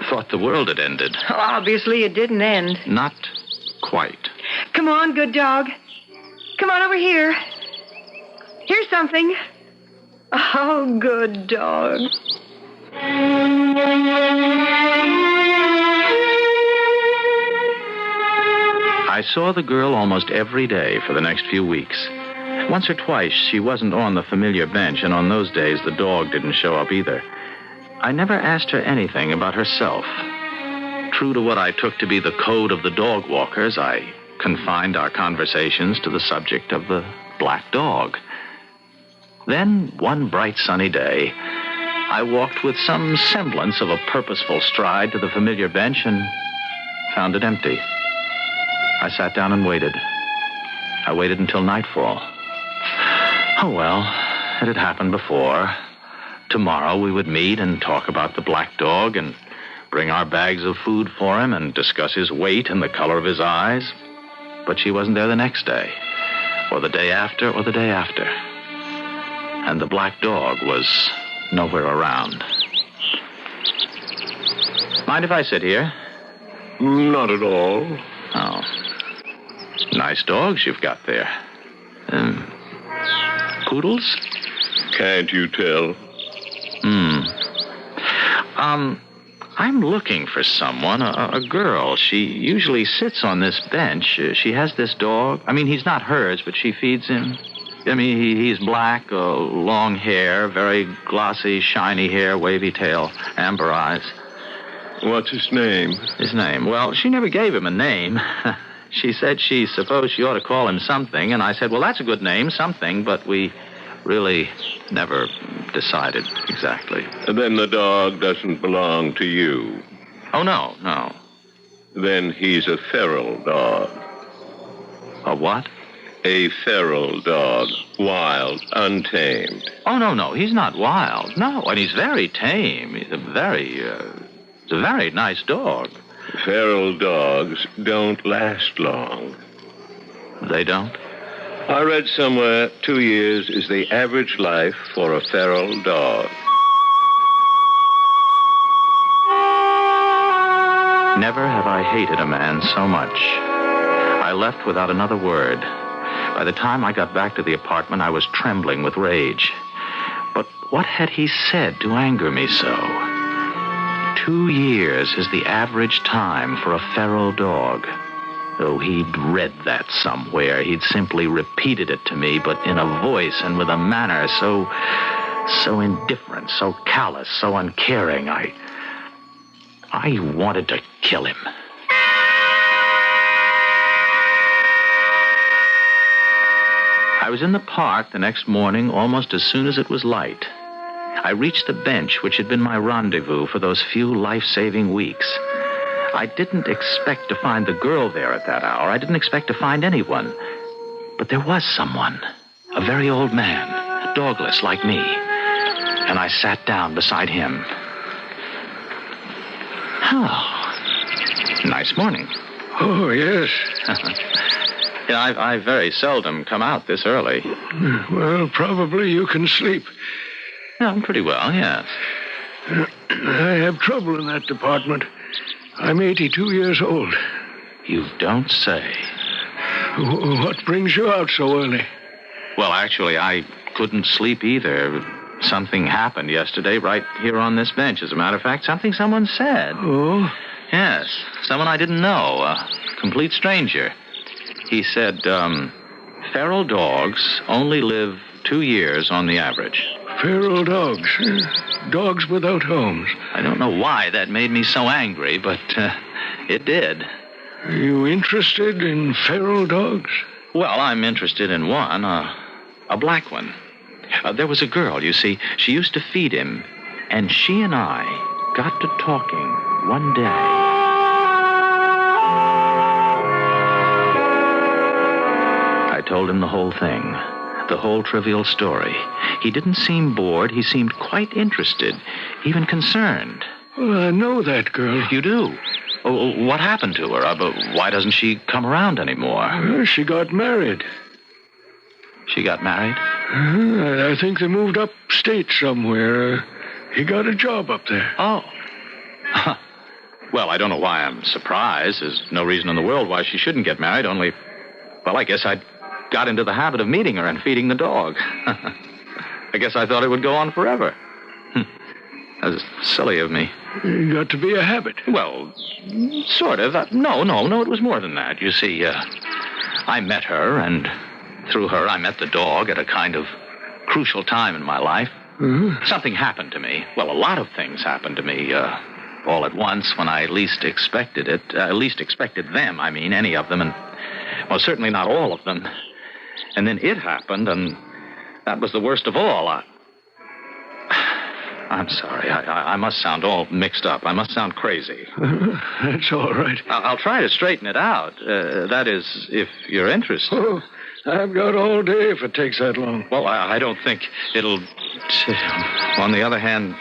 thought the world had ended. Oh, obviously, it didn't end. Not quite. Come on, good dog. Come on over here. Here's something. Oh, good dog. I saw the girl almost every day for the next few weeks. Once or twice, she wasn't on the familiar bench, and on those days, the dog didn't show up either. I never asked her anything about herself. True to what I took to be the code of the dog walkers, I confined our conversations to the subject of the black dog. Then, one bright sunny day, I walked with some semblance of a purposeful stride to the familiar bench and found it empty. I sat down and waited. I waited until nightfall. Oh, well, it had happened before. Tomorrow we would meet and talk about the black dog and bring our bags of food for him and discuss his weight and the color of his eyes. But she wasn't there the next day, or the day after, or the day after. And the black dog was nowhere around. Mind if I sit here? Not at all. Oh. Nice dogs you've got there. Poodles? Can't you tell? I'm looking for someone, a girl. She usually sits on this bench. She has this dog. I mean, he's not hers, but she feeds him. I mean, he's black, long hair, very glossy, shiny hair, wavy tail, amber eyes. What's his name? His name? Well, she never gave him a name. She said she supposed she ought to call him something, and I said, well, that's a good name, something, but we really never decided exactly. Then the dog doesn't belong to you. Oh, no. Then he's a feral dog. A what? A feral dog. Wild, untamed. Oh, no, he's not wild. No, and he's very tame. He's a very nice dog. Feral dogs don't last long. They don't? I read somewhere 2 years is the average life for a feral dog. Never have I hated a man so much. I left without another word. By the time I got back to the apartment, I was trembling with rage. But what had he said to anger me so? 2 years is the average time for a feral dog. Oh, he'd read that somewhere. He'd simply repeated it to me, but in a voice and with a manner so indifferent, so callous, so uncaring. I I wanted to kill him. I was in the park the next morning almost as soon as it was light. I reached the bench which had been my rendezvous for those few life-saving weeks. I didn't expect to find the girl there at that hour. I didn't expect to find anyone. But there was someone, a very old man, dogless like me. And I sat down beside him. Oh, nice morning. Oh, yes. I very seldom come out this early. Well, probably you can sleep. I'm pretty well, yes. I have trouble in that department. I'm 82 years old. You don't say. What brings you out so early? Well, actually, I couldn't sleep either. Something happened yesterday right here on this bench. As a matter of fact, something someone said. Oh? Yes, someone I didn't know, a complete stranger. He said, feral dogs only live 2 years on the average. Feral dogs? Dogs without homes? I don't know why that made me so angry, but it did. Are you interested in feral dogs? Well, I'm interested in one, a black one. There was a girl, you see. She used to feed him, and she and I got to talking one day. I told him the whole thing, the whole trivial story. He didn't seem bored. He seemed quite interested, even concerned. Well, I know that girl. You do? Oh, what happened to her? Why doesn't she come around anymore? She got married. She got married? I think they moved upstate somewhere. He got a job up there. Oh. Well, I don't know why I'm surprised. There's no reason in the world why she shouldn't get married, only, well, I guess I got into the habit of meeting her and feeding the dog. I guess I thought it would go on forever. That was silly of me. It got to be a habit. Well, sort of. No, it was more than that. You see, I met her, and through her I met the dog at a kind of crucial time in my life. Mm-hmm. Something happened to me. Well, a lot of things happened to me, all at once when I least expected it. Least expected them, I mean, any of them, and, well, certainly not all of them. And then it happened, and that was the worst of all. I'm sorry. I must sound all mixed up. I must sound crazy. That's all right. I'll try to straighten it out. That is, if you're interested. Oh, I've got all day if it takes that long. Well, I don't think it'll... On the other hand,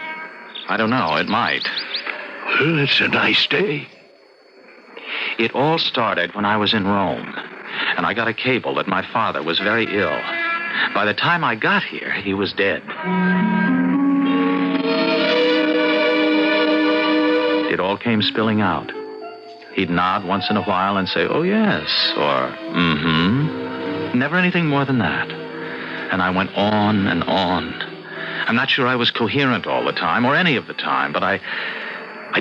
I don't know. It might. Well, it's a nice day. It all started when I was in Rome, and I got a cable that my father was very ill. By the time I got here, he was dead. It all came spilling out. He'd nod once in a while and say, oh, yes, or, mm-hmm. Never anything more than that. And I went on and on. I'm not sure I was coherent all the time, or any of the time, but I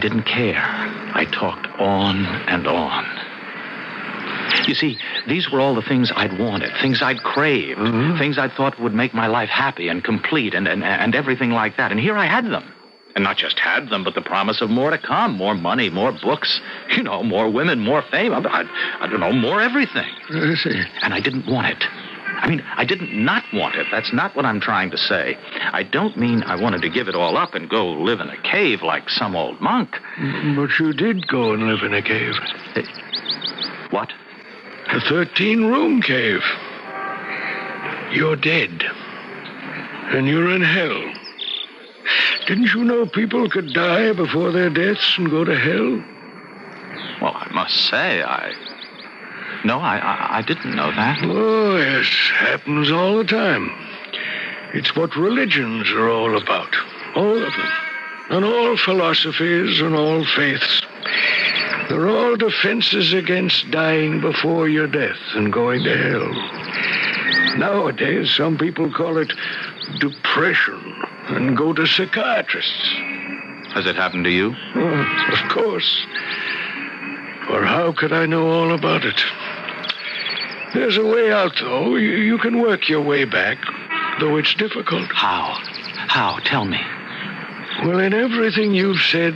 didn't care. I talked on and on. You see, these were all the things I'd wanted, things I'd craved, things I thought would make my life happy and complete and everything like that. And here I had them. And not just had them, but the promise of more to come, more money, more books, more women, more fame. I don't know, more everything. I see. And I didn't want it. I mean, I didn't not want it. That's not what I'm trying to say. I don't mean I wanted to give it all up and go live in a cave like some old monk. But you did go and live in a cave. What? A 13-room cave. You're dead. And you're in hell. Didn't you know people could die before their deaths and go to hell? Well, I must say, I didn't know that. Oh, yes. Happens all the time. It's what religions are all about. All of them. And all philosophies and all faiths. They're all defenses against dying before your death and going to hell. Nowadays, some people call it depression and go to psychiatrists. Has it happened to you? Of course. Or how could I know all about it? There's a way out, though. You can work your way back, though it's difficult. How? How? Tell me. Well, in everything you've said,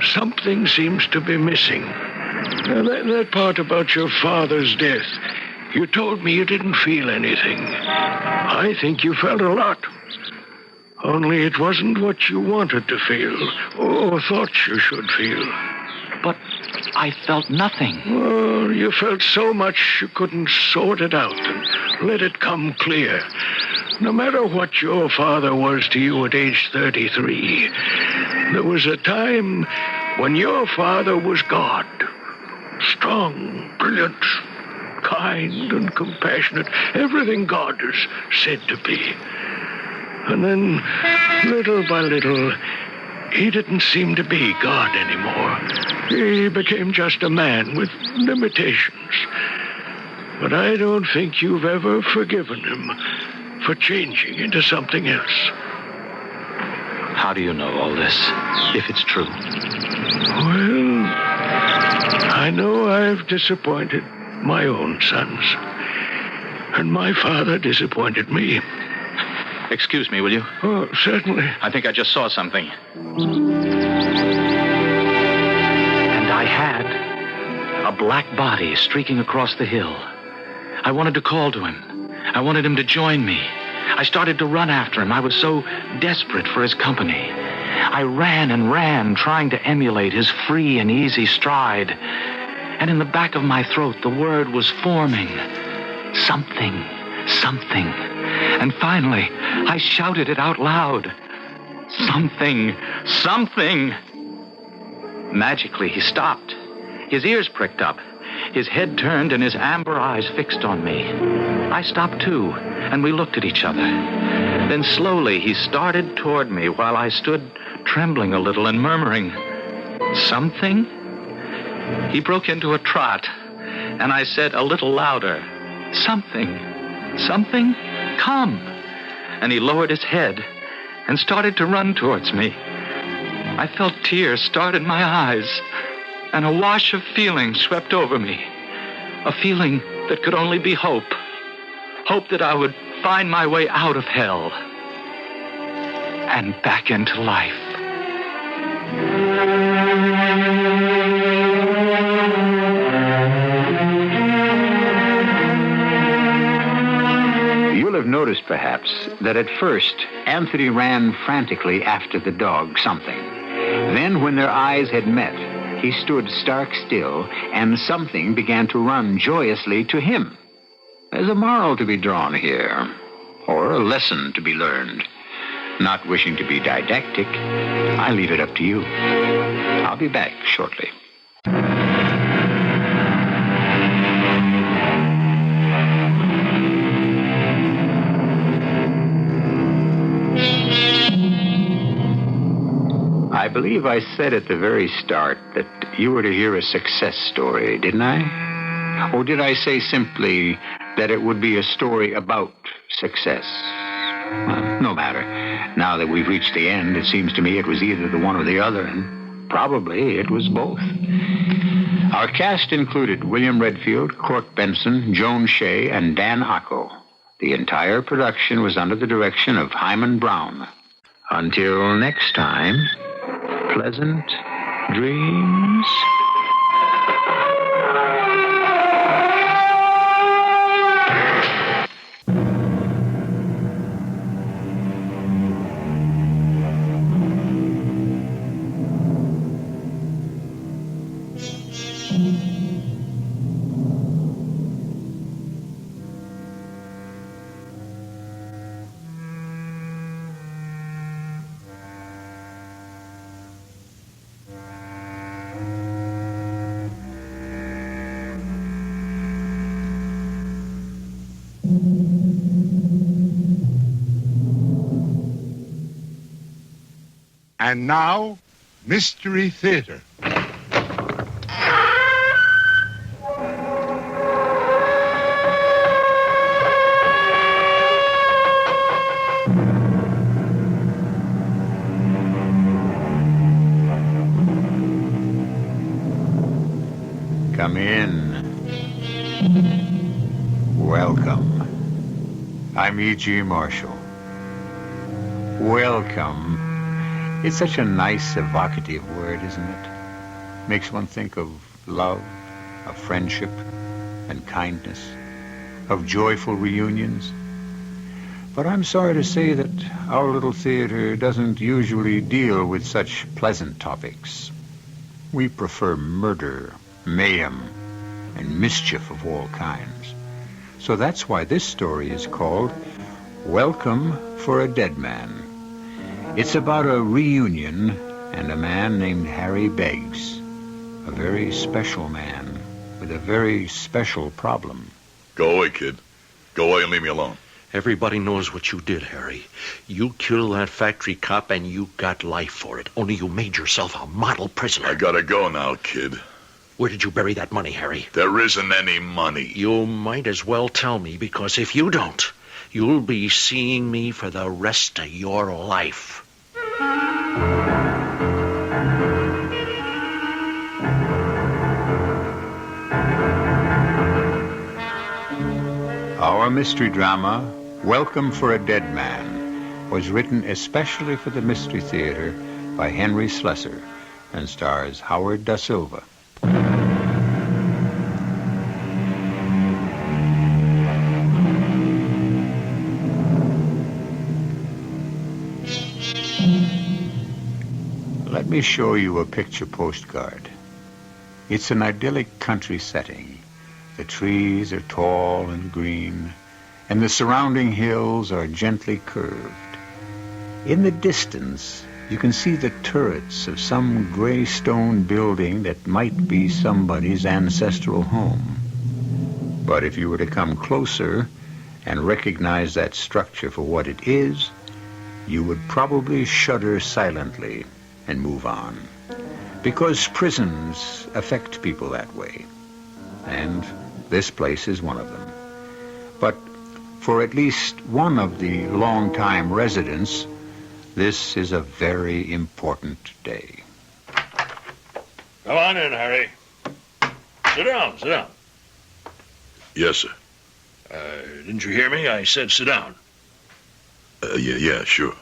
Something seems to be missing. Now, that part about your father's death, you told me you didn't feel anything. I think you felt a lot. Only it wasn't what you wanted to feel, or thought you should feel. But I felt nothing. Well, you felt so much you couldn't sort it out and let it come clear. No matter what your father was to you at age 33, there was a time when your father was God. Strong, brilliant, kind and compassionate. Everything God is said to be. And then, little by little, he didn't seem to be God anymore. He became just a man with limitations. But I don't think you've ever forgiven him for changing into something else. How do you know all this, if it's true? Well, I know I've disappointed my own sons. And my father disappointed me. Excuse me, will you? Oh, certainly. I think I just saw something. And I had a black body streaking across the hill. I wanted to call to him. I wanted him to join me. I started to run after him. I was so desperate for his company. I ran and ran, trying to emulate his free and easy stride. And in the back of my throat, the word was forming. Something, something. And finally, I shouted it out loud. Something, something. Magically, he stopped. His ears pricked up. His head turned and his amber eyes fixed on me. I stopped too, and we looked at each other. Then slowly he started toward me while I stood trembling a little and murmuring, "Something?" He broke into a trot, and I said a little louder, "Something, something, come." And he lowered his head and started to run towards me. I felt tears start in my eyes, and a wash of feeling swept over me. A feeling that could only be hope. Hope that I would find my way out of hell and back into life. You'll have noticed, perhaps, that at first Anthony ran frantically after the dog, Something. Then, when their eyes had met, he stood stark still, and Something began to run joyously to him. There's a moral to be drawn here, or a lesson to be learned. Not wishing to be didactic, I leave it up to you. I'll be back shortly. I believe I said at the very start that you were to hear a success story, didn't I? Or did I say simply that it would be a story about success? Well, no matter. Now that we've reached the end, it seems to me it was either the one or the other, and probably it was both. Our cast included William Redfield, Cork Benson, Joan Shea, and Dan Acco. The entire production was under the direction of Hyman Brown. Until next time, pleasant dreams. And now, Mystery Theater. Come in. Welcome. I'm E.G. Marshall. Welcome It's such a nice, evocative word, isn't it? Makes one think of love, of friendship, and kindness, of joyful reunions. But I'm sorry to say that our little theater doesn't usually deal with such pleasant topics. We prefer murder, mayhem, and mischief of all kinds. So that's why this story is called Welcome for a Dead Man. It's about a reunion and a man named Harry Beggs, a very special man with a very special problem. Go away, kid. Go away and leave me alone. Everybody knows what you did, Harry. You killed that factory cop and you got life for it. Only you made yourself a model prisoner. I gotta go now, kid. Where did you bury that money, Harry? There isn't any money. You might as well tell me, because if you don't, you'll be seeing me for the rest of your life. Our mystery drama, Welcome for a Dead Man, was written especially for the Mystery Theater by Henry Slessor and stars Howard Da Silva. Let me show you a picture postcard. It's an idyllic country setting. The trees are tall and green, and the surrounding hills are gently curved. In the distance, you can see the turrets of some gray stone building that might be somebody's ancestral home. But if you were to come closer and recognize that structure for what it is, you would probably shudder silently and move on. Because prisons affect people that way. And this place is one of them. But for at least one of the long-time residents, this is a very important day. Come on in, Harry. Sit down, sit down. Yes, sir. Didn't you hear me? I said sit down. Yeah, sure.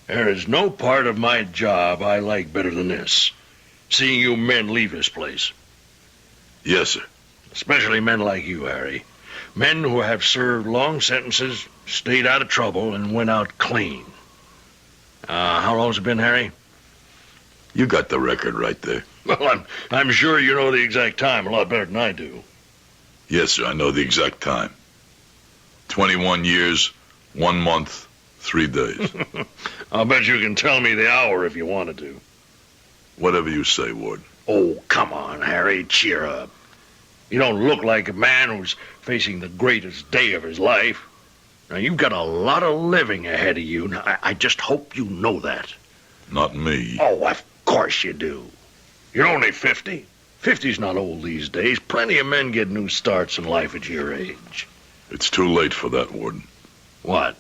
There is no part of my job I like better than this. Seeing you men leave this place. Yes, sir. Especially men like you, Harry. Men who have served long sentences, stayed out of trouble, and went out clean. How long's it been, Harry? You got the record right there. Well, I'm sure you know the exact time a lot better than I do. Yes, sir, I know the exact time. 21 years, 1 month, 3 days. I'll bet you can tell me the hour if you wanted to. Whatever you say, Ward. Oh, come on, Harry, cheer up. You don't look like a man who's facing the greatest day of his life. Now, you've got a lot of living ahead of you. Now, I just hope you know that. Not me. Oh, of course you do. You're only 50. 50's not old these days. Plenty of men get new starts in life at your age. It's too late for that, Warden. What?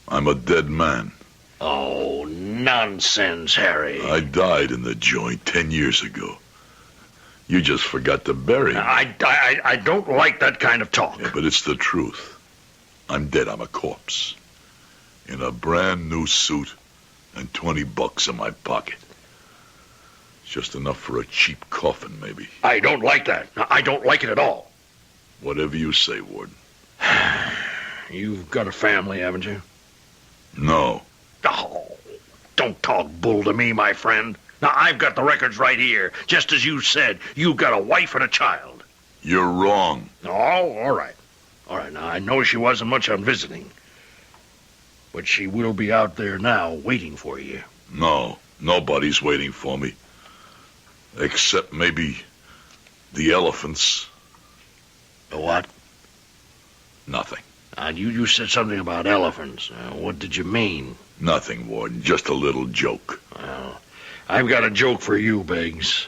I'm a dead man. Oh, nonsense, Harry. I died in the joint 10 years ago. You just forgot to bury me. I don't like that kind of talk. Yeah, but it's the truth. I'm dead. I'm a corpse. In a brand new suit and $20 in my pocket. It's just enough for a cheap coffin, maybe. I don't like that. I don't like it at all. Whatever you say, Warden. You've got a family, haven't you? No. Oh, don't talk bull to me, my friend. Now, I've got the records right here. Just as you said, you've got a wife and a child. You're wrong. Oh, all right. All right, now, I know she wasn't much on visiting. But she will be out there now waiting for you. No, nobody's waiting for me. Except maybe the elephants. The what? Nothing. You said something about elephants. What did you mean? Nothing, Warden. Just a little joke. Well, I've got a joke for you, Biggs.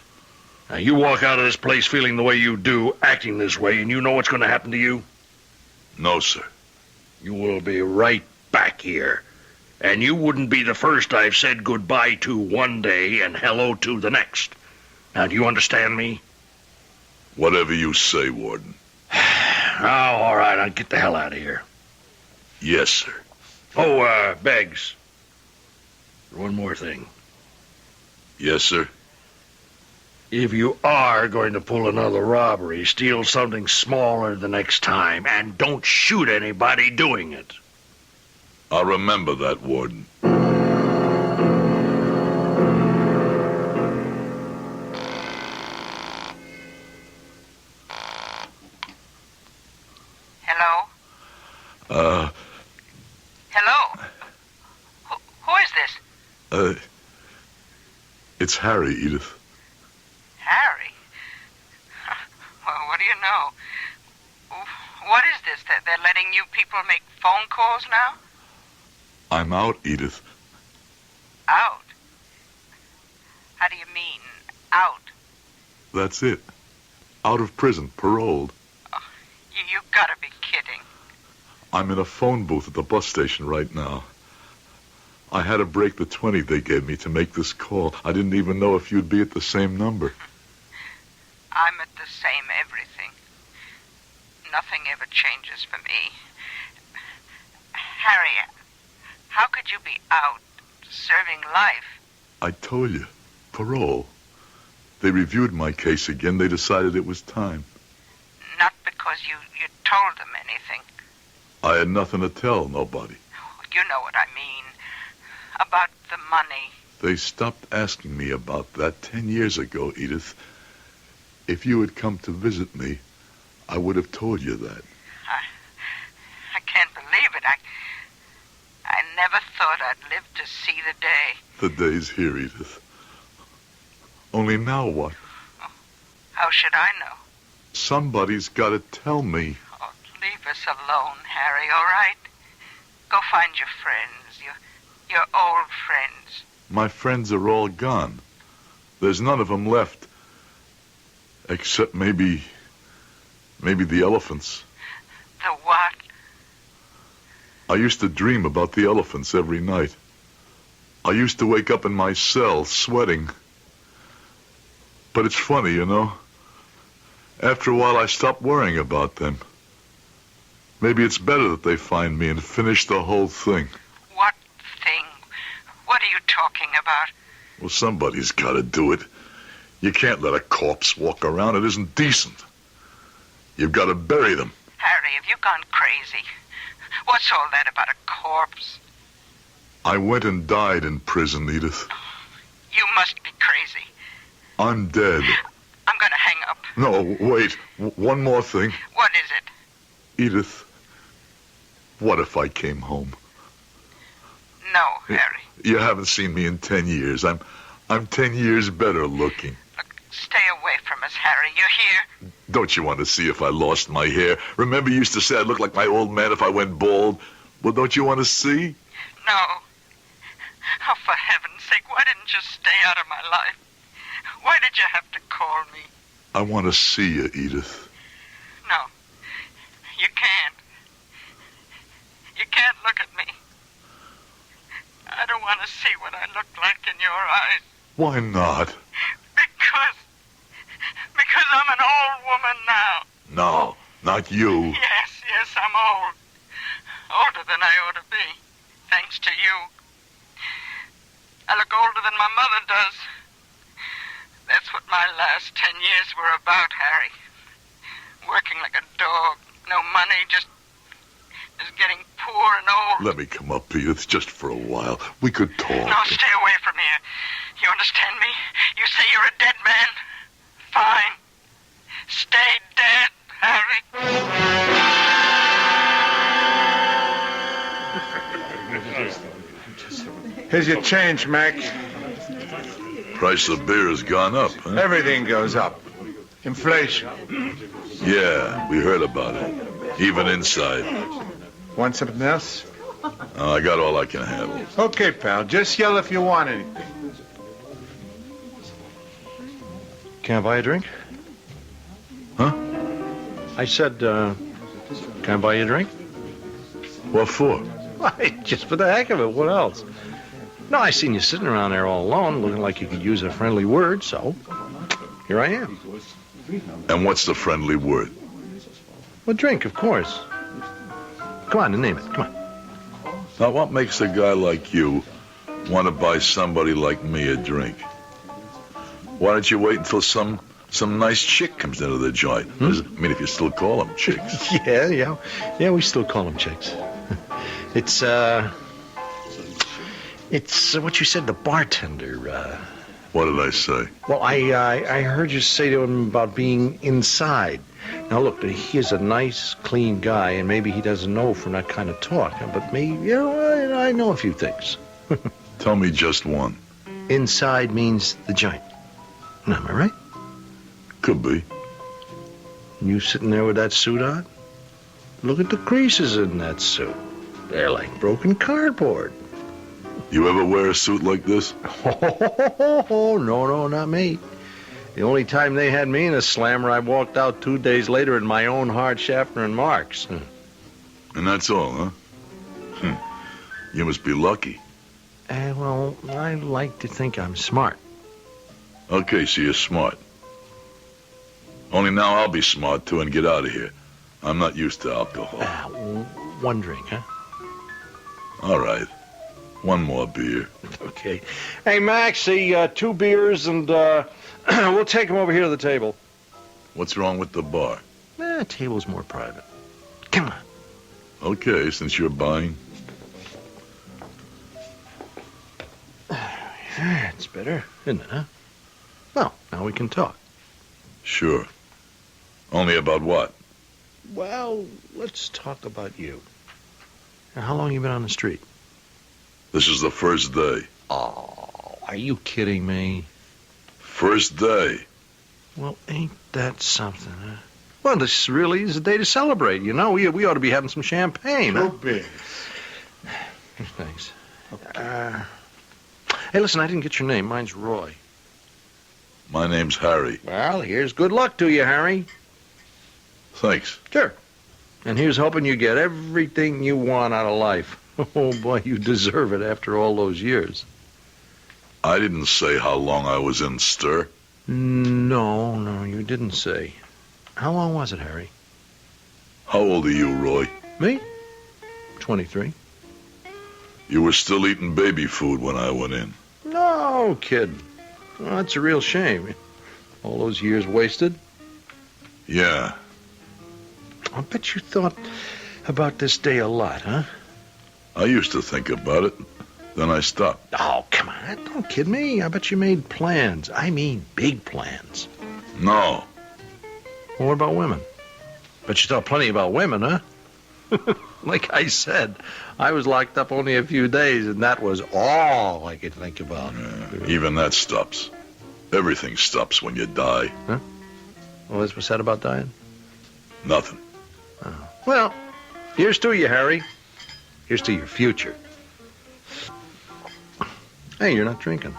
Now, you walk out of this place feeling the way you do, acting this way, and you know what's going to happen to you? No, sir. You will be right back here. And you wouldn't be the first I've said goodbye to one day and hello to the next. Now, do you understand me? Whatever you say, Warden. Oh, all right, I'll get the hell out of here. Yes, sir. Oh, Beggs. One more thing. Yes, sir. If you are going to pull another robbery, steal something smaller the next time, and don't shoot anybody doing it. I'll remember that, Warden. Hello? Hello? Who is this? It's Harry, Edith. Harry? Well, what do you know? What is this? That they're letting you people make phone calls now? I'm out, Edith. Out? How do you mean, out? That's it. Out of prison, paroled. You gotta be kidding. I'm in a phone booth at the bus station right now. I had to break the 20 they gave me to make this call. I didn't even know if you'd be at the same number. I'm at the same everything. Nothing ever changes for me. Harry, how could you be out serving life? I told you. Parole. They reviewed my case again. They decided it was time. Not because you told them anything. I had nothing to tell nobody. You know what I mean. About the money. They stopped asking me about that 10 years ago, Edith. If you had come to visit me, I would have told you that. I can't believe it. I never thought I'd live to see the day. The day's here, Edith. Only now what? How should I know? Somebody's got to tell me. Oh, leave us alone, Harry, all right? Go find your friends, your old friends. My friends are all gone. There's none of them left. Except maybe the elephants. The what? I used to dream about the elephants every night. I used to wake up in my cell, sweating. But it's funny, you know. After a while, I stopped worrying about them. Maybe it's better that they find me and finish the whole thing. What thing? What are you talking about? Well, somebody's got to do it. You can't let a corpse walk around. It isn't decent. You've got to bury them. Harry, have you gone crazy? What's all that about a corpse? I went and died in prison, Edith. You must be crazy. I'm dead. I'm going to hang up. No, wait. One more thing. What is it? Edith, what if I came home? No, Harry. You haven't seen me in 10 years. I'm 10 years better looking. Look, stay away from us, Harry. You're here. Don't you want to see if I lost my hair? Remember you used to say I'd look like my old man if I went bald? Well, don't you want to see? No. Oh, for heaven's sake, why didn't you stay out of my life? Why did you have to call me? I want to see you, Edith. No. You can't. You can't look at me. I don't want to see what I look like in your eyes. Why not? Because I'm an old woman now. No, not you. Yes, I'm old. Older than I ought to be, thanks to you. I look older than my mother does. That's what my last 10 years were about, Harry. Working like a dog. No money, just getting poor and old. Let me come up, Edith, just for a while. We could talk. No, stay away from here. You understand me? You say you're a dead man? Fine. Stay dead, Harry. Here's your change, Mac. Price of beer has gone up, huh? Everything goes up. Inflation. Yeah, we heard about it. Even inside. Want something else? I got all I can handle. Okay, pal. Just yell if you want anything. Can I buy a drink? Huh? I said, can I buy you a drink? What for? Why, just for the heck of it. What else? No, I seen you sitting around there all alone, looking like you could use a friendly word, so here I am. And what's the friendly word? Well, drink, of course. Come on, name it. Come on. Now, what makes a guy like you want to buy somebody like me a drink. Why don't you wait until some nice chick comes into the joint? I mean, if you still call them chicks. Yeah, we still call them chicks. It's what you said, the bartender. What did I say? Well, I heard you say to him about being inside. Now, look, he is a nice, clean guy, and maybe he doesn't know from that kind of talk. But me, I know a few things. Tell me just one. Inside means the joint. Am I right? Could be. You sitting there with that suit on? Look at the creases in that suit. They're like broken cardboard. You ever wear a suit like this? Oh, no, not me. The only time they had me in a slammer, I walked out 2 days later in my own hard Schaffner and Marks. And that's all, huh? You must be lucky. Well, I like to think I'm smart. Okay, so you're smart. Only now I'll be smart, too, and get out of here. I'm not used to alcohol. One drink, huh? All right. One more beer. Okay. Hey, Maxie, 2 beers, and we'll take them over here to the table. What's wrong with the bar? The table's more private. Come on. Okay, since you're buying. It's better, isn't it, huh? Well, now we can talk. Sure. Only about what? Well, let's talk about you. Now, how long you been on the street? This is the first day. Oh, are you kidding me? First day. Well, ain't that something, huh? Well, this really is a day to celebrate, you know. We ought to be having some champagne, huh? beers. Thanks. Hey, listen, I didn't get your name. Mine's Roy. My name's Harry. Well, here's good luck to you, Harry. Thanks. Sure. And here's hoping you get everything you want out of life. Oh, boy, you deserve it after all those years. I didn't say how long I was in stir. No, you didn't say. How long was it, Harry? How old are you, Roy? Me? 23. You were still eating baby food when I went in. No, kid. Well, that's a real shame. All those years wasted. Yeah. I bet you thought about this day a lot, huh? I used to think about it. Then I stopped. Oh, come on. Don't kid me. I bet you made plans. I mean big plans. No. Well, what about women? Bet you thought plenty about women, huh? Like I said, I was locked up only a few days, and that was all I could think about. Even that stops. Everything stops when you die. Huh? Well, what's that about dying? Nothing. Oh. Well, here's to you, Harry. Here's to your future. Hey, you're not drinking.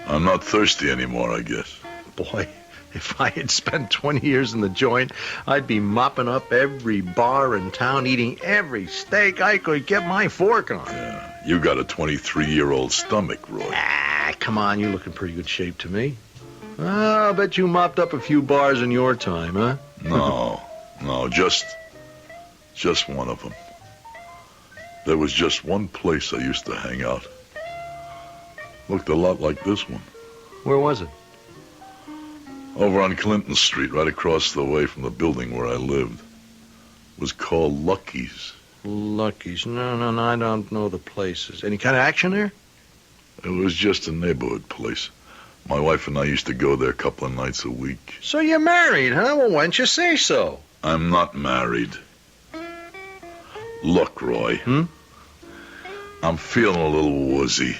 I'm not thirsty anymore, I guess. Boy, if I had spent 20 years in the joint, I'd be mopping up every bar in town, eating every steak I could get my fork on. Yeah, you got a 23-year-old stomach, Roy. Come on, you look in pretty good shape to me. I'll bet you mopped up a few bars in your time, huh? No, just one of them. There was just one place I used to hang out. Looked a lot like this one. Where was it? Over on Clinton Street, right across the way from the building where I lived. It was called Lucky's. Lucky's? No, I don't know the places. Any kind of action there? It was just a neighborhood place. My wife and I used to go there a couple of nights a week. So you're married, huh? Well, why didn't you say so? I'm not married. Look, Roy. I'm feeling a little woozy.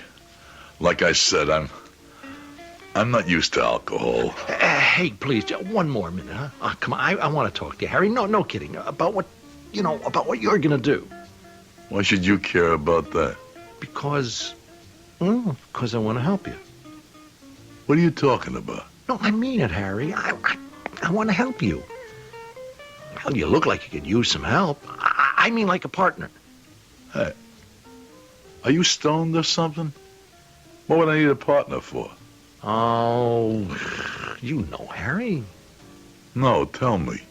Like I said, I'm not used to alcohol. Hey, please, one more minute, huh? Oh, come on, I want to talk to you, Harry. No kidding. About what you're gonna do. Why should you care about that? Because I want to help you. What are you talking about? No, I mean it, Harry. I want to help you. Well, you look like you could use some help. I mean like a partner. Hey, are you stoned or something? What would I need a partner for? Oh, you know, Harry. No, tell me.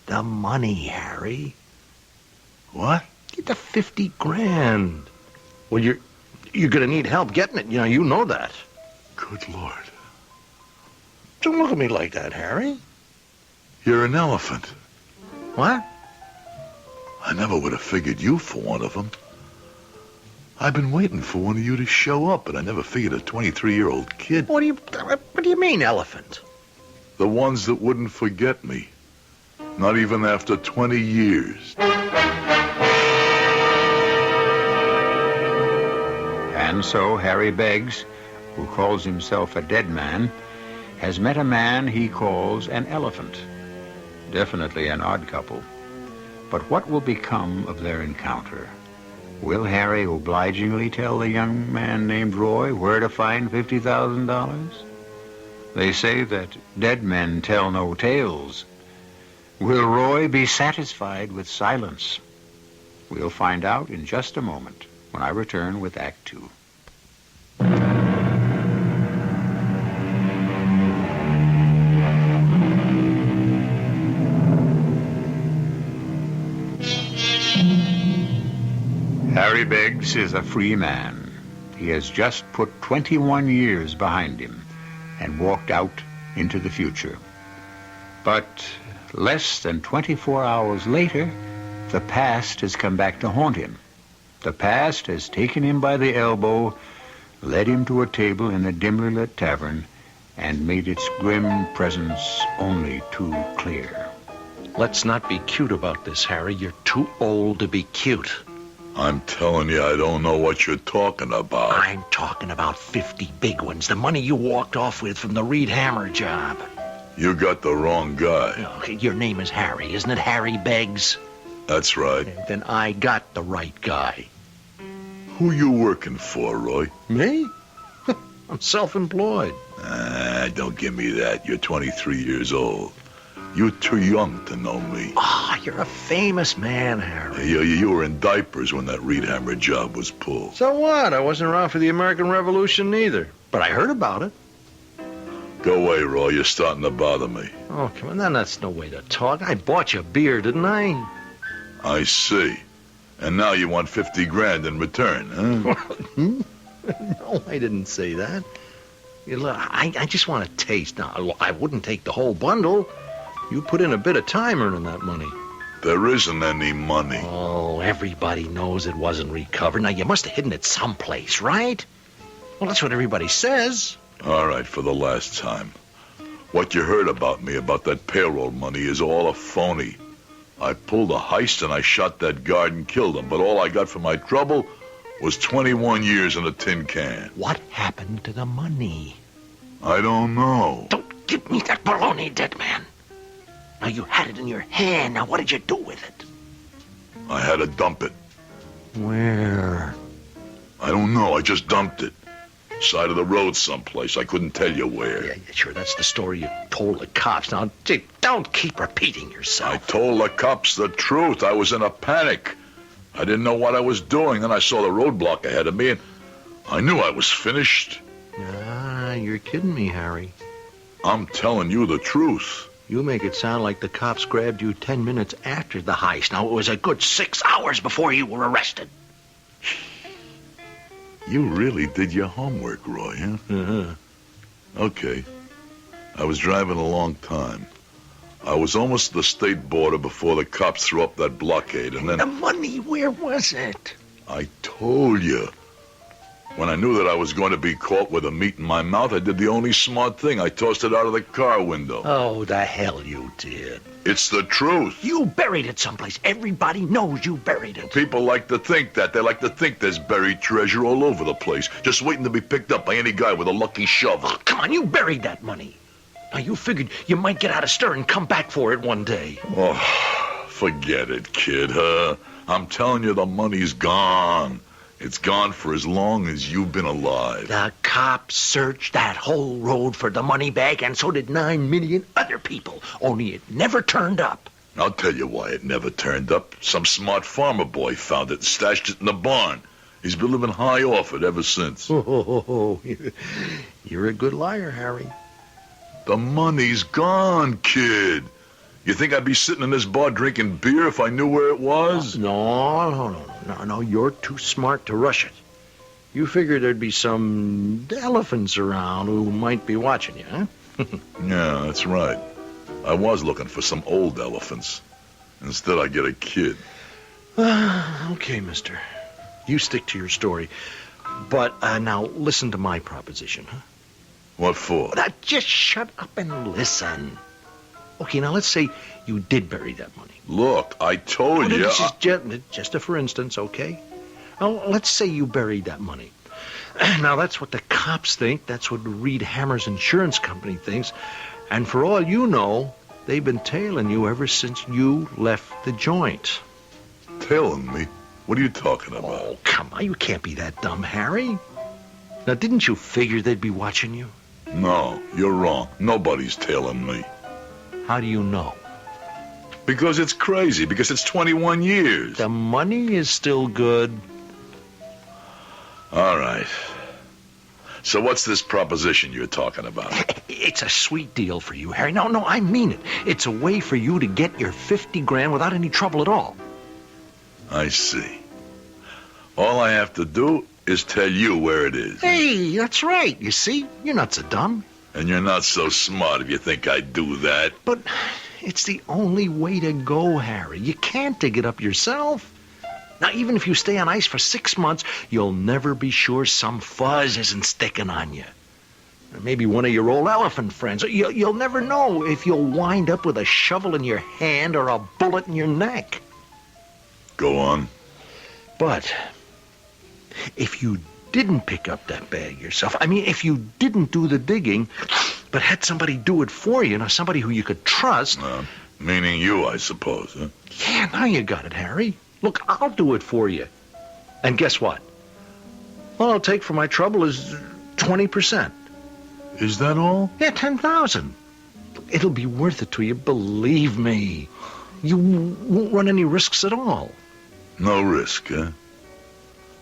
The money, Harry. What? The 50 grand. Well, you're going to need help getting it. You know that. Good Lord. Don't look at me like that, Harry. You're an elephant. What? I never would have figured you for one of them. I've been waiting for one of you to show up, but I never figured a 23-year-old kid. What do you mean, elephant? The ones that wouldn't forget me. Not even after 20 years. And so Harry Beggs, who calls himself a dead man, has met a man he calls an elephant. Definitely an odd couple. But what will become of their encounter? Will Harry obligingly tell the young man named Roy where to find $50,000? They say that dead men tell no tales. Will Roy be satisfied with silence? We'll find out in just a moment when I return with Act Two. Harry Beggs is a free man. He has just put 21 years behind him and walked out into the future. But less than 24 hours later, the past has come back to haunt him. The past has taken him by the elbow, led him to a table in a dimly lit tavern, and made its grim presence only too clear. Let's not be cute about this, Harry. You're too old to be cute. I'm telling you, I don't know what you're talking about. I'm talking about 50 big ones. The money you walked off with from the Reed Hammer job. You got the wrong guy. Okay, your name is Harry, isn't it? Harry Beggs? That's right. Then I got the right guy. Who you working for, Roy? Me? I'm self-employed. Don't give me that. You're 23 years old. You're too young to know me. You're a famous man, Harry. You were in diapers when that Reed Hammer job was pulled. So what? I wasn't around for the American Revolution either. But I heard about it. Go away, Roy. You're starting to bother me. Oh, come on. Then that's no way to talk. I bought you beer, didn't I? I see. And now you want 50 grand in return, huh? No, I didn't say that. Look, I just want a taste. Now, I wouldn't take the whole bundle. You put in a bit of time earning that money. There isn't any money. Oh, everybody knows it wasn't recovered. Now, you must have hidden it someplace, right? Well, that's what everybody says. All right, for the last time. What you heard about me, about that payroll money, is all a phony. I pulled a heist and I shot that guard and killed him, but all I got for my trouble was 21 years in a tin can. What happened to the money? I don't know. Don't give me that baloney, dead man. Now, you had it in your hand. Now, what did you do with it? I had to dump it. Where? I don't know. I just dumped it. Side of the road someplace. I couldn't tell you where. Yeah, sure. That's the story you told the cops. Now, don't keep repeating yourself. I told the cops the truth. I was in a panic. I didn't know what I was doing. Then I saw the roadblock ahead of me, and I knew I was finished. You're kidding me, Harry. I'm telling you the truth. You make it sound like the cops grabbed you 10 minutes after the heist. Now, it was a good 6 hours before you were arrested. You really did your homework, Roy, huh? Uh-huh. Okay. I was driving a long time. I was almost at the state border before the cops threw up that blockade, and then... The money, where was it? I told you. When I knew that I was going to be caught with a meat in my mouth, I did the only smart thing. I tossed it out of the car window. Oh, the hell you did. It's the truth. You buried it someplace. Everybody knows you buried it. People like to think that. They like to think there's buried treasure all over the place, just waiting to be picked up by any guy with a lucky shovel. Oh, come on, you buried that money. Now, you figured you might get out of stir and come back for it one day. Oh, forget it, kid, huh? I'm telling you, the money's gone. It's gone for as long as you've been alive. The cops searched that whole road for the money bag, and so did 9 million other people. Only it never turned up. I'll tell you why it never turned up. Some smart farmer boy found it and stashed it in the barn. He's been living high off it ever since. Oh, you're a good liar, Harry. The money's gone, kid. You think I'd be sitting in this bar drinking beer if I knew where it was? No, you're too smart to rush it. You figured there'd be some elephants around who might be watching you, huh? Yeah, that's right. I was looking for some old elephants. Instead, I get a kid. Okay, mister. You stick to your story. But now listen to my proposition, huh? What for? Now, just shut up and listen. Okay, now let's say you did bury that money. Look, I told you. This is just a for instance, okay? Now, let's say you buried that money. Now, that's what the cops think. That's what Reed Hammer's insurance company thinks. And for all you know, they've been tailing you ever since you left the joint. Tailing me? What are you talking about? Oh, come on. You can't be that dumb, Harry. Now, didn't you figure they'd be watching you? No, you're wrong. Nobody's tailing me. How do you know? Because it's crazy. Because it's 21 years. The money is still good. All right. So what's this proposition you're talking about? It's a sweet deal for you, Harry. No, I mean it. It's a way for you to get your 50 grand without any trouble at all. I see. All I have to do is tell you where it is. Hey, that's right. You see? You're not so dumb. And you're not so smart if you think I'd do that. But it's the only way to go, Harry. You can't dig it up yourself. Now, even if you stay on ice for 6 months, you'll never be sure some fuzz isn't sticking on you. Or maybe one of your old elephant friends. You'll never know if you'll wind up with a shovel in your hand or a bullet in your neck. Go on. But if you didn't pick up that bag yourself, I mean, if you didn't do the digging, but had somebody do it for you, somebody who you could trust. Meaning you, I suppose, huh? Yeah, now you got it, Harry. Look, I'll do it for you. And guess what? All I'll take for my trouble is 20%. Is that all? Yeah, 10,000. It'll be worth it to you, believe me. You won't run any risks at all. No risk, huh?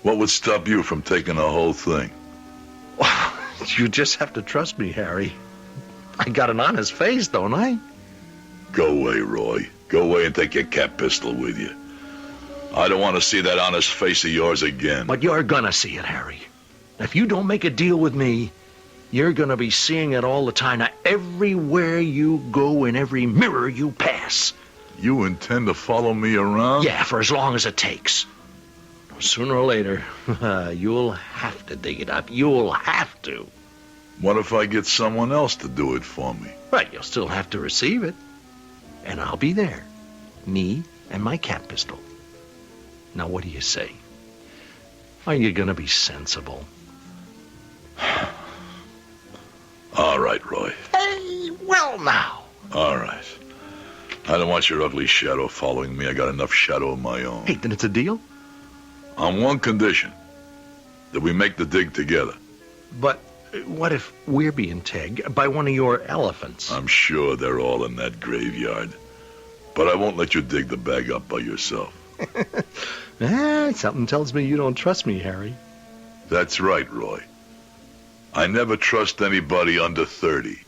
What would stop you from taking the whole thing? You just have to trust me, Harry. I got an honest face, don't I? Go away, Roy. Go away and take your cat pistol with you. I don't want to see that honest face of yours again. But you're gonna see it, Harry. If you don't make a deal with me, you're gonna be seeing it all the time. Now, everywhere you go, in every mirror you pass. You intend to follow me around? Yeah, for as long as it takes. Sooner or later, you'll have to dig it up. You'll have to. What if I get someone else to do it for me? Right, you'll still have to receive it. And I'll be there. Me and my cat pistol. Now, what do you say? Are you gonna be sensible? All right, Roy. Hey, well now. All right. I don't want your ugly shadow following me. I got enough shadow of my own. Hey, then it's a deal? On one condition. That we make the dig together. But what if we're being tagged by one of your elephants? I'm sure they're all in that graveyard. But I won't let you dig the bag up by yourself. Something tells me you don't trust me, Harry. That's right, Roy. I never trust anybody under 30.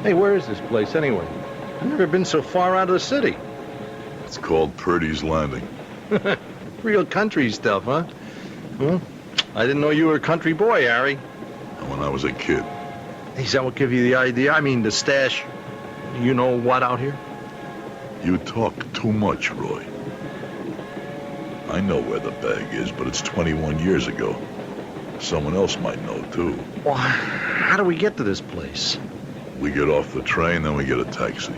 Hey, where is this place anyway? I've never been so far out of the city. It's called Purdy's Landing. Real country stuff, huh? Well, I didn't know you were a country boy, Harry. When I was a kid. Is that what gave you the idea? I mean, the stash, you know what, out here? You talk too much, Roy. I know where the bag is, but it's 21 years ago. Someone else might know, too. Well, how do we get to this place? We get off the train, then we get a taxi.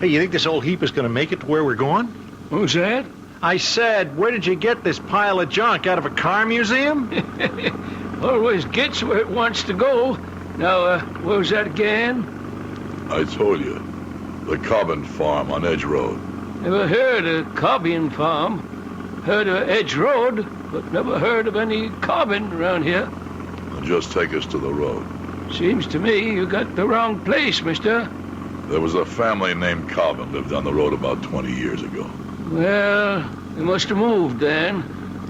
Hey, you think this old heap is going to make it to where we're going? Who's that? I said, where did you get this pile of junk? Out of a car museum? Always gets where it wants to go. Now, what was that again? I told you. The Cobbin Farm on Edge Road. Never heard of Cobbin Farm. Heard of Edge Road, but never heard of any Cobbin around here. Well, just take us to the road. Seems to me you got the wrong place, mister. There was a family named Calvin lived down the road about 20 years ago. Well, they must have moved then.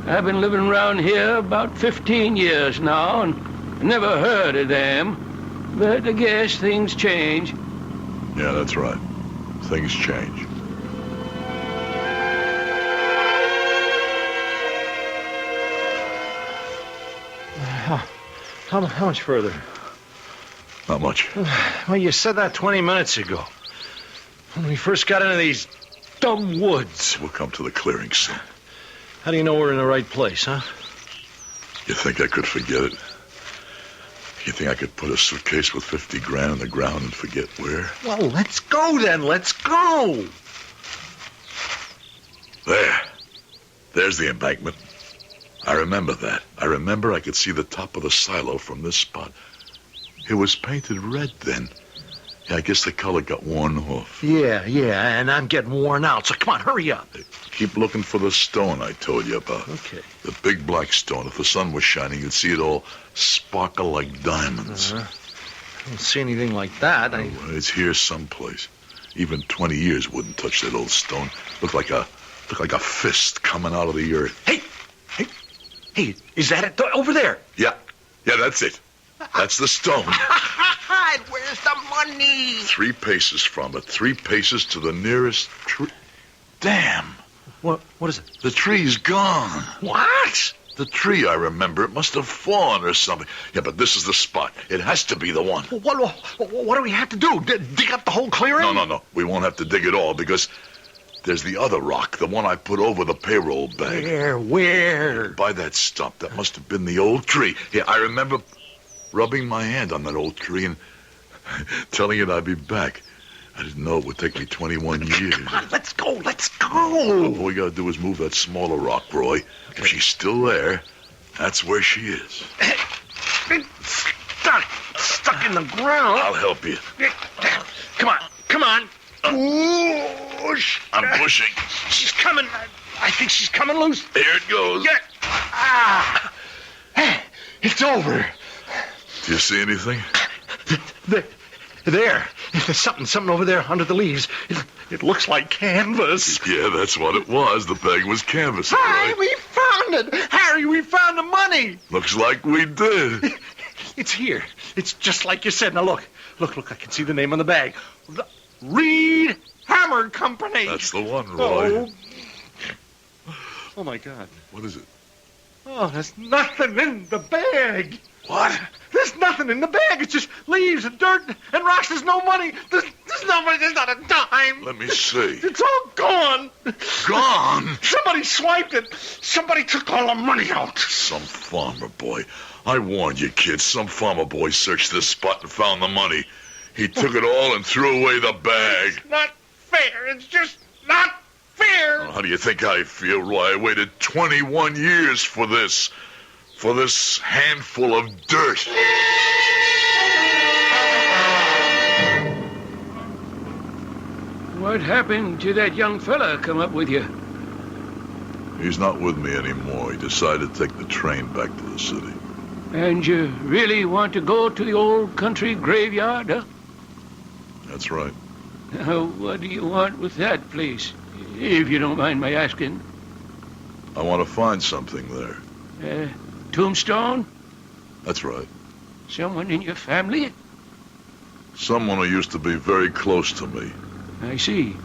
I've been living around here about 15 years now and never heard of them. But I guess things change. Yeah, that's right. Things change. How much further? Not much. Well, you said that 20 minutes ago. When we first got into these dumb woods. We'll come to the clearing soon. How do you know we're in the right place, huh? You think I could forget it? You think I could put a suitcase with 50 grand on the ground and forget where? Well, let's go then. Let's go. There. There's the embankment. I remember that. I remember I could see the top of the silo from this spot. It was painted red then. Yeah, I guess the color got worn off. Yeah, and I'm getting worn out, so come on, hurry up. Keep looking for the stone I told you about. Okay. The big black stone. If the sun was shining, you'd see it all sparkle like diamonds. I don't see anything like that. Oh, it's here someplace. Even 20 years wouldn't touch that old stone. Looked like a fist coming out of the earth. Hey, is that it? Over there. Yeah, that's it. That's the stone. Where's the money? 3 paces from it. 3 paces to the nearest tree. Damn. What is it? The tree's gone. What? The tree, I remember. It must have fallen or something. Yeah, but this is the spot. It has to be the one. What do we have to do? Dig up the whole clearing? No. We won't have to dig it all because there's the other rock, the one I put over the payroll bag. Where? By that stump. That must have been the old tree. Yeah, I remember rubbing my hand on that old tree and telling it I'd be back. I didn't know it would take me 21 years. Come on, let's go. All we gotta do is move that smaller rock, Roy. Okay. If she's still there, that's where she is. Stuck in the ground. I'll help you. Come on. Push. I'm pushing. She's coming. I think she's coming loose. There it goes. It's over. Do you see anything? There. There's something over there under the leaves. It looks like canvas. Yeah, that's what it was. The bag was canvas. Harry, we found it. Harry, we found the money. Looks like we did. It's here. It's just like you said. Now look. I can see the name on the bag. The Reed Hammer Company. That's the one, Roy. Oh, my God. What is it? Oh, there's nothing in the bag. What? There's nothing in the bag. It's just leaves and dirt and rocks. There's no money. There's no money. There's not a dime. Let me see. It's all gone. Gone? Somebody swiped it. Somebody took all the money out. Some farmer boy. I warned you, kids. Some farmer boy searched this spot and found the money. He took it all and threw away the bag. It's not fair. It's just not fair. How do you think I feel, Roy? I waited 21 years for this. For this handful of dirt. What happened to that young fella come up with you? He's not with me anymore. He decided to take the train back to the city. And you really want to go to the old country graveyard, huh? That's right. Now, what do you want with that place, if you don't mind my asking? I want to find something there. Tombstone? That's right. Someone in your family? Someone who used to be very close to me. I see.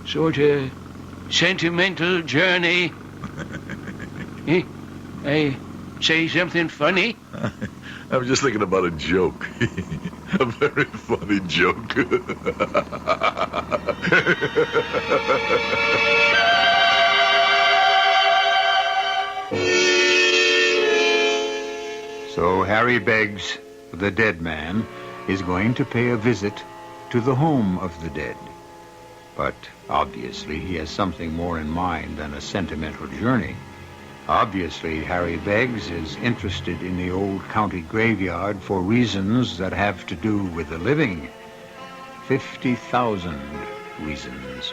Sort of sentimental journey. I say something funny? I was just thinking about a joke. A very funny joke. So Harry Beggs, the dead man, is going to pay a visit to the home of the dead. But obviously he has something more in mind than a sentimental journey. Obviously, Harry Beggs is interested in the old county graveyard for reasons that have to do with the living. 50,000 reasons.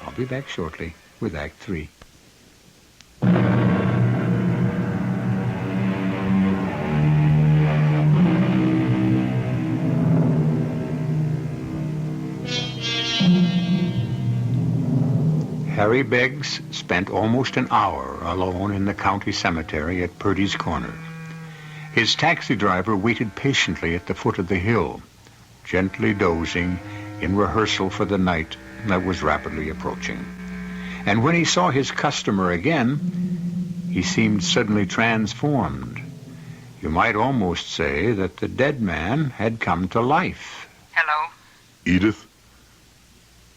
I'll be back shortly with Act 3. Harry Beggs spent almost an hour alone in the county cemetery at Purdy's Corner. His taxi driver waited patiently at the foot of the hill, gently dozing in rehearsal for the night that was rapidly approaching. And when he saw his customer again, he seemed suddenly transformed. You might almost say that the dead man had come to life. Hello? Edith,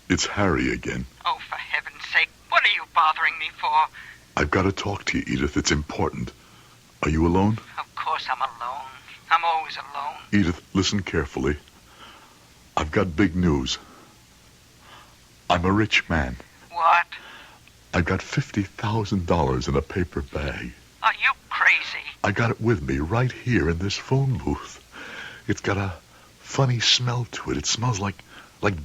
it's Harry again. Oh, for heaven's sake, what are you bothering me for? I've got to talk to you, Edith. It's important. Are you alone? Of course I'm alone. I'm always alone. Edith, listen carefully. I've got big news. I'm a rich man. What? I've got $50,000 in a paper bag. Are you crazy? I got it with me right here in this phone booth. It's got a funny smell to it. It smells like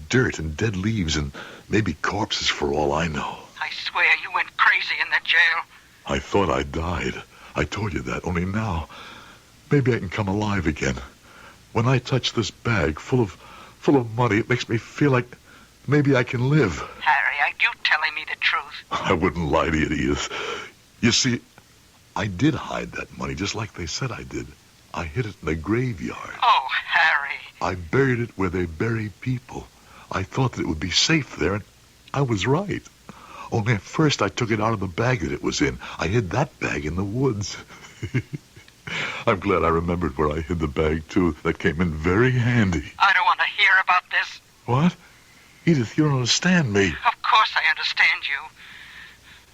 dirt and dead leaves and maybe corpses for all I know. I swear you went crazy in that jail. I thought I died. I told you that. Only now, maybe I can come alive again. When I touch this bag full of money, it makes me feel like maybe I can live. Harry, are you telling me the truth? I wouldn't lie to you, Edith. You see, I did hide that money just like they said I did. I hid it in the graveyard. Oh, Harry. I buried it where they bury people. I thought that it would be safe there, and I was right. Only at first I took it out of the bag that it was in. I hid that bag in the woods. I'm glad I remembered where I hid the bag, too. That came in very handy. I don't want to hear about this. What? Edith, you don't understand me. Of course I understand you.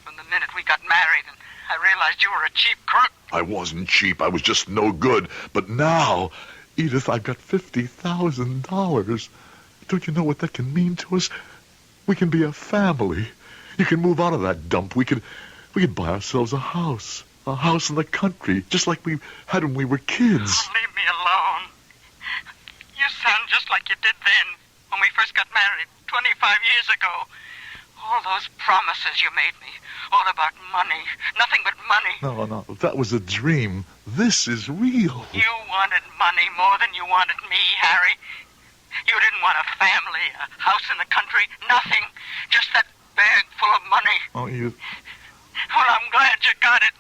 From the minute we got married, and I realized you were a cheap crook. I wasn't cheap. I was just no good. But now, Edith, I've got $50,000. Don't you know what that can mean to us? We can be a family. You can move out of that dump. We could buy ourselves a house in the country, just like we had when we were kids. Oh, leave me alone. You sound just like you did then, when we first got married, 25 years ago. All those promises you made me, all about money, nothing but money. No, that was a dream. This is real. You wanted money more than you wanted me, Harry. You didn't want a family, a house in the country, nothing. Just that bag full of money. Oh, you... Well, I'm glad you got it.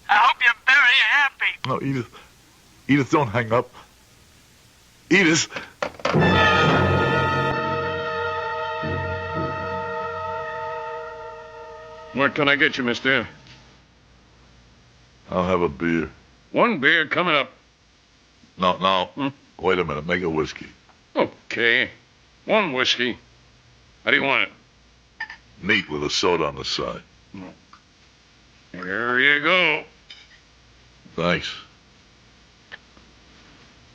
I hope you're very happy. No, Edith. Edith, don't hang up. Edith! What can I get you, mister? I'll have a beer. One beer coming up. No. Wait a minute. Make a whiskey. Okay. One whiskey. How do you want it? Neat with a soda on the side. There you go. Thanks.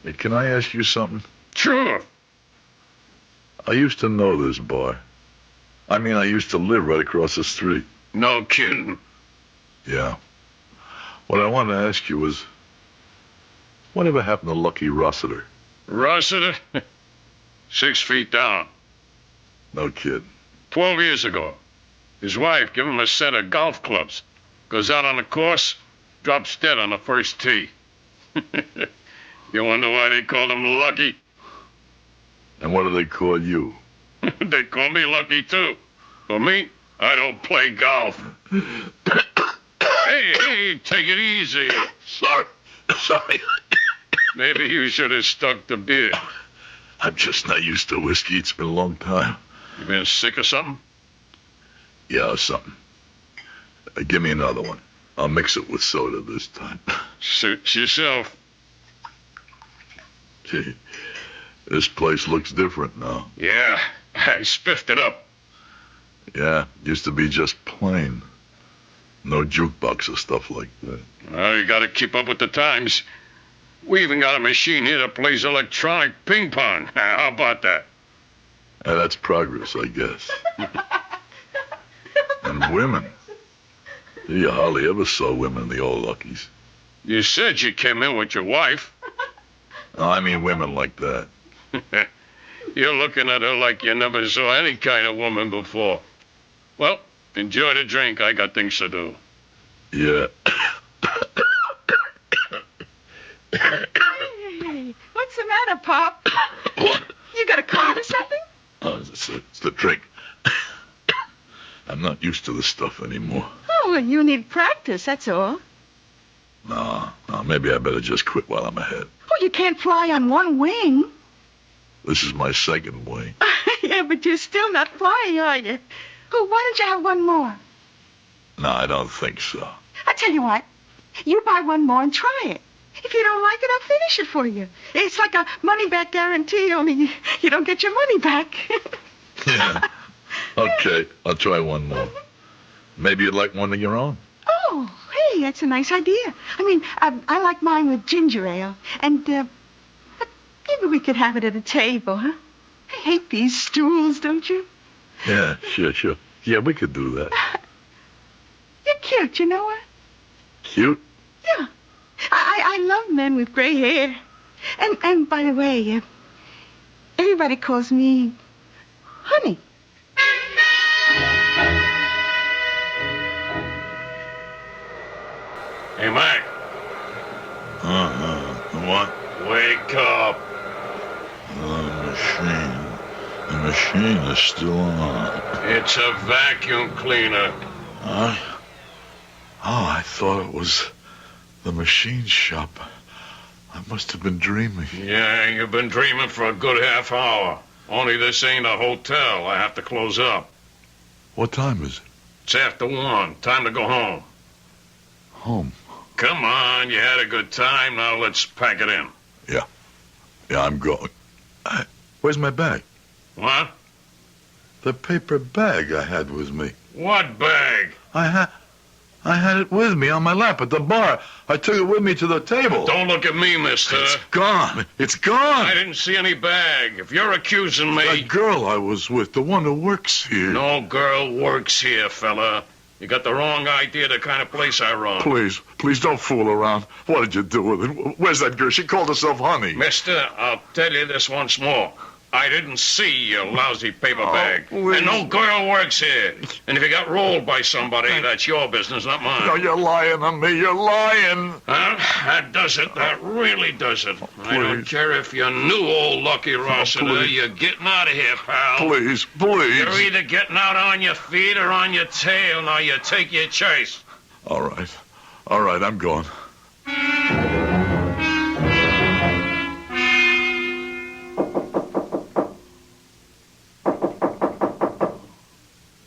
Hey, can I ask you something? Sure. I used to know this boy. I mean, I used to live right across the street. No kidding. Yeah. What I wanted to ask you was, whatever happened to Lucky Rossiter? Rossiter? 6 feet down. No kid. 12 years ago. His wife gave him a set of golf clubs. Goes out on the course, drops dead on the first tee. You wonder why they called him Lucky? And what do they call you? They call me Lucky, too. For me, I don't play golf. Hey, take it easy. Sorry. Maybe you should have stuck to beer. I'm just not used to whiskey. It's been a long time. You been sick or something? Yeah, something. Give me another one. I'll mix it with soda this time. Suits yourself. Gee, this place looks different now. Yeah, I spiffed it up. Yeah, used to be just plain. No jukebox or stuff like that. Well, you gotta keep up with the times. We even got a machine here that plays electronic ping pong. How about that? That's progress, I guess. And women. You hardly ever saw women in the old Luckies. You said you came in with your wife. No, I mean women like that. You're looking at her like you never saw any kind of woman before. Well, enjoy the drink. I got things to do. Yeah. Hey, what's the matter, Pop? What? You got a cold or something? Oh, it's the drink. I'm not used to this stuff anymore. Oh, well, you need practice, that's all. No, maybe I better just quit while I'm ahead. Oh, you can't fly on one wing. This is my second wing. Yeah, but you're still not flying, are you? Oh, why don't you have one more? No, I don't think so. I tell you what, you buy one more and try it. If you don't like it, I'll finish it for you. It's like a money-back guarantee, only you don't get your money back. Yeah. Okay, I'll try one more. Maybe you'd like one of your own. Oh, hey, that's a nice idea. I mean, I like mine with ginger ale. And, maybe we could have it at a table, huh? I hate these stools, don't you? Yeah, sure. Yeah, we could do that. You're cute, you know what? Cute? Yeah. I love men with gray hair. And by the way, everybody calls me Honey. Hey, Mac. What? Wake up. The machine is still on. It's a vacuum cleaner. Huh? Oh, I thought it was the machine shop. I must have been dreaming. Yeah, you've been dreaming for a good half hour. Only this ain't a hotel. I have to close up. What time is it? It's after 1. Time to go home. Home? Come on, you had a good time. Now let's pack it in. Yeah, I'm going. Where's my bag? What? The paper bag I had with me. What bag? I had it with me on my lap at the bar. I took it with me to the table. Don't look at me, mister. It's gone. It's gone. I didn't see any bag. If you're accusing me... That girl I was with, the one who works here. No girl works here, fella. You got the wrong idea the kind of place I run. Please don't fool around. What did you do with it? Where's that girl? She called herself Honey. Mister, I'll tell you this once more. I didn't see your lousy paper bag. Please. And no girl works here. And if you got rolled by somebody, that's your business, not mine. No, you're lying on me. You're lying. Huh? That does it. That really does it. I don't care if you knew old Lucky Rossiter. You're getting out of here, pal. Please. You're either getting out on your feet or on your tail. Now you take your choice. All right, I'm going.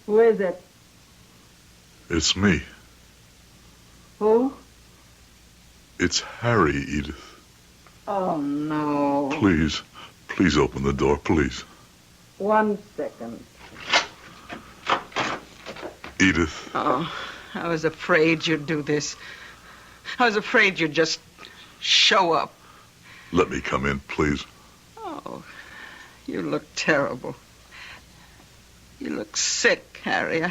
Who is it? It's me. Who? It's Harry, Edith. Oh, no. Please open the door, please. 1 second. Edith. Oh, I was afraid you'd do this. I was afraid you'd just show up. Let me come in, please. Oh, you look terrible. You look sick, Harry.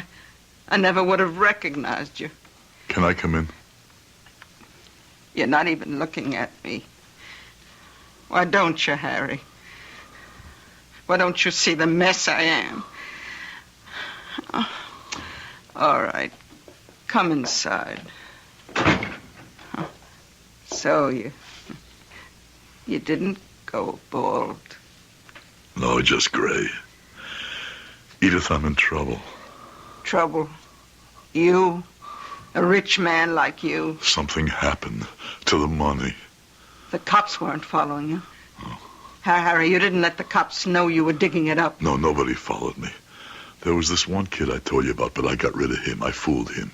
I never would have recognized you. Can I come in? You're not even looking at me. Why don't you, Harry? Why don't you see the mess I am? Oh, all right. Come inside. Oh, so you didn't go bald. No, just gray. Edith, I'm in trouble. Trouble? You? A rich man like you? Something happened to the money. The cops weren't following you. Harry, you didn't let the cops know you were digging it up. No, nobody followed me. There was this one kid I told you about, but I got rid of him. I fooled him.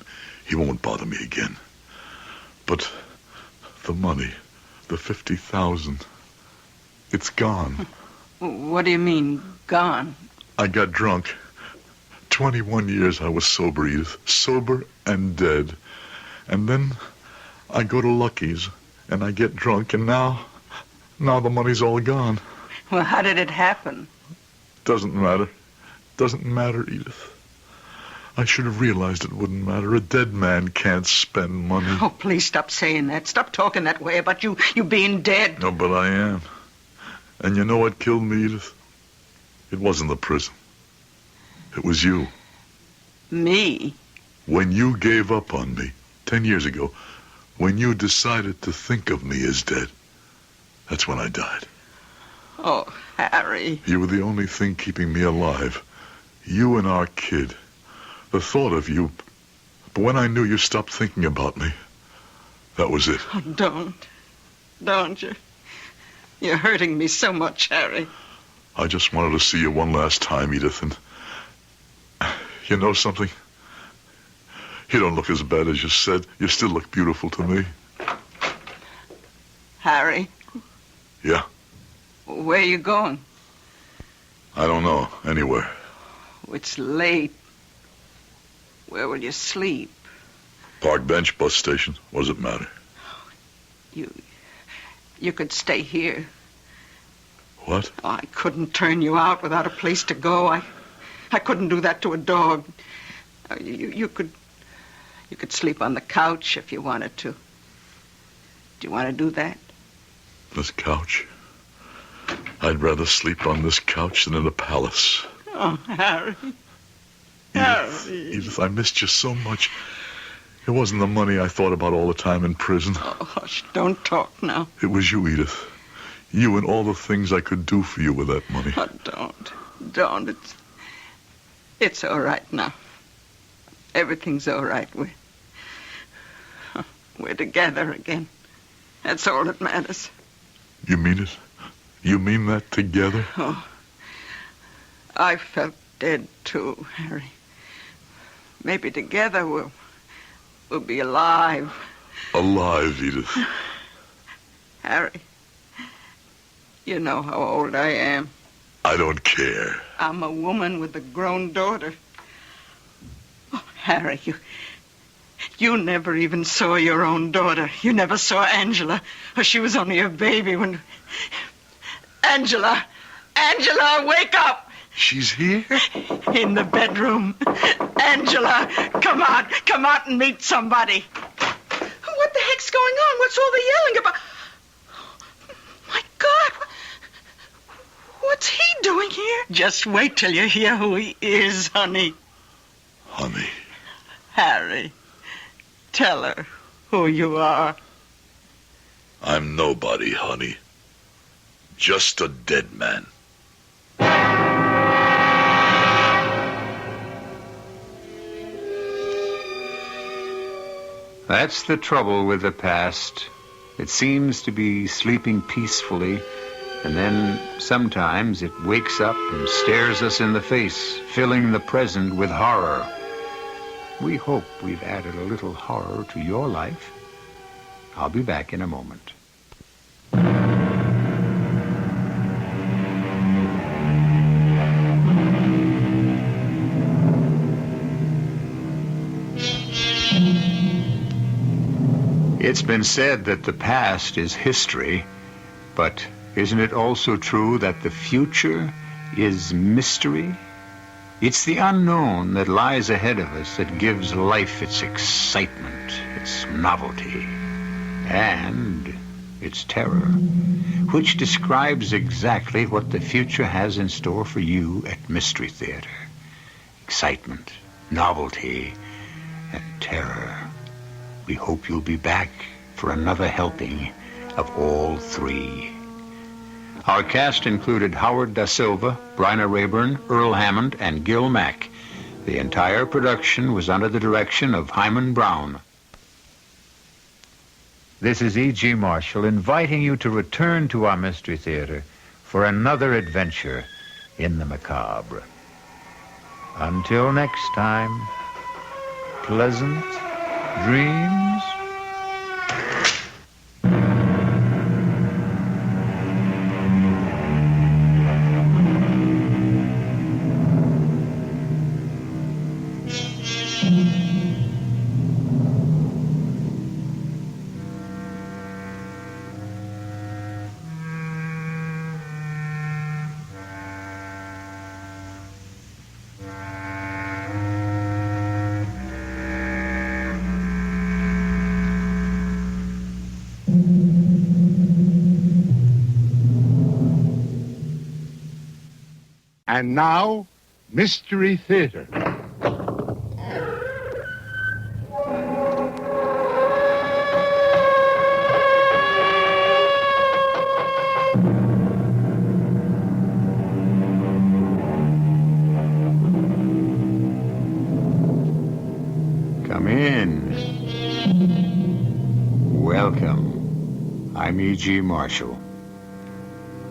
He won't bother me again. But the money, the 50,000, it's gone. What do you mean, gone? I got drunk. 21 years I was sober, Edith. Sober and dead. And then I go to Lucky's and I get drunk, and now the money's all gone. Well, how did it happen? Doesn't matter. Doesn't matter, Edith. I should have realized it wouldn't matter. A dead man can't spend money. Oh, please stop saying that. Stop talking that way about you being dead. No, but I am. And you know what killed me, Edith? It wasn't the prison. It was you. Me? When you gave up on me 10 years ago, when you decided to think of me as dead, that's when I died. Oh, Harry. You were the only thing keeping me alive. You and our kid. the thought of you. But when I knew you stopped thinking about me, that was it. Oh, don't you? You're hurting me so much, Harry. I just wanted to see you one last time, Edith, and you know something? You don't look as bad as you said. You still look beautiful to me. Harry? Yeah? Where you going? I don't know. Anywhere. It's late. Where will you sleep? Park bench, bus station. What does it matter? You could stay here. What? I couldn't turn you out without a place to go. I couldn't do that to a dog. You could sleep on the couch if you wanted to. Do you want to do that? This couch? I'd rather sleep on this couch than in a palace. Oh, Harry. Edith, I missed you so much. It wasn't the money I thought about all the time in prison. Oh, hush, don't talk now. It was you, Edith. You and all the things I could do for you with that money. Oh, don't. It's all right now. Everything's all right. We're together again. That's all that matters. You mean it? You mean that together? Oh, I felt dead too, Harry. Maybe together we'll be alive. Alive, Edith. Harry, you know how old I am. I don't care. I'm a woman with a grown daughter. Oh, Harry, you never even saw your own daughter. You never saw Angela. Or she was only a baby when... Angela, wake up! She's here? In the bedroom. Angela, come out and meet somebody. What the heck's going on? What's all the yelling about? My God, what's he doing here? Just wait till you hear who he is, honey. Honey. Harry, tell her who you are. I'm nobody, honey. Just a dead man. That's the trouble with the past. It seems to be sleeping peacefully, and then sometimes it wakes up and stares us in the face, filling the present with horror. We hope we've added a little horror to your life. I'll be back in a moment. It's been said that the past is history, but isn't it also true that the future is mystery? It's the unknown that lies ahead of us that gives life its excitement, its novelty, and its terror, which describes exactly what the future has in store for you at Mystery Theater. Excitement, novelty, and terror. We hope you'll be back for another helping of all three. Our cast included Howard Da Silva, Bryna Rayburn, Earl Hammond, and Gil Mack. The entire production was under the direction of Hyman Brown. This is E.G. Marshall inviting you to return to our Mystery Theater for another adventure in the macabre. Until next time, pleasant dreams. And now, Mystery Theater. I'm E.G. Marshall.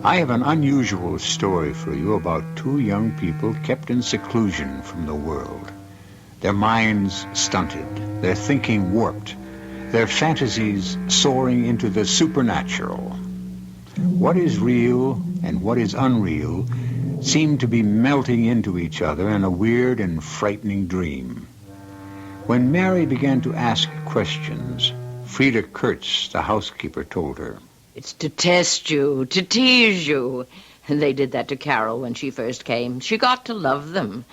I have an unusual story for you about two young people kept in seclusion from the world. Their minds stunted, their thinking warped, their fantasies soaring into the supernatural. What is real and what is unreal seemed to be melting into each other in a weird and frightening dream. When Mary began to ask questions, Frida Kurtz, the housekeeper, told her, "It's to test you, to tease you. And they did that to Carol when she first came. She got to love them.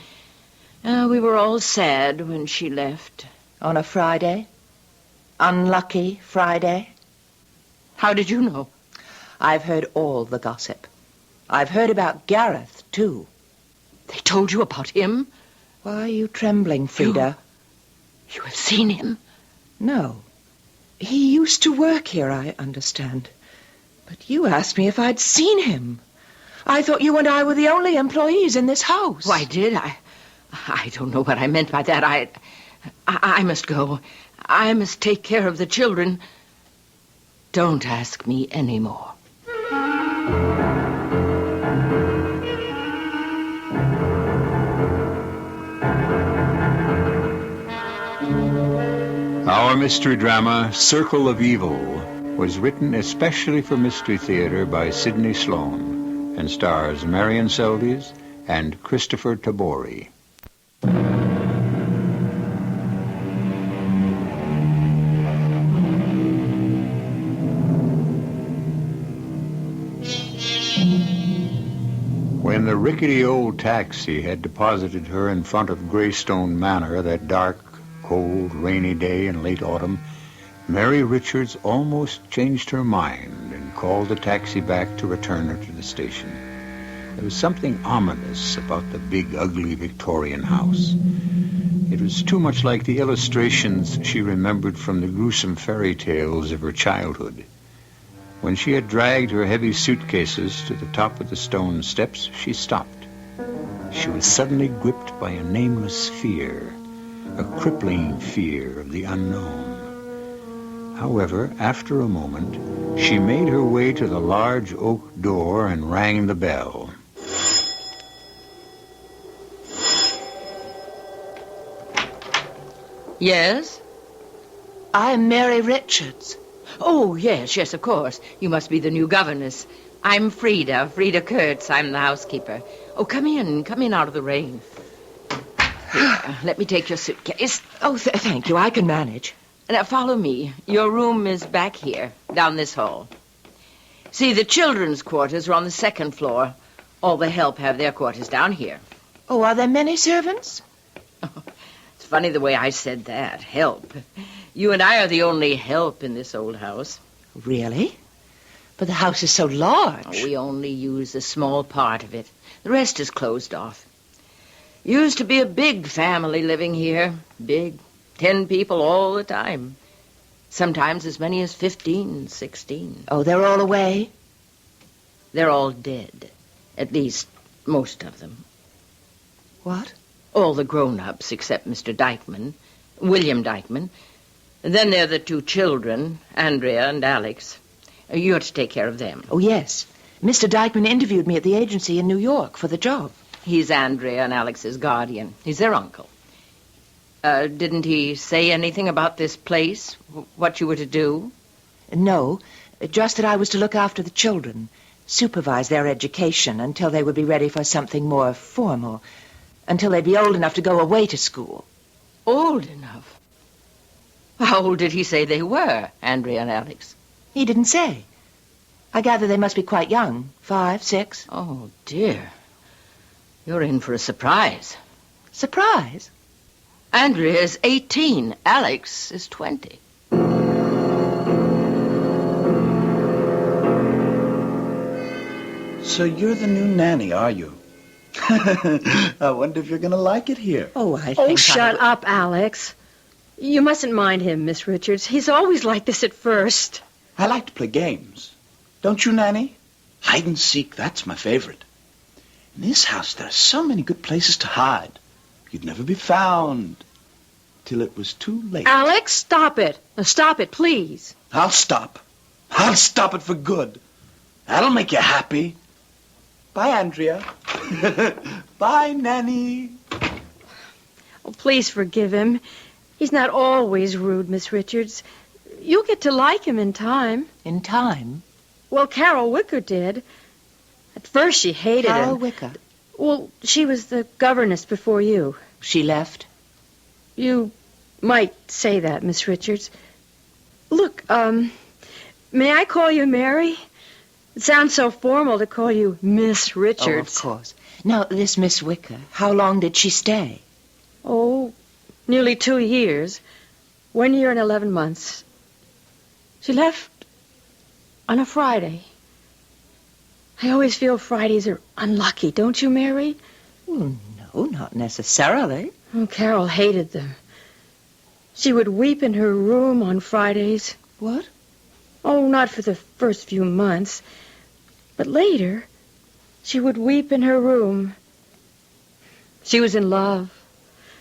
We were all sad when she left." On a Friday? Unlucky Friday? How did you know? I've heard all the gossip. I've heard about Gareth, too. They told you about him? Why are you trembling, Frida? You have seen him? No. He used to work here, I understand. But you asked me if I'd seen him. I thought you and I were the only employees in this house. Why, did I? I don't know what I meant by that. I must go. I must take care of the children. Don't ask me any more. Our mystery drama, Circle of Evil, was written especially for Mystery Theater by Sidney Sloan and stars Marion Seldes and Christopher Tabori. When the rickety old taxi had deposited her in front of Greystone Manor that dark, cold, rainy day in late autumn, Mary Richards almost changed her mind and called the taxi back to return her to the station. There was something ominous about the big, ugly Victorian house. It was too much like the illustrations she remembered from the gruesome fairy tales of her childhood. When she had dragged her heavy suitcases to the top of the stone steps, she stopped. She was suddenly gripped by a nameless fear, a crippling fear of the unknown. However, after a moment, she made her way to the large oak door and rang the bell. Yes? I'm Mary Richards. Oh, yes, of course. You must be the new governess. I'm Frida Kurtz. I'm the housekeeper. Oh, come in out of the rain. Here, let me take your suitcase. Oh, thank you. I can manage. Now, follow me. Your room is back here, down this hall. See, the children's quarters are on the second floor. All the help have their quarters down here. Oh, are there many servants? It's funny the way I said that, help. You and I are the only help in this old house. Really? But the house is so large. We only use a small part of it. The rest is closed off. Used to be a big family living here. Big. 10 people all the time. Sometimes as many as 15, 16. Oh, they're all away? They're all dead. At least, most of them. What? All the grown-ups except Mr. Dykeman, William Dykeman. And then there are the two children, Andrea and Alex. You're to take care of them. Oh, yes. Mr. Dykeman interviewed me at the agency in New York for the job. He's Andrea and Alex's guardian. He's their uncle. Didn't he say anything about this place? What you were to do? No, just that I was to look after the children, supervise their education until they would be ready for something more formal, until they'd be old enough to go away to school. Old enough? How old did he say they were, Andrea and Alex? He didn't say. I gather they must be quite young, 5, 6. Oh, dear. You're in for a surprise. Surprise? Andrea is 18. Alex is 20. So you're the new nanny, are you? I wonder if you're going to like it here. Oh, I think Oh, shut up, Alex. You mustn't mind him, Miss Richards. He's always like this at first. I like to play games. Don't you, Nanny? Hide and seek, that's my favorite. In this house, there are so many good places to hide. You'd never be found till it was too late. Alex, stop it. Now, stop it, please. I'll stop. I'll stop it for good. That'll make you happy. Bye, Andrea. Bye, Nanny. Oh, please forgive him. He's not always rude, Miss Richards. You'll get to like him in time. In time? Well, Carol Wicker did. At first she hated him. Carol Wicker? Well, she was the governess before you. She left? You might say that, Miss Richards. Look, may I call you Mary? It sounds so formal to call you Miss Richards. Oh, of course. Now, this Miss Wicker, how long did she stay? Oh, nearly 2 years. 1 year and 11 months. She left on a Friday. I always feel Fridays are unlucky, don't you, Mary? Well, no, not necessarily. Oh, Carol hated them. She would weep in her room on Fridays. What? Oh, not for the first few months. But later, she would weep in her room. She was in love.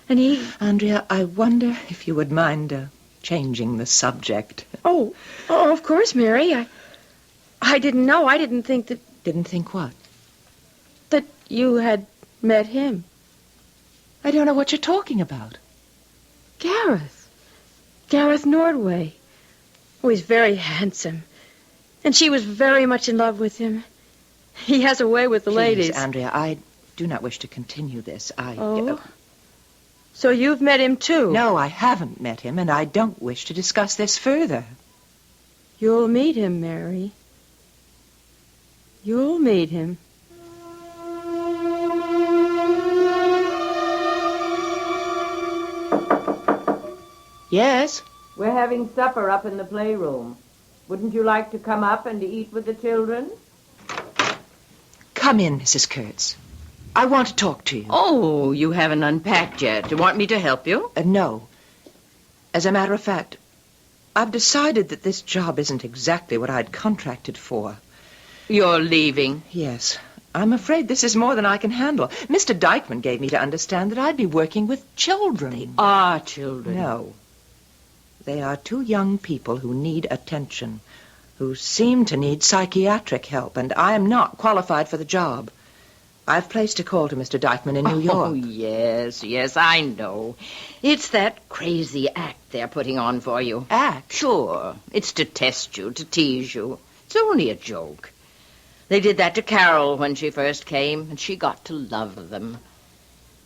And he... Andrea, I wonder if you would mind changing the subject. Oh, of course, Mary. I didn't know. I didn't think that... Didn't think what? That you had met him. I don't know what you're talking about. Gareth. Gareth Nordway. Oh, he's very handsome. And she was very much in love with him. He has a way with the Please, ladies. Andrea, I do not wish to continue this. Oh? So you've met him, too? No, I haven't met him, and I don't wish to discuss this further. You'll meet him, Mary. You'll meet him. Yes? We're having supper up in the playroom. Wouldn't you like to come up and eat with the children? Come in, Mrs. Kurtz. I want to talk to you. Oh, you haven't unpacked yet. Do you want me to help you? No. As a matter of fact, I've decided that this job isn't exactly what I'd contracted for. You're leaving? Yes. I'm afraid this is more than I can handle. Mr. Dykeman gave me to understand that I'd be working with children. They are children. No. They are 2 young people who need attention, who seem to need psychiatric help, and I am not qualified for the job. I've placed a call to Mr. Dykeman in New York. Oh, yes, I know. It's that crazy act they're putting on for you. Act? Sure. It's to test you, to tease you. It's only a joke. They did that to Carol when she first came, and she got to love them.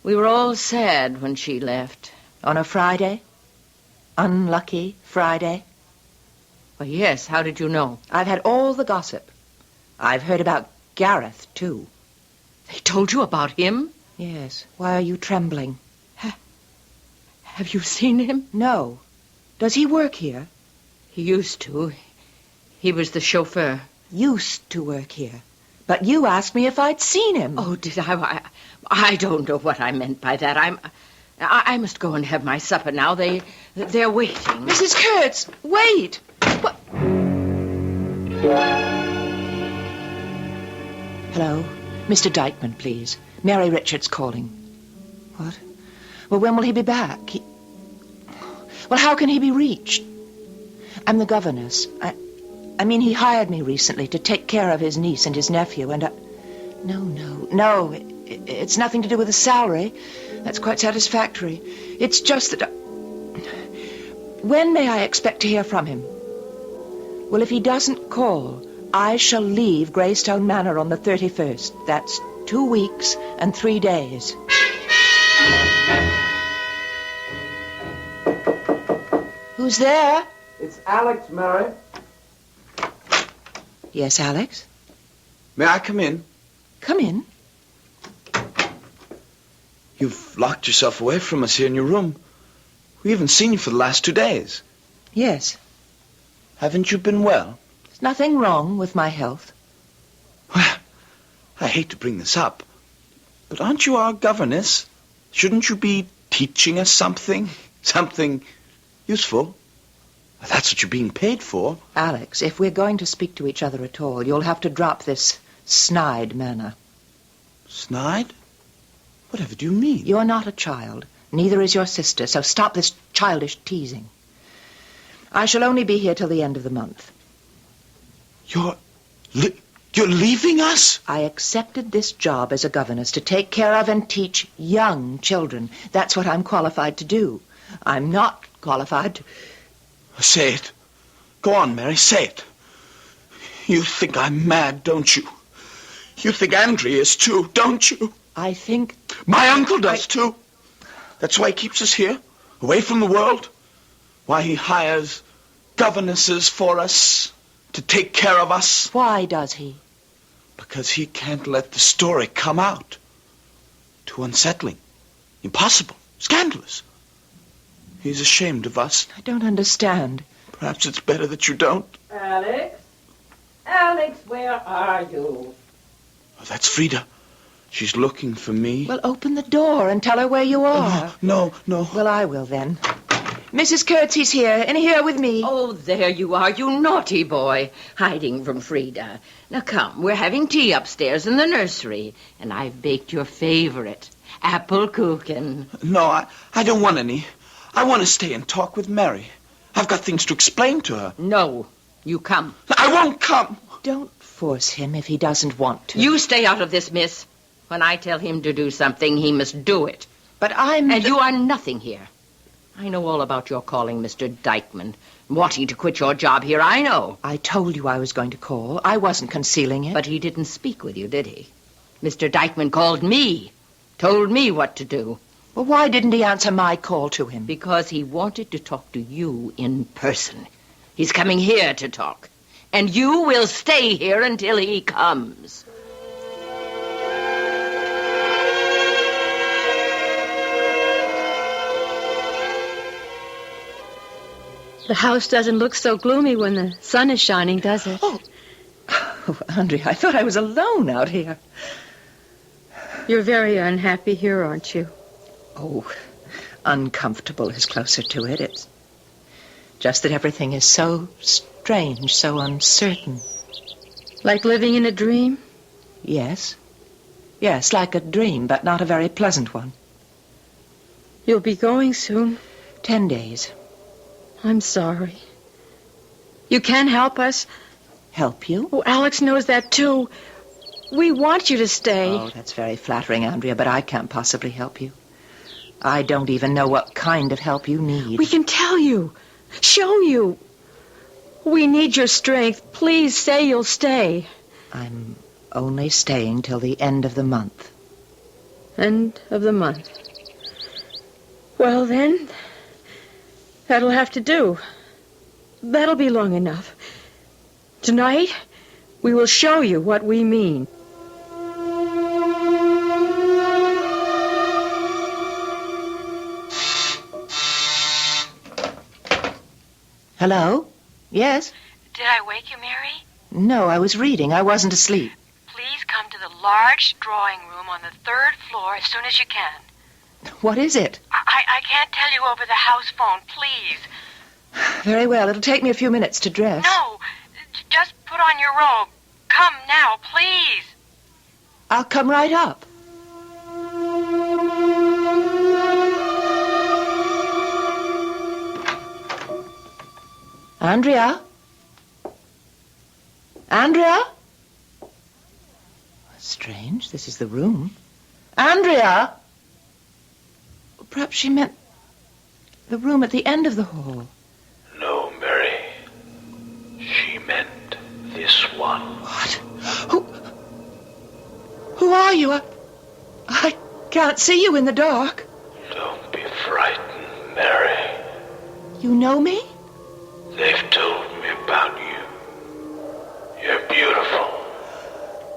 We were all sad when she left. On a Friday? Unlucky Friday? Well, yes, how did you know? I've had all the gossip. I've heard about Gareth, too. They told you about him? Yes. Why are you trembling? Have you seen him? No. Does he work here? He used to. He was the chauffeur. Used to work here. But you asked me if I'd seen him. Oh, did I? I don't know what I meant by that. I must go and have my supper now. They're waiting. Mrs. Kurtz, wait! What? Hello? Mr. Dykeman, please. Mary Richards calling. What? Well, when will he be back? Well, how can he be reached? I'm the governess. I mean, he hired me recently to take care of his niece and his nephew, and No. It's nothing to do with the salary. That's quite satisfactory. It's just that... When may I expect to hear from him? Well, if he doesn't call, I shall leave Greystone Manor on the 31st. That's 2 weeks and 3 days. Who's there? It's Alex, Mary. Yes, Alex? May I come in? Come in. You've locked yourself away from us here in your room. We haven't seen you for the last 2 days. Yes. Haven't you been well? There's nothing wrong with my health. Well, I hate to bring this up, but aren't you our governess? Shouldn't you be teaching us something? Something useful? That's what you're being paid for. Alex, if we're going to speak to each other at all, you'll have to drop this snide manner. Snide? Whatever do you mean? You're not a child. Neither is your sister, so stop this childish teasing. I shall only be here till the end of the month. You're leaving us? I accepted this job as a governess to take care of and teach young children. That's what I'm qualified to do. I'm not qualified to... Say it. Go on, Mary, say it. You think I'm mad, don't you? You think Andrea is too, don't you? I think... My uncle does too. That's why he keeps us here, away from the world. Why he hires governesses for us to take care of us. Why does he? Because he can't let the story come out. Too unsettling. Impossible. Scandalous. He's ashamed of us. I don't understand. Perhaps it's better that you don't. Alex? Alex, where are you? Oh, that's Frida. She's looking for me. Well, open the door and tell her where you are. No. Well, I will then. Mrs. Kurtz's here, and here with me. Oh, there you are, you naughty boy, hiding from Frida. Now come, we're having tea upstairs in the nursery, and I've baked your favorite, apple kuchen. No, I don't want any. I want to stay and talk with Mary. I've got things to explain to her. No, you come. I won't come. Don't force him if he doesn't want to. You stay out of this, miss. When I tell him to do something, he must do it. But I'm... And you are nothing here. I know all about your calling Mr. Dykeman, wanting to quit your job here, I know. I told you I was going to call. I wasn't concealing it. But he didn't speak with you, did he? Mr. Dykeman called me, told me what to do. Well, why didn't he answer my call to him? Because he wanted to talk to you in person. He's coming here to talk. And you will stay here until he comes. The house doesn't look so gloomy when the sun is shining, does it? Oh, Andrea, I thought I was alone out here. You're very unhappy here, aren't you? Oh, uncomfortable is closer to it. It's just that everything is so strange, so uncertain. Like living in a dream? Yes. Yes, like a dream, but not a very pleasant one. You'll be going soon. 10 days. I'm sorry. You can help us. Help you? Oh, Alex knows that, too. We want you to stay. Oh, that's very flattering, Andrea, but I can't possibly help you. I don't even know what kind of help you need. We can tell you. Show you. We need your strength. Please say you'll stay. I'm only staying till the end of the month. End of the month. Well, then, that'll have to do. That'll be long enough. Tonight, we will show you what we mean. Hello? Yes? Did I wake you, Mary? No, I was reading. I wasn't asleep. Please come to the large drawing room on the 3rd floor as soon as you can. What is it? I can't tell you over the house phone, please. Very well. It'll take me a few minutes to dress. No, just put on your robe. Come now, please. I'll come right up. Andrea? Andrea? Strange. This is the room. Andrea? Perhaps she meant the room at the end of the hall. No, Mary. She meant this one. What? Who are you? I can't see you in the dark. Don't be frightened, Mary. You know me? They've told me about you. You're beautiful.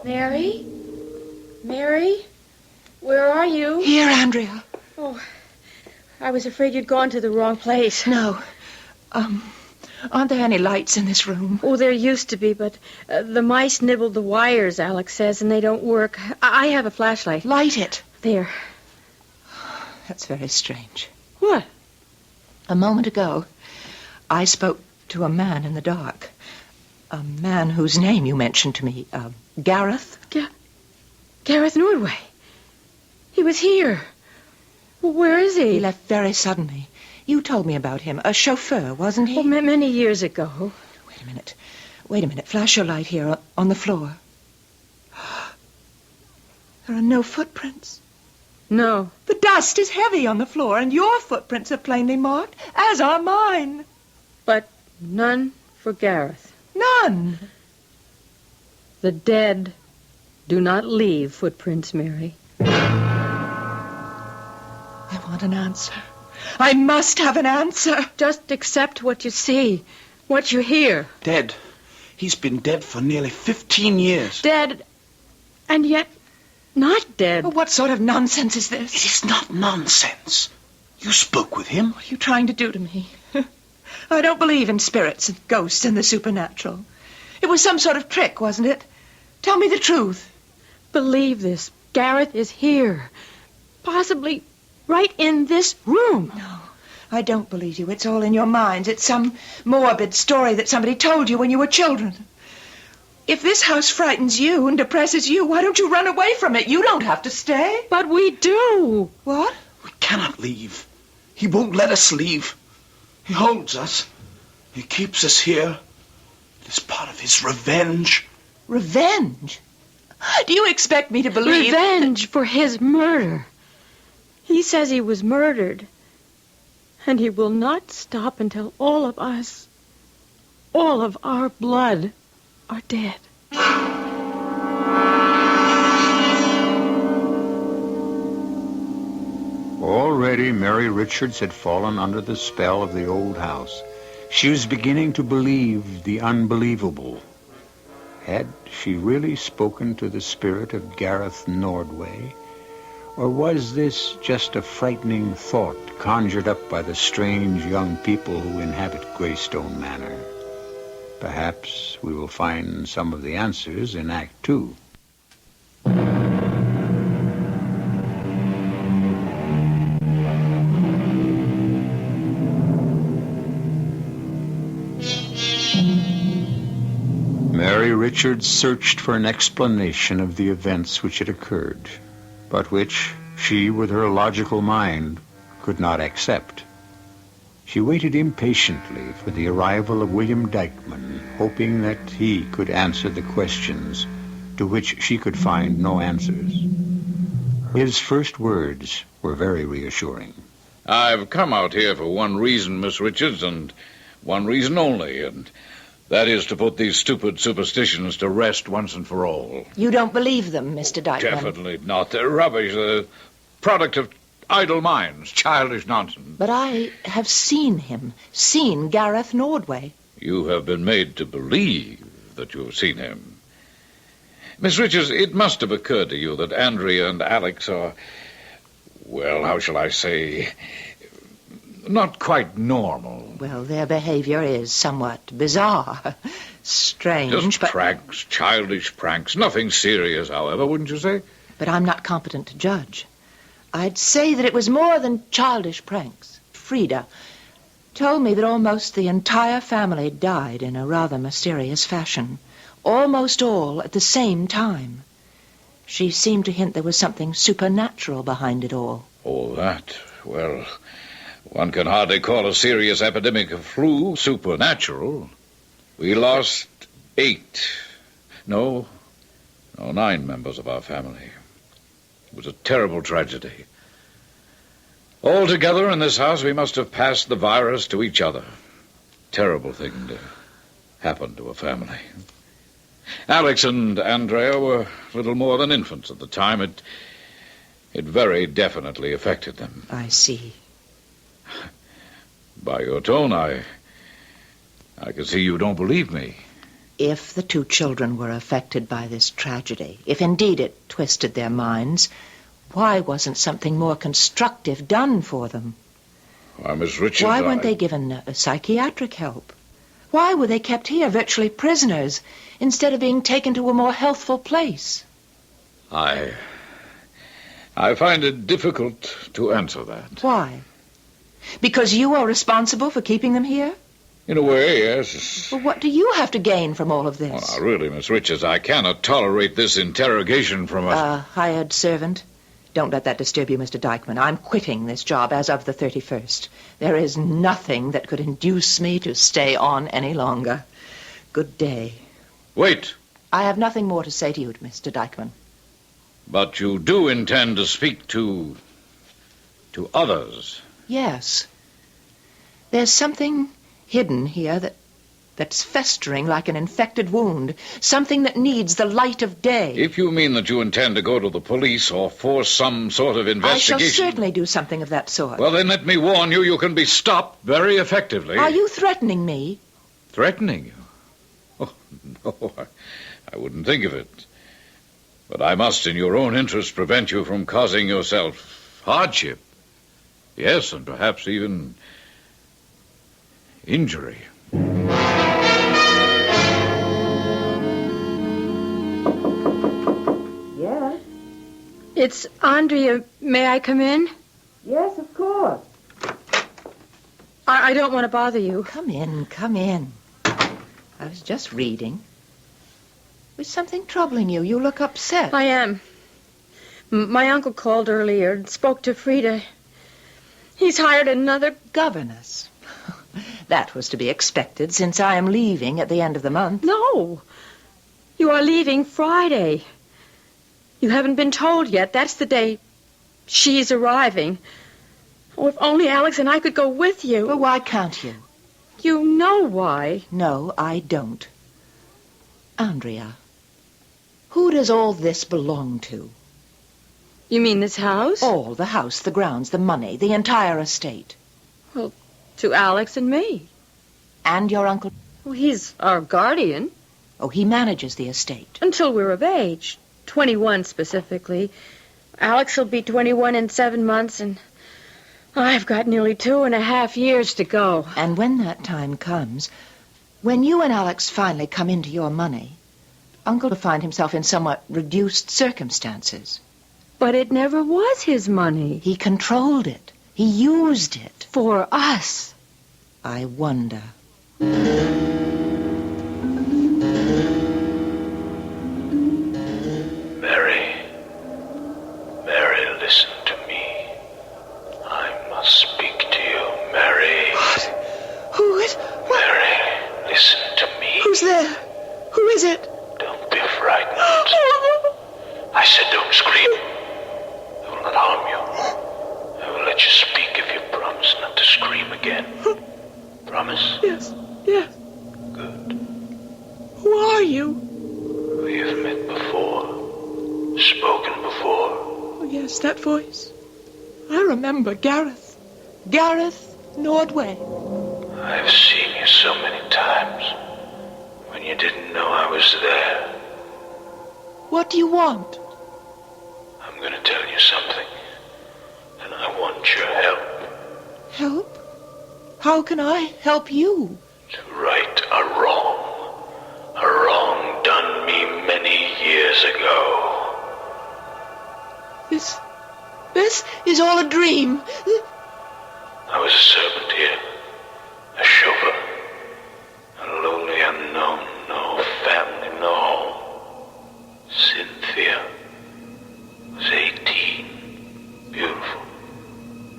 Mary? Mary? Where are you? Here, Andrea. Oh, I was afraid you'd gone to the wrong place. No. Aren't there any lights in this room? Oh, there used to be, but the mice nibbled the wires, Alex says, and they don't work. I have a flashlight. Light it. There. That's very strange. What? A moment ago, I spoke to a man in the dark. A man whose name you mentioned to me. Gareth? Gareth Nordway. He was here. Where is he? He left very suddenly. You told me about him. A chauffeur, wasn't he? Oh, many years ago. Wait a minute. Wait a minute. Flash your light here on the floor. There are no footprints. No. The dust is heavy on the floor, and your footprints are plainly marked, as are mine. But none for Gareth. None. The dead do not leave footprints, Mary. I want an answer. I must have an answer. Just accept what you see, what you hear. Dead. He's been dead for nearly 15 years. Dead, and yet not dead. Oh, what sort of nonsense is this? It is not nonsense. You spoke with him. What are you trying to do to me? I don't believe in spirits and ghosts and the supernatural. It was some sort of trick, wasn't it? Tell me the truth. Believe this. Gareth is here. Possibly right in this room. No, I don't believe you. It's all in your minds. It's some morbid story that somebody told you when you were children. If this house frightens you and depresses you, why don't you run away from it? You don't have to stay. But we do. What? We cannot leave. He won't let us leave. He holds us. He keeps us here. It is part of his revenge. Revenge? Do you expect me to believe... Revenge for his murder. He says he was murdered. And he will not stop until all of us, all of our blood, are dead. Already Mary Richards had fallen under the spell of the old house. She was beginning to believe the unbelievable. Had she really spoken to the spirit of Gareth Nordway? Or was this just a frightening thought conjured up by the strange young people who inhabit Greystone Manor? Perhaps we will find some of the answers in Act 2. Mary Richards searched for an explanation of the events which had occurred, but which she, with her logical mind, could not accept. She waited impatiently for the arrival of William Dykeman, hoping that he could answer the questions to which she could find no answers. His first words were very reassuring. I've come out here for one reason, Miss Richards, and one reason only, and that is to put these stupid superstitions to rest once and for all. You don't believe them, Mr. Dykeman? Definitely not. They're rubbish. They're product of idle minds, childish nonsense. But I have seen him, seen Gareth Nordway. You have been made to believe that you have seen him. Miss Richards, it must have occurred to you that Andrea and Alex are, well, how shall I say, not quite normal. Well, their behavior is somewhat bizarre. Strange, Just but... pranks, childish pranks. Nothing serious, however, wouldn't you say? But I'm not competent to judge. I'd say that it was more than childish pranks. Frida told me that almost the entire family died in a rather mysterious fashion. Almost all at the same time. She seemed to hint there was something supernatural behind it all. Oh, that? Well, one can hardly call a serious epidemic of flu supernatural. We lost 9 members of our family. It was a terrible tragedy. Altogether in this house, we must have passed the virus to each other. Terrible thing to happen to a family. Alex and Andrea were little more than infants at the time. It very definitely affected them. I see. By your tone, I can see you don't believe me. If the two children were affected by this tragedy, if indeed it twisted their minds, why wasn't something more constructive done for them? Why, Miss Richards, Why weren't they given psychiatric help? Why were they kept here, virtually prisoners, instead of being taken to a more healthful place? I find it difficult to answer that. Why? Because you are responsible for keeping them here? In a way, yes. Well, what do you have to gain from all of this? Oh, now, really, Miss Richards, I cannot tolerate this interrogation from a hired servant. Don't let that disturb you, Mr. Dykeman. I'm quitting this job as of the 31st. There is nothing that could induce me to stay on any longer. Good day. Wait, I have nothing more to say to you, Mr. Dykeman. but you do intend to speak to others. Yes. There's something hidden here that's festering like an infected wound. Something that needs the light of day. If you mean that you intend to go to the police or force some sort of I investigation... shall certainly do something of that sort. Well, then let me warn you, you can be stopped very effectively. Are you threatening me? Threatening you? Oh, no, I wouldn't think of it. But I must, in your own interest, prevent you from causing yourself hardship. Yes, and perhaps even injury. Yes? It's Andrea. May I come in? Yes, of course. I don't want to bother you. Come in, come in. I was just reading. Was something troubling you? You look upset. I am. My uncle called earlier and spoke to Frida. He's hired another governess. That was to be expected, since I am leaving at the end of the month. No. You are leaving Friday. You haven't been told yet. That's the day she's arriving. Oh, if only Alex and I could go with you. Well, why can't you? You know why. No, I don't. Andrea, who does all this belong to? You mean this house? All, the house, the grounds, the money, the entire estate. Well, to Alex and me. And your uncle? Well, he's our guardian. Oh, he manages the estate. Until we're of age. 21 specifically. Alex will be 21 in 7 months, and I've got nearly 2.5 years to go. And when that time comes, when you and Alex finally come into your money, Uncle will find himself in somewhat reduced circumstances. But it never was his money. He controlled it. He used it. For us. I wonder. Mary, listen to me. I must speak to you, Mary. What? Who is... What? Mary, listen to me. Who's there? Who is it? Don't be frightened. I said don't scream. I will not harm you. I will let you speak if you promise not to scream again. Promise? Yes, yes. Good. Who are you? We have met before. Spoken before. Oh, yes, that voice. I remember Gareth. Gareth Nordway. I've seen you so many times. When you didn't know I was there. What do you want? I'm going to tell you something. And I want your help. Help? How can I help you? To right a wrong. A wrong done me many years ago. This is all a dream. I was a servant here. A chauffeur. A lonely unknown. No family, no home. Cynthia was 18. Beautiful.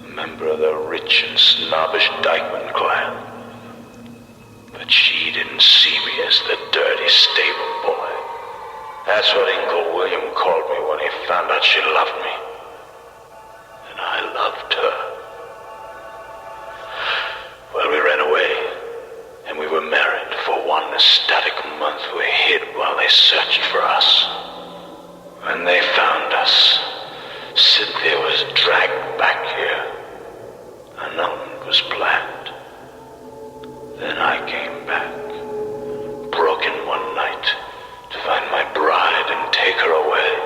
A member of the rich and snobbish Dykeman clan. But she didn't see me as the dirty stable boy. That's what Uncle William called me when he found out she loved me. And I loved her. Well, we ran away, and we were married. For one ecstatic month, we hid while they searched for us. When they found us, Cynthia was dragged back here. Unknown was planned. Then I came back, broken one night, to find my bride and take her away.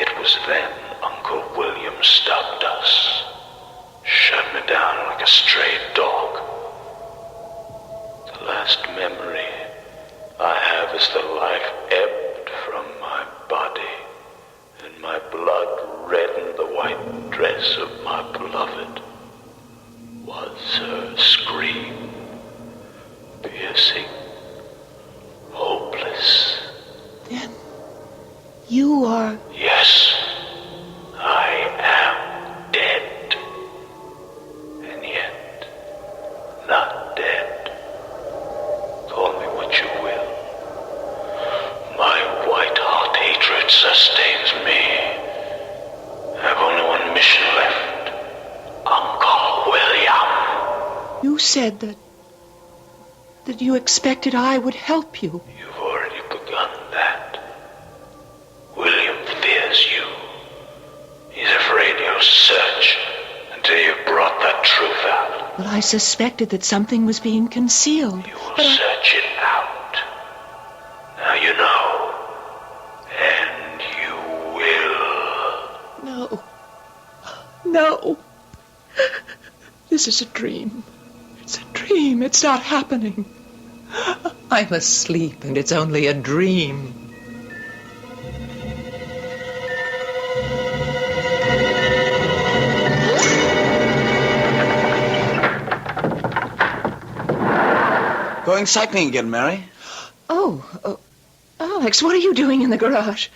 It was then Uncle William stopped us, shut me down like a stray dog. The last memory I have is the life ebbed from my body, and my blood reddened the white dress of my beloved. Was her scream piercing, hopeless? Then you are... Yes, I am dead. And yet, not dead. For sustains me. I've only one mission left. Uncle William. You said that you expected I would help you. You've already begun that. William fears you. He's afraid you'll search until you've brought the truth out. Well, I suspected that something was being concealed. You will search it out. Now you know. And you will. No. No. This is a dream. It's a dream. It's not happening. I'm asleep and it's only a dream. Going cycling again, Mary? Oh, Alex, what are you doing in the garage?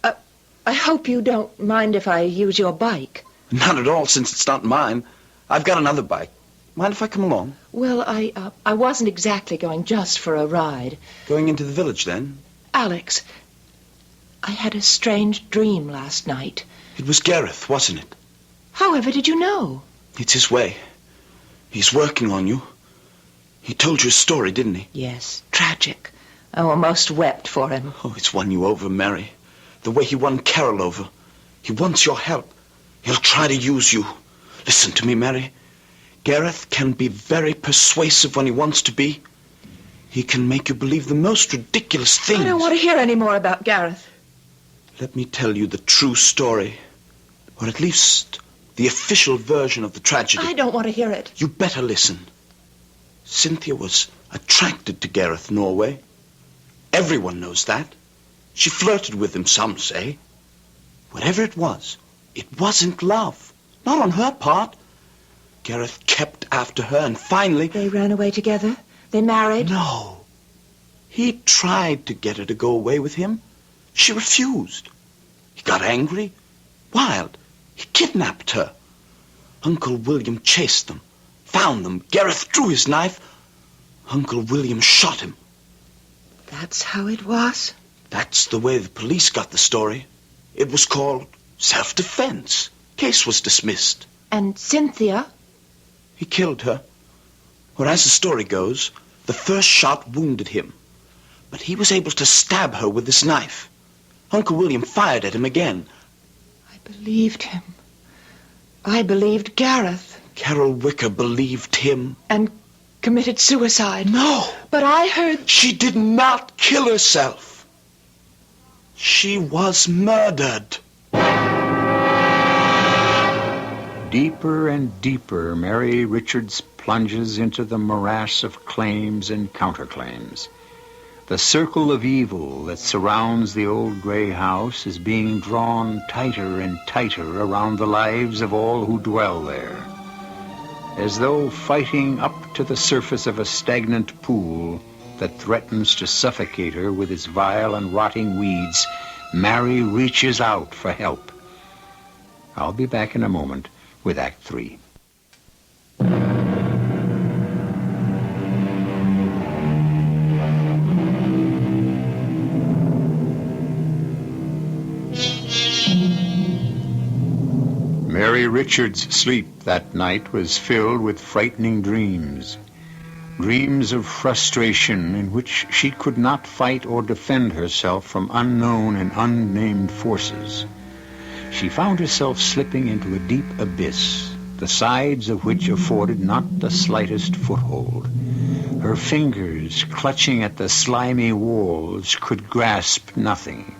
I hope you don't mind if I use your bike. Not at all, since it's not mine. I've got another bike. Mind if I come along? Well, I wasn't exactly going just for a ride. Going into the village, then? Alex, I had a strange dream last night. It was Gareth, wasn't it? However did you know? It's his way. He's working on you. He told you a story, didn't he? Yes, tragic. I almost wept for him. Oh, it's won you over, Mary. The way he won Carol over. He wants your help. He'll try to use you. Listen to me, Mary. Gareth can be very persuasive when he wants to be. He can make you believe the most ridiculous things. I don't want to hear any more about Gareth. Let me tell you the true story. Or at least the official version of the tragedy. I don't want to hear it. You better listen. Cynthia was attracted to Gareth Norway. Everyone knows that. She flirted with him, some say. Whatever it wasn't love. Not on her part. Gareth kept after her, and finally... They ran away together? They married? No. He tried to get her to go away with him. She refused. He got angry, wild. He kidnapped her. Uncle William chased them, found them. Gareth drew his knife. Uncle William shot him. That's how it was? That's the way the police got the story. It was called self-defense. Case was dismissed. And Cynthia? He killed her. Or as the story goes, the first shot wounded him. But he was able to stab her with his knife. Uncle William fired at him again. I believed him. I believed Gareth. Carol Wicker believed him. And committed suicide. No. But I heard... She did not kill herself. She was murdered. Deeper and deeper, Mary Richards plunges into the morass of claims and counterclaims. The circle of evil that surrounds the old gray house is being drawn tighter and tighter around the lives of all who dwell there. As though fighting up to the surface of a stagnant pool that threatens to suffocate her with its vile and rotting weeds, Mary reaches out for help. I'll be back in a moment with Act 3. Mary Richards' sleep that night was filled with frightening dreams. Dreams of frustration in which she could not fight or defend herself from unknown and unnamed forces. She found herself slipping into a deep abyss, the sides of which afforded not the slightest foothold. Her fingers, clutching at the slimy walls, could grasp nothing.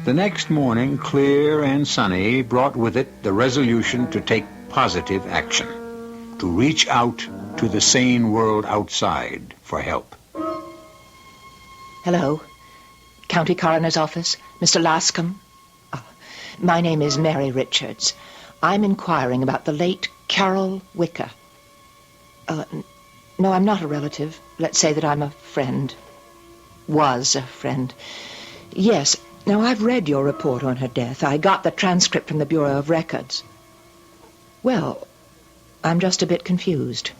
The next morning, clear and sunny, brought with it the resolution to take positive action, to reach out to the sane world outside for help. Hello. County Coroner's Office. Mr. Lascombe. My name is Mary Richards. I'm inquiring about the late Carol Wicker. No, I'm not a relative. Let's say that I'm a friend. Was a friend. Yes. Now, I've read your report on her death. I got the transcript from the Bureau of Records. Well, I'm just a bit confused.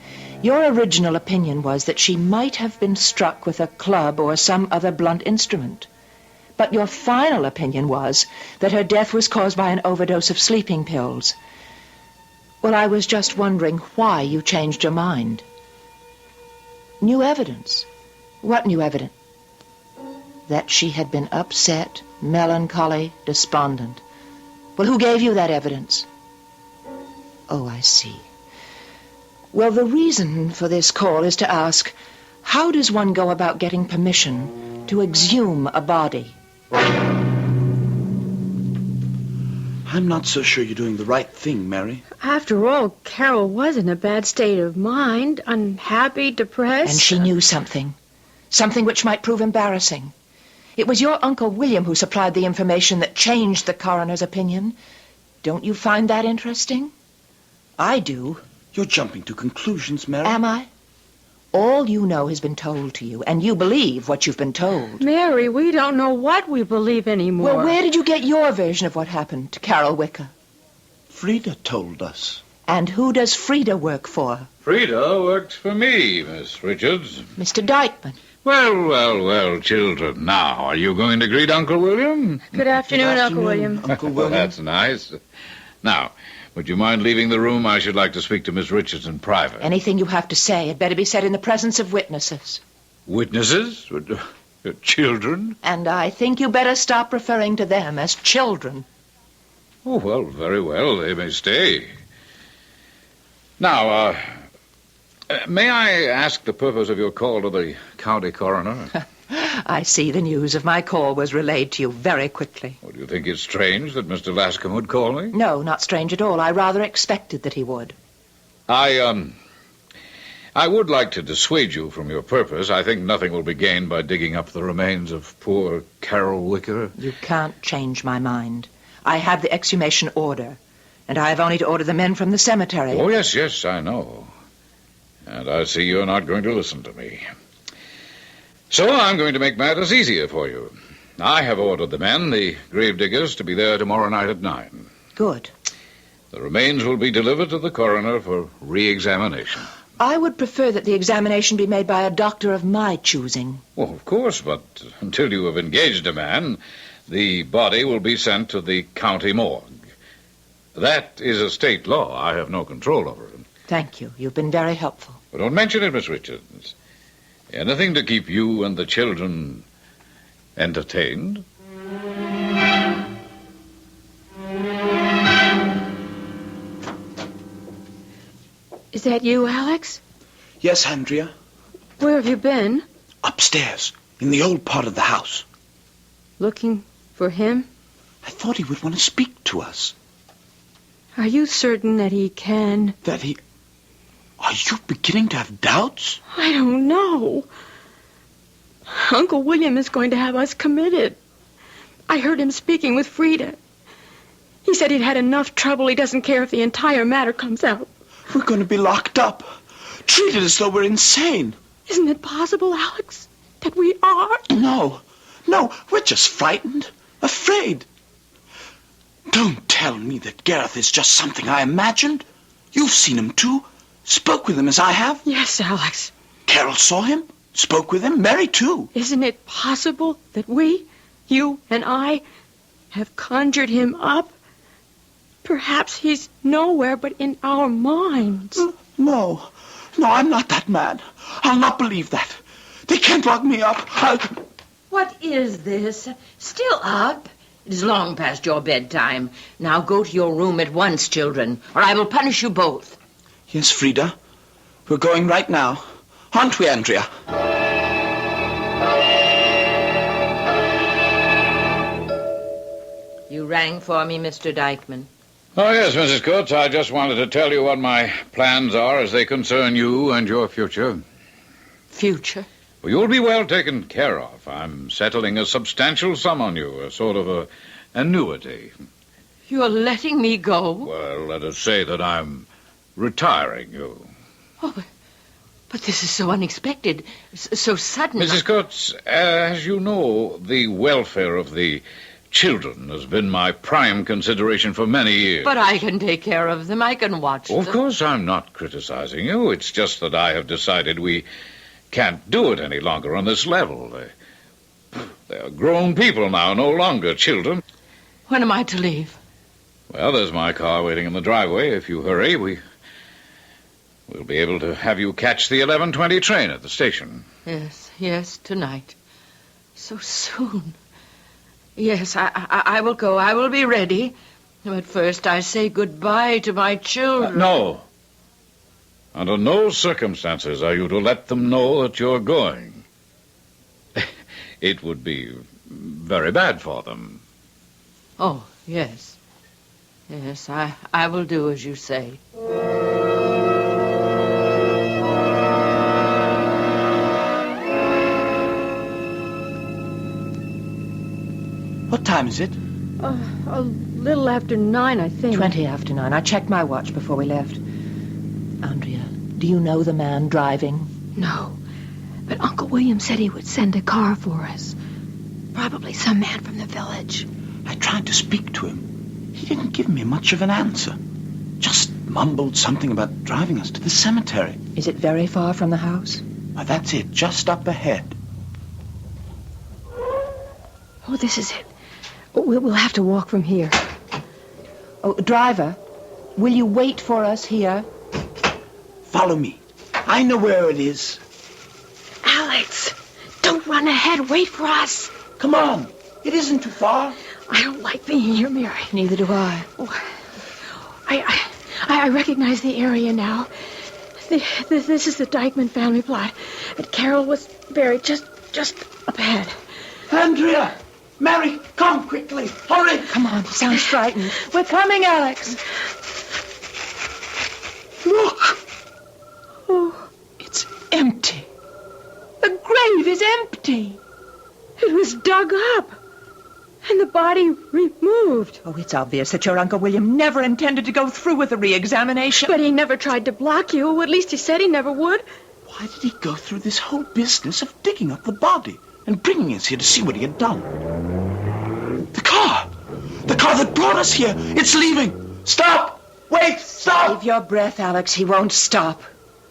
Your original opinion was that she might have been struck with a club or some other blunt instrument. But your final opinion was that her death was caused by an overdose of sleeping pills. Well, I was just wondering why you changed your mind. New evidence. What new evidence? That she had been upset, melancholy, despondent. Well, who gave you that evidence? Oh, I see. Well, the reason for this call is to ask, how does one go about getting permission to exhume a body? I'm not so sure you're doing the right thing, Mary. After all, Carol was in a bad state of mind, unhappy, depressed. And she knew something. Something which might prove embarrassing. It was your Uncle William who supplied the information that changed the coroner's opinion. Don't you find that interesting? I do. You're jumping to conclusions, Mary. Am I? All you know has been told to you, and you believe what you've been told. Mary, we don't know what we believe anymore. Well, where did you get your version of what happened to Carol Wicker? Frida told us. And who does Frida work for? Frida works for me, Miss Richards. Mr. Dykeman. Well, children. Now, are you going to greet Uncle William? Good afternoon, Uncle William. Uncle William. That's nice. Now, would you mind leaving the room? I should like to speak to Miss Richards in private. Anything you have to say had better be said in the presence of witnesses. Witnesses? Children? And I think you better stop referring to them as children. Oh, well, very well. They may stay. Now, may I ask the purpose of your call to the county coroner? I see the news of my call was relayed to you very quickly. Well, do you think it's strange that Mr. Lascombe would call me? No, not strange at all. I rather expected that he would. I would like to dissuade you from your purpose. I think nothing will be gained by digging up the remains of poor Carol Wicker. You can't change my mind. I have the exhumation order, and I have only to order the men from the cemetery. Oh, yes, I know. And I see you're not going to listen to me. So I'm going to make matters easier for you. I have ordered the men, the gravediggers, to be there tomorrow night at 9. Good. The remains will be delivered to the coroner for re-examination. I would prefer that the examination be made by a doctor of my choosing. Well, of course, but until you have engaged a man, the body will be sent to the county morgue. That is a state law. I have no control over it. Thank you. You've been very helpful. But don't mention it, Miss Richards. Anything to keep you and the children entertained? Is that you, Alex? Yes, Andrea. Where have you been? Upstairs, in the old part of the house. Looking for him? I thought he would want to speak to us. Are you certain that he can? That he... Are you beginning to have doubts? I don't know. Uncle William is going to have us committed. I heard him speaking with Frida. He said he'd had enough trouble. He doesn't care if the entire matter comes out. We're going to be locked up, treated as though we're insane. Isn't it possible, Alex, that we are? No, we're just frightened, afraid. Don't tell me that Gareth is just something I imagined. You've seen him too, spoke with him as I have. Yes, Alex. Carol saw him, spoke with him, Mary too. Isn't it possible that we, you and I, have conjured him up? Perhaps he's nowhere but in our minds. No, I'm not that mad. I'll not believe that. They can't lock me up. What is this? Still up? It is long past your bedtime. Now go to your room at once, children, or I will punish you both. Yes, Frida. We're going right now. Aren't we, Andrea? You rang for me, Mr. Dykeman. Oh, yes, Mrs. Coates. I just wanted to tell you what my plans are as they concern you and your future. Future? Well, you'll be well taken care of. I'm settling a substantial sum on you, a sort of a annuity. You're letting me go? Well, let us say that I'm retiring you. Oh, but this is so unexpected, so sudden. Mrs. Coates, as you know, the welfare of the children has been my prime consideration for many years. But I can take care of them. I can watch them. Of course, I'm not criticizing you. It's just that I have decided we can't do it any longer on this level. They are grown people now, no longer children. When am I to leave? Well, there's my car waiting in the driveway. If you hurry, we'll be able to have you catch the 11:20 train at the station. Yes, tonight. So soon. Yes, I will go. I will be ready. But first I say goodbye to my children. No. Under no circumstances are you to let them know that you're going. It would be very bad for them. Oh, yes. Yes, I will do as you say. What time is it? A little after 9, I think. 20 after 9. I checked my watch before we left. Andrea, do you know the man driving? No. But Uncle William said he would send a car for us. Probably some man from the village. I tried to speak to him. He didn't give me much of an answer. Just mumbled something about driving us to the cemetery. Is it very far from the house? That's it, just up ahead. Oh, this is it. We'll have to walk from here. Oh, driver, will you wait for us here? Follow me. I know where it is. Alex, don't run ahead. Wait for us. Come on. It isn't too far. I don't like being here, Mary. Neither do I. Oh, I recognize the area now. This is the Dykeman family plot. And Carol was buried just up ahead. Andrea! Mary, come quickly. Hurry. Come on, he sounds frightened. We're coming, Alex. Look. Oh, it's empty. The grave is empty. It was dug up. And the body removed. Oh, it's obvious that your Uncle William never intended to go through with the re-examination. But he never tried to block you. At least he said he never would. Why did he go through this whole business of digging up the body and bringing us here to see what he had done? The car! The car that brought us here! It's leaving! Stop! Wait! Stop! Save your breath, Alex. He won't stop.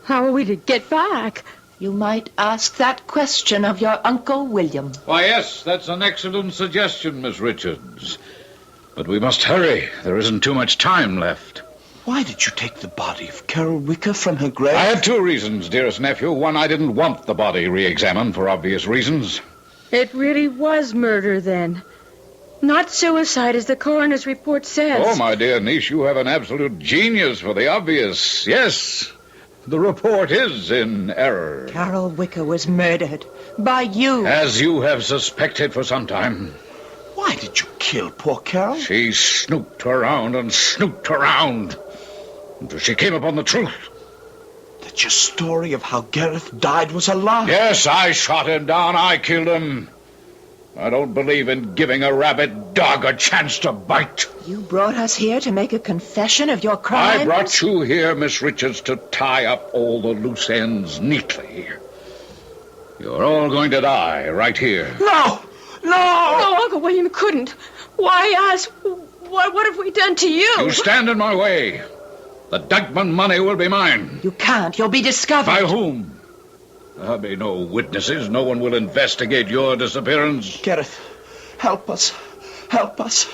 How are we to get back? You might ask that question of your Uncle William. Why, yes, that's an excellent suggestion, Miss Richards. But we must hurry. There isn't too much time left. Why did you take the body of Carol Wicker from her grave? I had 2 reasons, dearest nephew. One, I didn't want the body re-examined for obvious reasons. It really was murder, then. Not suicide, as the coroner's report says. Oh, my dear niece, you have an absolute genius for the obvious. Yes, the report is in error. Carol Wicker was murdered by you. As you have suspected for some time. Why did you kill poor Carol? She snooped around and snooped around until she came upon the truth. That your story of how Gareth died was a lie. Yes, I shot him down. I killed him. I don't believe in giving a rabid dog a chance to bite. You brought us here to make a confession of your crimes? I brought you here, Miss Richards, to tie up all the loose ends neatly. You're all going to die right here. No! No! No, Uncle William couldn't. Why us? What have we done to you? You stand in my way. The Dykeman money will be mine. You can't. You'll be discovered. By whom? There'll be no witnesses. No one will investigate your disappearance. Gareth, help us. Help us.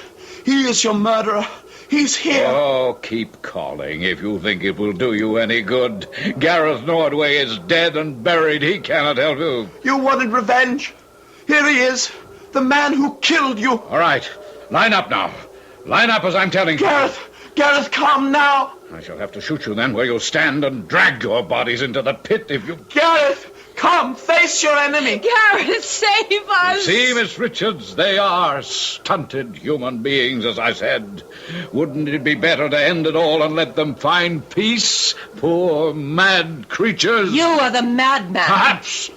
He is your murderer. He's here. Oh, keep calling if you think it will do you any good. Gareth Nordway is dead and buried. He cannot help you. You wanted revenge. Here he is. The man who killed you. All right. Line up now. Line up as I'm telling you. Gareth, come now. I shall have to shoot you then where you'll stand and drag your bodies into the pit if you... Gareth, come, face your enemy. Gareth, save us. See, Miss Richards, they are stunted human beings, as I said. Wouldn't it be better to end it all and let them find peace? Poor, mad creatures. You are the madman. Perhaps.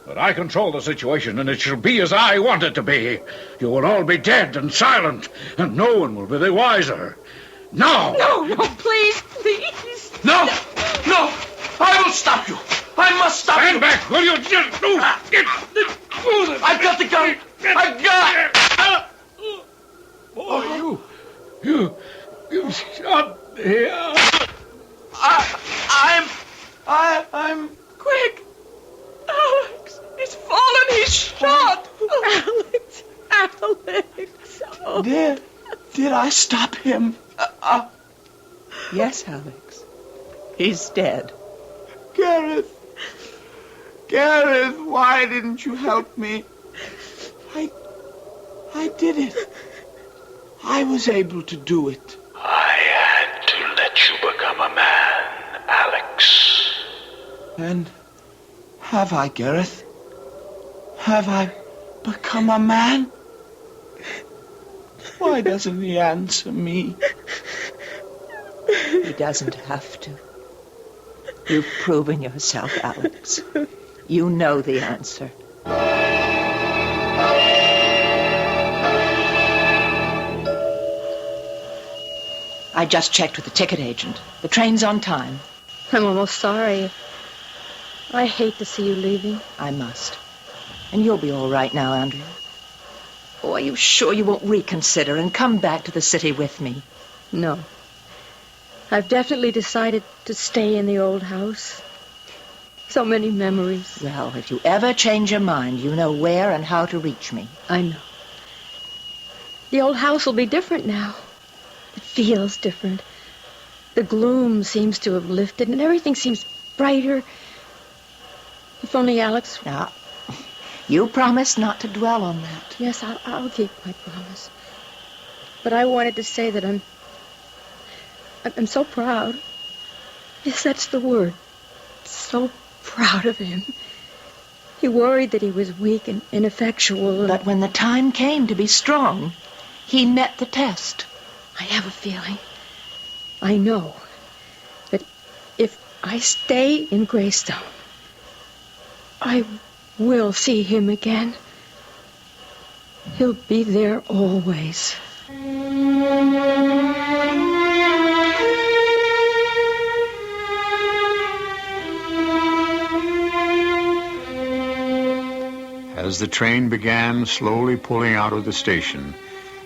But I control the situation, and it shall be as I want it to be. You will all be dead and silent, and no one will be the wiser. No! No, please. No! I will stop you. I must stop you. Stand back, will you? Just move. I've got the gun. I've got it. Oh, you shot here. I'm... Quick. Alex, he's fallen He's shot! Alex! Alex! Oh. Did I stop him? Yes, Alex. He's dead. Gareth! Gareth, why didn't you help me? I did it. I was able to do it. I had to let you become a man, Alex. And have I, Gareth? Have I become a man? Why doesn't he answer me? He doesn't have to. You've proven yourself, Alex. You know the answer. I just checked with the ticket agent. The train's on time. I'm almost sorry. I hate to see you leaving. I must. And you'll be all right now, Andrea. Oh, are you sure you won't reconsider and come back to the city with me? No. I've definitely decided to stay in the old house. So many memories. Well, if you ever change your mind, you know where and how to reach me. I know. The old house will be different now. It feels different. The gloom seems to have lifted and everything seems brighter. If only Alex... Now, you promised not to dwell on that. Yes, I'll keep my promise. But I wanted to say that I'm so proud. Yes, that's the word. So proud of him. He worried that he was weak and ineffectual. But when the time came to be strong, he met the test. I have a feeling. I know that if I stay in Greystone, I will see him again. He'll be there always. As the train began slowly pulling out of the station,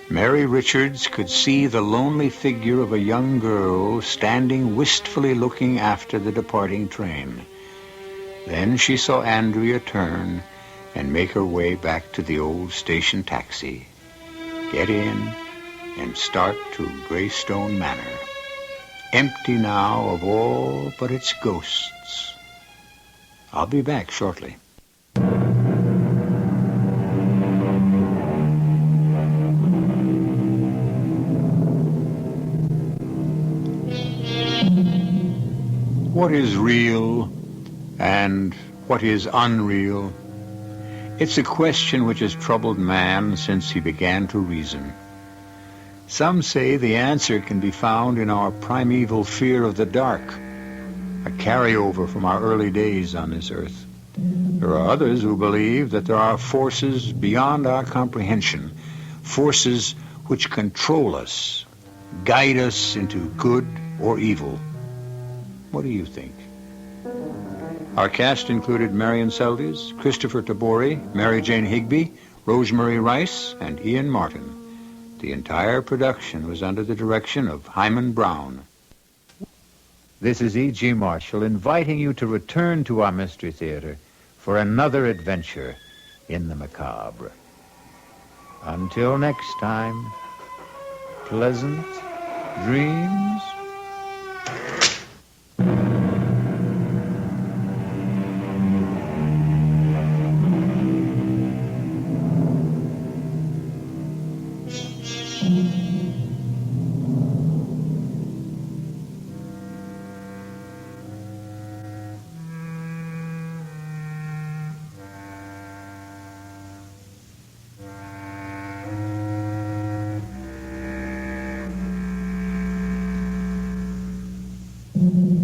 Mary Richards could see the lonely figure of a young girl standing wistfully looking after the departing train. Then she saw Andrea turn and make her way back to the old station taxi, get in, and start to Greystone Manor, empty now of all but its ghosts. I'll be back shortly. What is real and what is unreal? It's a question which has troubled man since he began to reason. Some say the answer can be found in our primeval fear of the dark, a carryover from our early days on this earth. There are others who believe that there are forces beyond our comprehension, forces which control us, guide us into good or evil. What do you think? Our cast included Marion Seldes, Christopher Tabori, Mary Jane Higby, Rosemary Rice, and Ian Martin. The entire production was under the direction of Hyman Brown. This is E.G. Marshall inviting you to return to our Mystery Theater for another adventure in the macabre. Until next time, pleasant dreams. Mm-hmm.